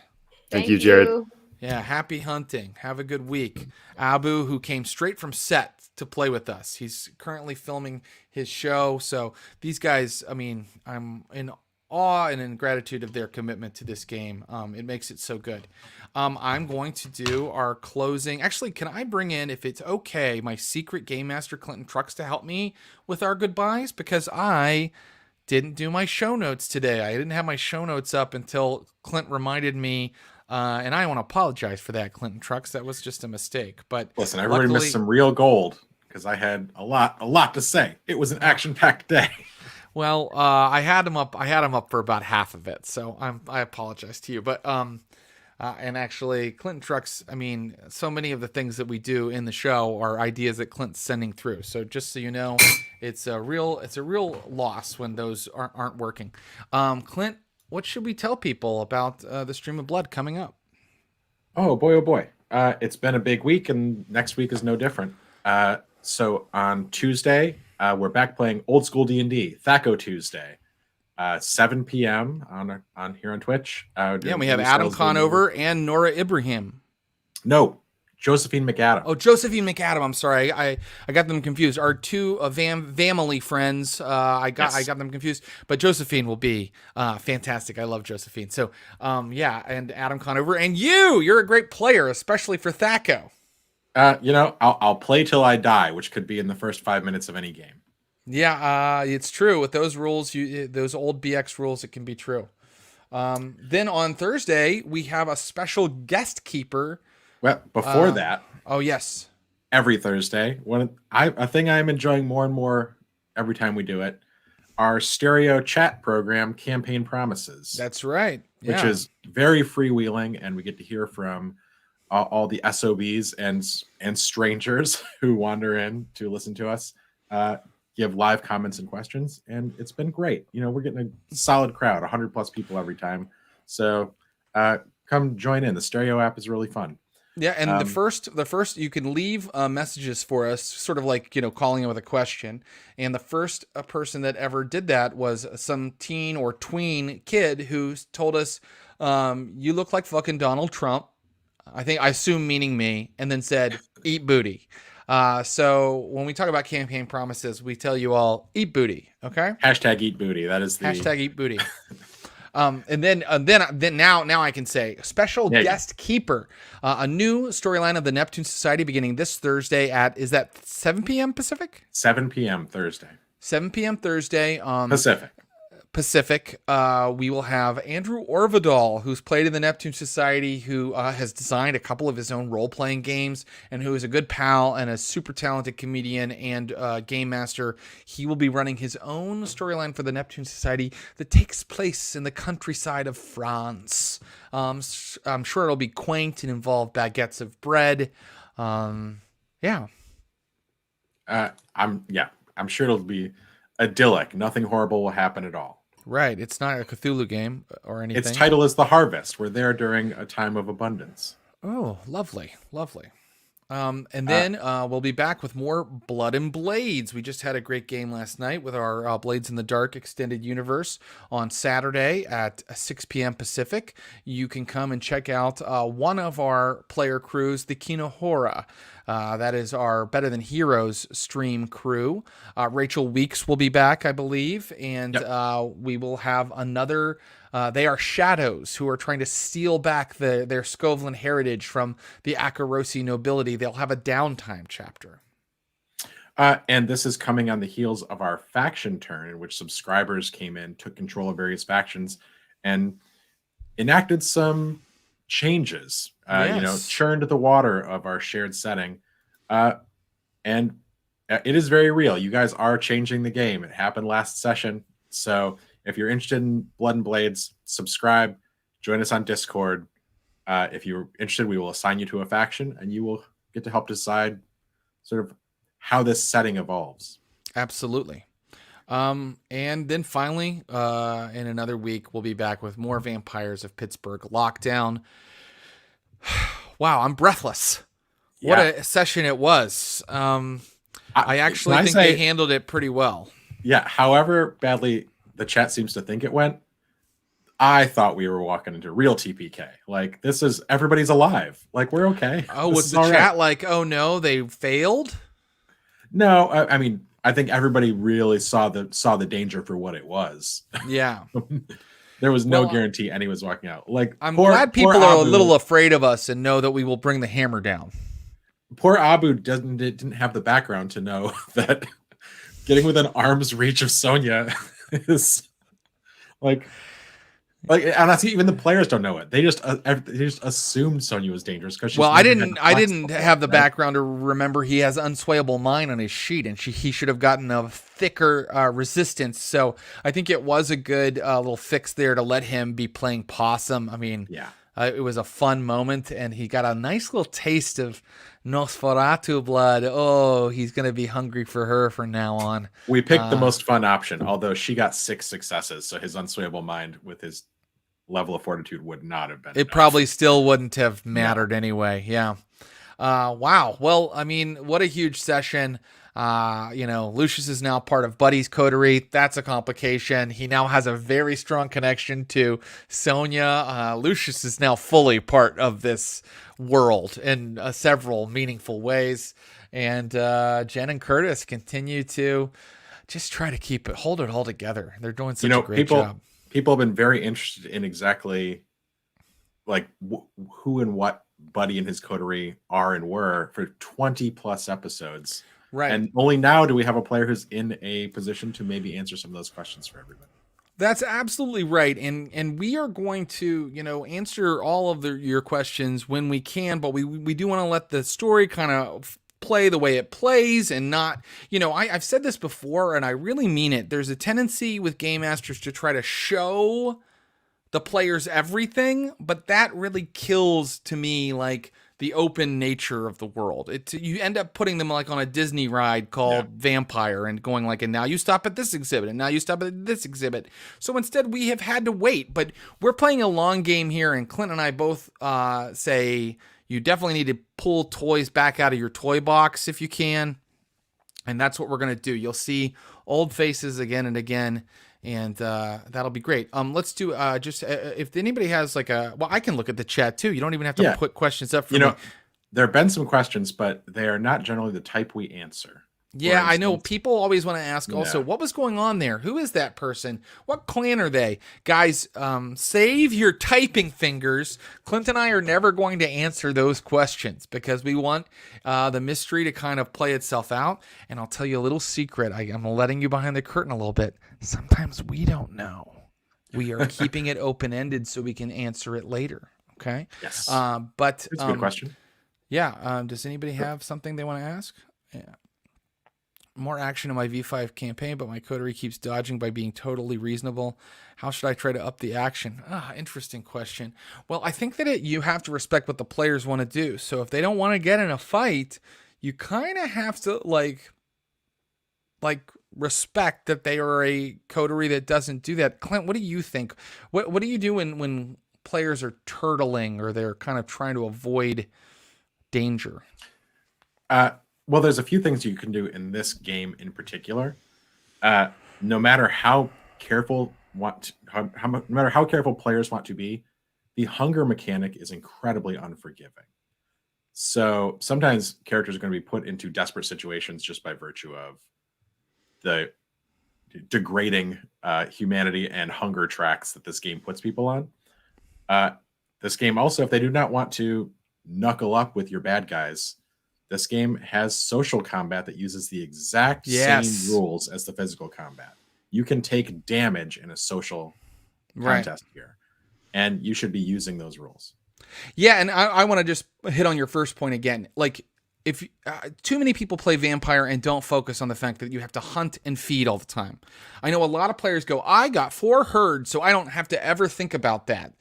Thank you, Jared. Yeah, happy hunting. Have a good week. Abu, who came straight from set to play with us. He's currently filming his show. So these guys, I mean, I'm in awe and in gratitude of their commitment to this game. It makes it so good. I'm going to do our closing. Actually, can I bring in, if it's okay, my secret game master Clinton Trucks to help me with our goodbyes? Because I didn't do my show notes today. I didn't have my show notes up until Clint reminded me. And I want to apologize for that, Clinton Trucks. That was just a mistake. But listen, I really missed some real gold because I had a lot to say. It was an action-packed day. Well, I had him up for about half of it, so I apologize to you. But and actually, Clinton Trucks. I mean, so many of the things that we do in the show are ideas that Clint's sending through. So just so you know, it's a real loss when those aren't working. Clint, what should we tell people about the Stream of Blood coming up? Oh boy. It's been a big week, and next week is no different. So on Tuesday, we're back playing old school D&D, Thaco Tuesday, 7 p.m. on here on Twitch. We have Adam Conover and Nora Ibrahim. No, Josephine McAdam. Oh, Josephine McAdam. I'm sorry, I got them confused. Our two family friends. I got them confused. But Josephine will be fantastic. I love Josephine. So and Adam Conover and you're a great player, especially for Thaco. I'll play till I die, which could be in the first 5 minutes of any game. Yeah, it's true. With those rules, those old BX rules, it can be true. Then on Thursday, we have a special guest keeper. Well, before that. Oh, yes. Every Thursday. A thing I'm enjoying more and more every time we do it, our stereo chat program, Campaign Promises. That's right. Yeah. Which is very freewheeling, and we get to hear from all the SOBs and strangers who wander in to listen to us, give live comments and questions, and it's been great. We're getting a solid crowd, 100 plus people every time. So come join in. The stereo app is really fun. Yeah, and the first you can leave messages for us, sort of like calling in with a question. And the first person that ever did that was some teen or tween kid who told us, "You look like fucking Donald Trump." I assume meaning me, and then said, "Eat booty." So when we talk about campaign promises, we tell you all, eat booty. Okay. Hashtag eat booty. That is the hashtag eat booty. And then now I can say special guest keeper, a new storyline of the Neptune Society beginning this Thursday is that 7 p.m. Pacific? 7 p.m. Thursday. 7 p.m. Thursday on Pacific. We will have Andrew Orvidal, who's played in the Neptune Society, who has designed a couple of his own role-playing games, and who is a good pal and a super talented comedian and game master. He will be running his own storyline for the Neptune Society that takes place in the countryside of France. I'm sure it'll be quaint and involve baguettes of bread. Yeah. I'm sure it'll be idyllic. Nothing horrible will happen at all. Right. It's not a Cthulhu game or anything. Its title is The Harvest. We're there during a time of abundance. Oh, lovely. Lovely. And then we'll be back with more Blood and Blades. We just had a great game last night with our Blades in the Dark extended universe on Saturday at 6 p.m. Pacific. You can come and check out one of our player crews, the Kinohora. That is our Better Than Heroes stream crew. Rachel Weeks will be back, I believe, and we will have another. They are shadows who are trying to steal back their Skovlin heritage from the Akarosi nobility. They'll have a downtime chapter. And this is coming on the heels of our faction turn, in which subscribers came in, took control of various factions, and enacted some changes. Churned the water of our shared setting. And it is very real. You guys are changing the game. It happened last session. So if you're interested in Blood and Blades, subscribe, join us on Discord. If you're interested, we will assign you to a faction and you will get to help decide sort of how this setting evolves. Absolutely. And then finally, in another week, we'll be back with more Vampires of Pittsburgh Lockdown. Wow, I'm breathless. What a session it was. I actually think they handled it pretty well. Yeah, however badly the chat seems to think it went, I thought we were walking into real TPK. Like, this is, everybody's alive. Like, we're okay. Oh, was the chat like, oh no, they failed? No, I mean, I think everybody really saw the danger for what it was. Yeah. There was no guarantee anyone was walking out. Like, I'm glad people are a little afraid of us and know that we will bring the hammer down. Poor Abu didn't have the background to know that getting within arm's reach of Sonia is like, and that's even the players don't know it. They just assumed Sonia was dangerous because she's. Well, I didn't have the background to remember he has unswayable mind on his sheet, and he should have gotten a thicker resistance. So I think it was a good little fix there to let him be playing possum. I mean, yeah, it was a fun moment, and he got a nice little taste of Nosferatu blood. Oh, he's gonna be hungry for her from now on. We picked the most fun option, although she got 6 successes, so his unswayable mind with his level of fortitude would not have been. It probably still wouldn't have mattered anyway. Yeah. Wow. Well, I mean, what a huge session. Lucius is now part of Buddy's coterie. That's a complication. He now has a very strong connection to Sonia. Lucius is now fully part of this world in several meaningful ways. And Jen and Curtis continue to just try to hold it all together. They're doing such a great job. People have been very interested in exactly like who and what Buddy and his coterie are and were for 20 plus episodes. Right. And only now do we have a player who's in a position to maybe answer some of those questions for everybody. That's absolutely right. And we are going to, answer all of your questions when we can, but we do want to let the story kind of play the way it plays and not, I've said this before and I really mean it. There's a tendency with game masters to try to show the players everything, but that really kills to me like the open nature of the world. You end up putting them like on a Disney ride called Vampire and going like, and now you stop at this exhibit and now you stop at this exhibit. So instead we have had to wait, but we're playing a long game here, and Clint and I both say you definitely need to pull toys back out of your toy box if you can. And that's what we're going to do. You'll see old faces again and again, and that'll be great. Let's do if anybody has I can look at the chat too. You don't even have to put questions up for me. There have been some questions, but they are not generally the type we answer. Yeah, I know. instance. People always want to ask also, Yeah. what was going on there? Who is that person? What clan are they? Guys, save your typing fingers. Clint and I are never going to answer those questions because we want the mystery to kind of play itself out. And I'll tell you a little secret. I'm letting you behind the curtain a little bit. Sometimes we don't know. We are keeping it open-ended so we can answer it later. Okay? Yes. But It's a good question. Yeah. Does anybody have something they want to ask? Yeah. More action in my V5 campaign, but my coterie keeps dodging by being totally reasonable. How should I try to up the action? Interesting question. Well, I think that you have to respect what the players want to do. So if they don't want to get in a fight, you kind of have to like respect that they are a coterie that doesn't do that. Clint, what do you think? What do you do when players are turtling or they're kind of trying to avoid danger? Well, there's a few things you can do in this game in particular. No matter how careful no matter how careful players want to be, the hunger mechanic is incredibly unforgiving. So sometimes characters are going to be put into desperate situations just by virtue of the degrading humanity and hunger tracks that this game puts people on. This game also, if they do not want to knuckle up with your bad guys, this game has social combat that uses the exact same rules as the physical combat. You can take damage in a social contest here, and you should be using those rules. Yeah, and I want to just hit on your first point again. Like, if too many people play Vampire and don't focus on the fact that you have to hunt and feed all the time. I know a lot of players go, I got 4 herds, so I don't have to ever think about that.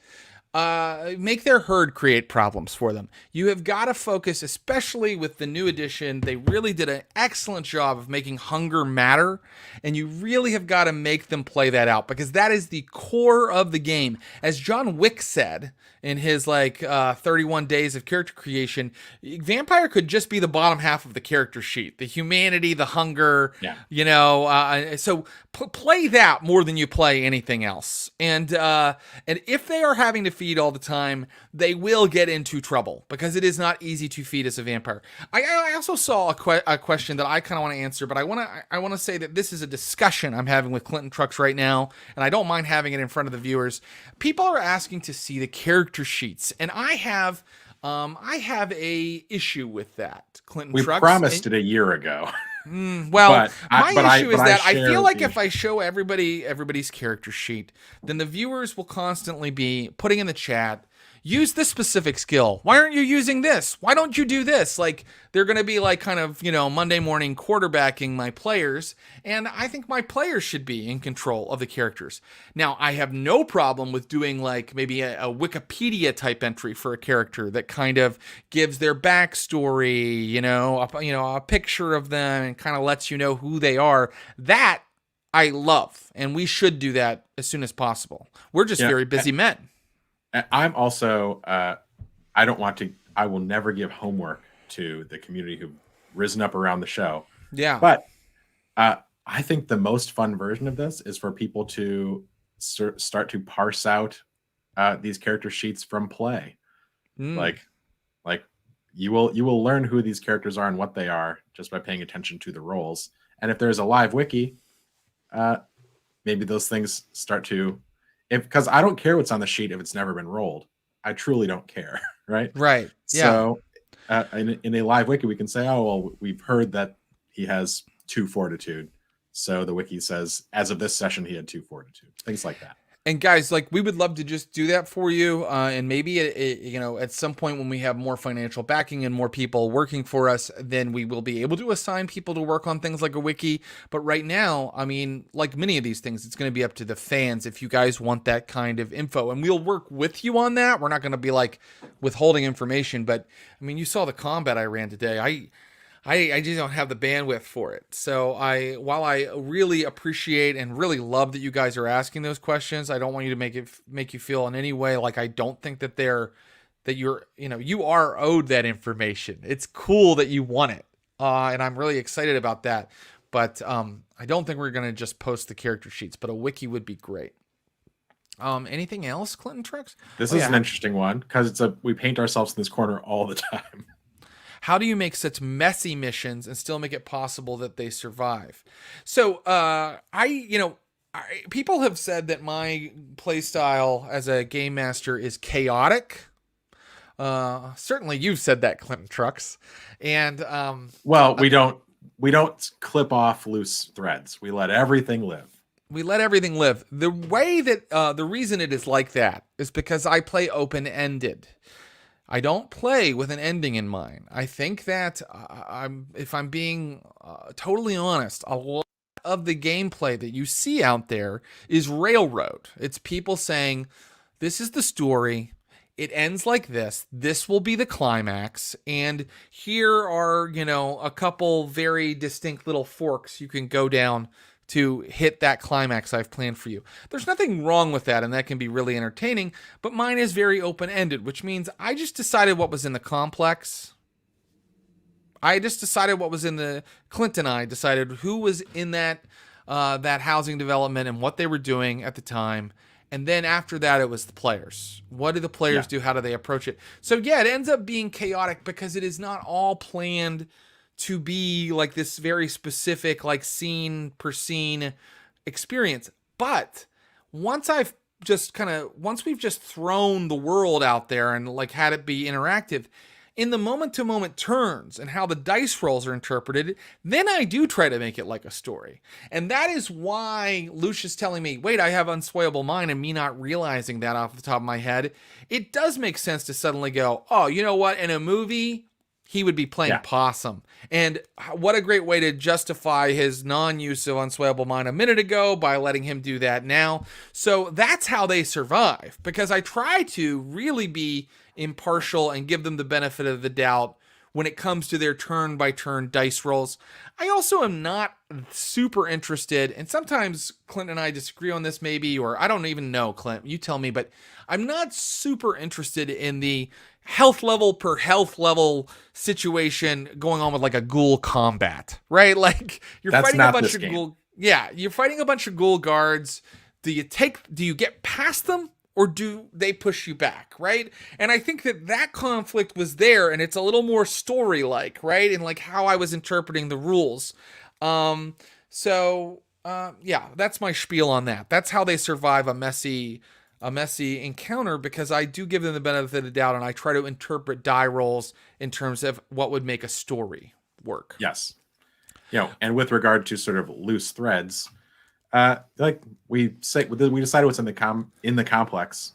Make their herd create problems for them. You have got to focus, especially with the new edition. They really did an excellent job of making hunger matter, and you really have got to make them play that out because that is the core of the game. As John Wick said in his 31 days of character creation, Vampire could just be the bottom half of the character sheet. The humanity, the hunger, so play that more than you play anything else. And if they are having to feed all the time, they will get into trouble because it is not easy to feed as a vampire. I also saw a question that I kind of want to answer, but I want to say that this is a discussion I'm having with Clinton Trucks right now, and I don't mind having it in front of the viewers. People are asking to see the character sheets, and I have a issue with that. Clinton Trucks. We promised it a year ago. My issue is that I feel like the if I show everybody's character sheet, then the viewers will constantly be putting in the chat, use this specific skill. Why aren't you using this? Why don't you do this? Like, they're going to be like kind of, Monday morning quarterbacking my players. And I think my players should be in control of the characters. Now, I have no problem with doing like maybe a Wikipedia type entry for a character that kind of gives their backstory, a picture of them and kind of lets you know who they are. That I love. And we should do that as soon as possible. We're just very busy men. I'm also, I will never give homework to the community who've risen up around the show. Yeah. But I think the most fun version of this is for people to start to parse out these character sheets from play. Like you will learn who these characters are and what they are just by paying attention to the roles. And if there's a live wiki, maybe those things start to, because I don't care what's on the sheet if it's never been rolled. I truly don't care, right? Right. Yeah. So in a live wiki, we can say, oh, well, we've heard that he has 2 fortitude. So the wiki says, as of this session, he had 2 fortitude. Things like that. And guys, we would love to just do that for you. And maybe, at some point when we have more financial backing and more people working for us, then we will be able to assign people to work on things like a wiki. But right now, I mean, like many of these things, it's going to be up to the fans if you guys want that kind of info. And we'll work with you on that. We're not going to be withholding information. But I mean, you saw the combat I ran today. I just don't have the bandwidth for it. So while I really appreciate and really love that you guys are asking those questions, I don't want you to make you feel in any way like I don't think that you are owed that information. It's cool that you want it. And I'm really excited about that. But I don't think we're going to just post the character sheets, but a wiki would be great. Anything else, Clinton Trucks? This is an interesting one because we paint ourselves in this corner all the time. How do you make such messy missions and still make it possible that they survive? So, people have said that my playstyle as a game master is chaotic. Certainly you've said that, Clinton Trucks. And well, we don't clip off loose threads. We let everything live. We let everything live. The way that the reason it is like that is because I play open-ended. I don't play with an ending in mind. I think that if I'm being totally honest, a lot of the gameplay that you see out there is railroad. It's people saying, this is the story. It ends like this. This will be the climax. And here are, a couple very distinct little forks you can go down to hit that climax I've planned for you. There's nothing wrong with that, and that can be really entertaining, but mine is very open-ended, which means I just decided what was in the complex. I just decided what was in the... Clint and I decided who was in that housing development and what they were doing at the time. And then after that, it was the players. What do the players do? How do they approach it? So yeah, it ends up being chaotic because it is not all planned to be like this very specific, like scene per scene experience. But once we've just thrown the world out there and like had it be interactive, in the moment-to-moment turns and how the dice rolls are interpreted, then I do try to make it like a story. And that is why Lucius telling me, wait, I have Unswayable Mind, and me not realizing that off the top of my head, it does make sense to suddenly go, oh, you know what, in a movie, he would be playing Possum. And what a great way to justify his non-use of Unswayable Mind a minute ago by letting him do that now. So that's how they survive, because I try to really be impartial and give them the benefit of the doubt when it comes to their turn-by-turn dice rolls. I also am not super interested, and sometimes Clint and I disagree on this maybe, or I don't even know, Clint, you tell me, but I'm not super interested in the health level per health level situation going on with like a ghoul combat, right? Like you're fighting a bunch of ghoul. Yeah, you're fighting a bunch of ghoul guards. Do you get past them? Or do they push you back, right? And I think that conflict was there, and it's a little more story-like, right? And like how I was interpreting the rules. Yeah, that's my spiel on that. That's how they survive a messy encounter, because I do give them the benefit of the doubt, and I try to interpret die rolls in terms of what would make a story work. Yes. And with regard to sort of loose threads, like we decided what's in the complex.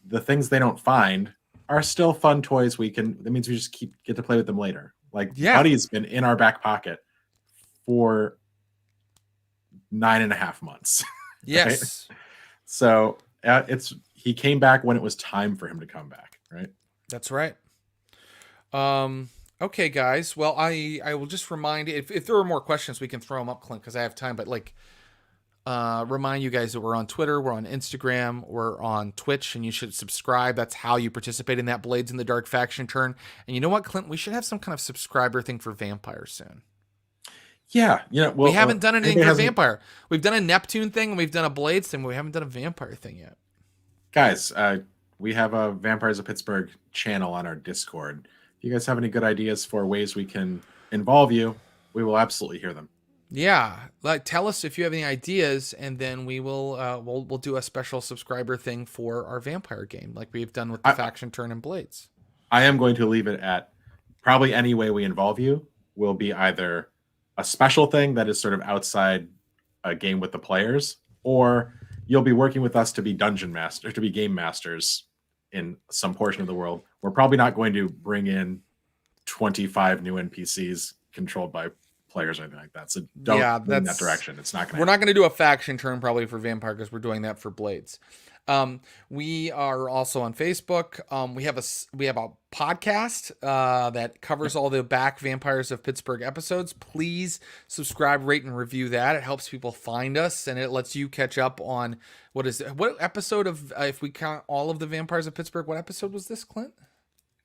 The things they don't find are still fun toys. That means we just get to play with them later. Like Buddy's been in our back pocket for 9.5 months. Yes. Right? So he came back when it was time for him to come back. Right. That's right. Okay, guys. Well, I will just remind if there are more questions, we can throw them up, Clint, because I have time. But remind you guys that we're on Twitter, we're on Instagram, we're on Twitch, and you should subscribe. That's how you participate in that Blades in the Dark faction turn. And you know what, Clint? We should have some kind of subscriber thing for vampires soon. Yeah, we haven't done anything for vampire. We've done a Neptune thing and we've done a Blades thing, but we haven't done a vampire thing yet. Guys, we have a Vampires of Pittsburgh channel on our Discord. If you guys have any good ideas for ways we can involve you, we will absolutely hear them. Yeah, tell us if you have any ideas, and then we will we'll do a special subscriber thing for our vampire game, like we've done with the faction turn and Blades. I am going to leave it at probably any way we involve you will be either a special thing that is sort of outside a game with the players, or you'll be working with us to be game masters in some portion of the world. We're probably not going to bring in 25 new NPCs controlled by players or anything like that. So don't go in that direction. It's not going to We're not going to do a faction turn probably for Vampire, because we're doing that for Blades. We are also on Facebook. We have a podcast that covers all the back Vampires of Pittsburgh episodes. Please subscribe, rate, and review that. It helps people find us, and it lets you catch up on what episode of, if we count all of the Vampires of Pittsburgh, what episode was this, Clint?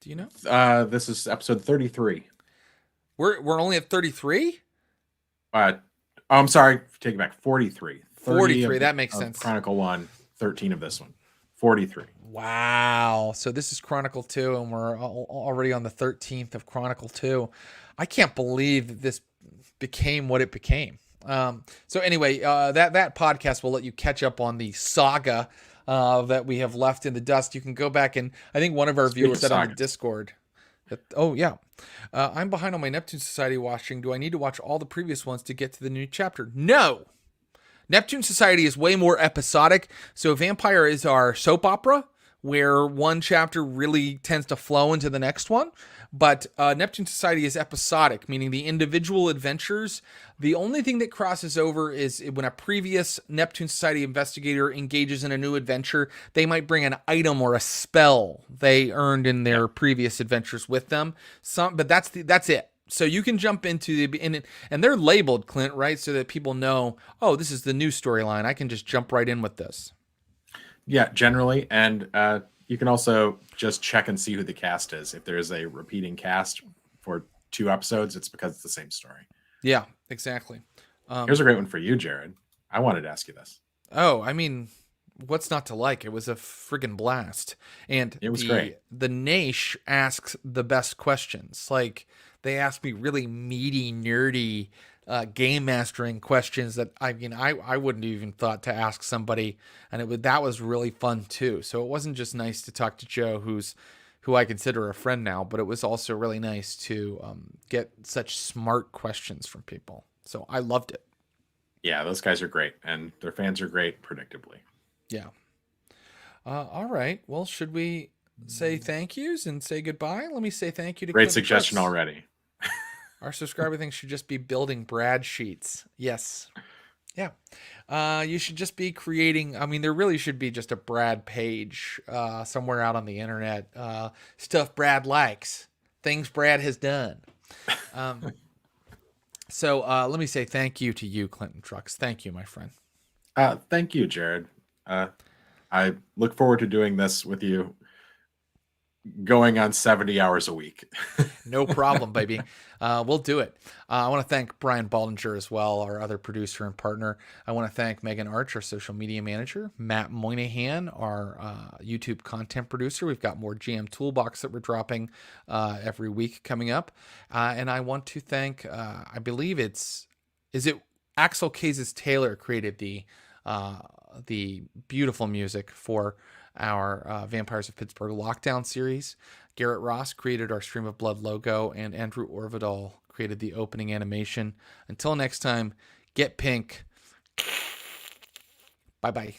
Do you know? This is episode 33. We're only at 33? I'm sorry, take it back. 43. 43, that makes sense. Chronicle 1, 13 of this one. 43. Wow. So this is Chronicle 2, and we're already on the 13th of Chronicle 2. I can't believe that this became what it became. So anyway, that podcast will let you catch up on the saga that we have left in the dust. You can go back, and I think one of our viewers said on the Discord that, I'm behind on my Neptune Society watching. Do I need to watch all the previous ones to get to the new chapter? No. Neptune Society is way more episodic. So Vampire is our soap opera, where one chapter really tends to flow into the next one. But Neptune Society is episodic, meaning the individual adventures. The only thing that crosses over is when a previous Neptune Society investigator engages in a new adventure, they might bring an item or a spell they earned in their previous adventures with them. But that's it. So you can jump into and they're labeled, Clint, right? So that people know, oh, this is the new storyline. I can just jump right in with this. Yeah, generally. And you can also just check and see who the cast is. If there's a repeating cast for 2 episodes, it's because it's the same story. Yeah, exactly. Here's a great one for you, Jared. I wanted to ask you this. Oh, I mean, what's not to like? It was a friggin' blast. And it was great. The Naish asks the best questions. Like, they asked me really meaty, nerdy game mastering questions that I wouldn't even thought to ask somebody, and that was really fun too. So it wasn't just nice to talk to Joe, who I consider a friend now, but it was also really nice to get such smart questions from people. So I loved it. Yeah, those guys are great, and their fans are great, predictably. Yeah. All right. Well, should we say thank yous and say goodbye? Let me say thank you to Great suggestion already. Our subscriber thing should just be building Brad sheets. Yes. Yeah. You should just be creating, there really should be just a Brad page somewhere out on the internet. Stuff Brad likes. Things Brad has done. So let me say thank you to you, Clinton Trucks. Thank you, my friend. Thank you, Jared. I look forward to doing this with you, going on 70 hours a week. No problem, baby. We'll do it. I want to thank Brian Baldinger as well, our other producer and partner. I want to thank Megan Arch, our social media manager, Matt Moynihan, our YouTube content producer. We've got more GM Toolbox that we're dropping every week coming up. And I want to thank, I believe is it Axel Cases Taylor created the beautiful music for our Vampires of Pittsburgh Lockdown series. Garrett Ross created our Stream of Blood logo, and Andrew Orvidal created the opening animation. Until next time, get pink. Bye-bye.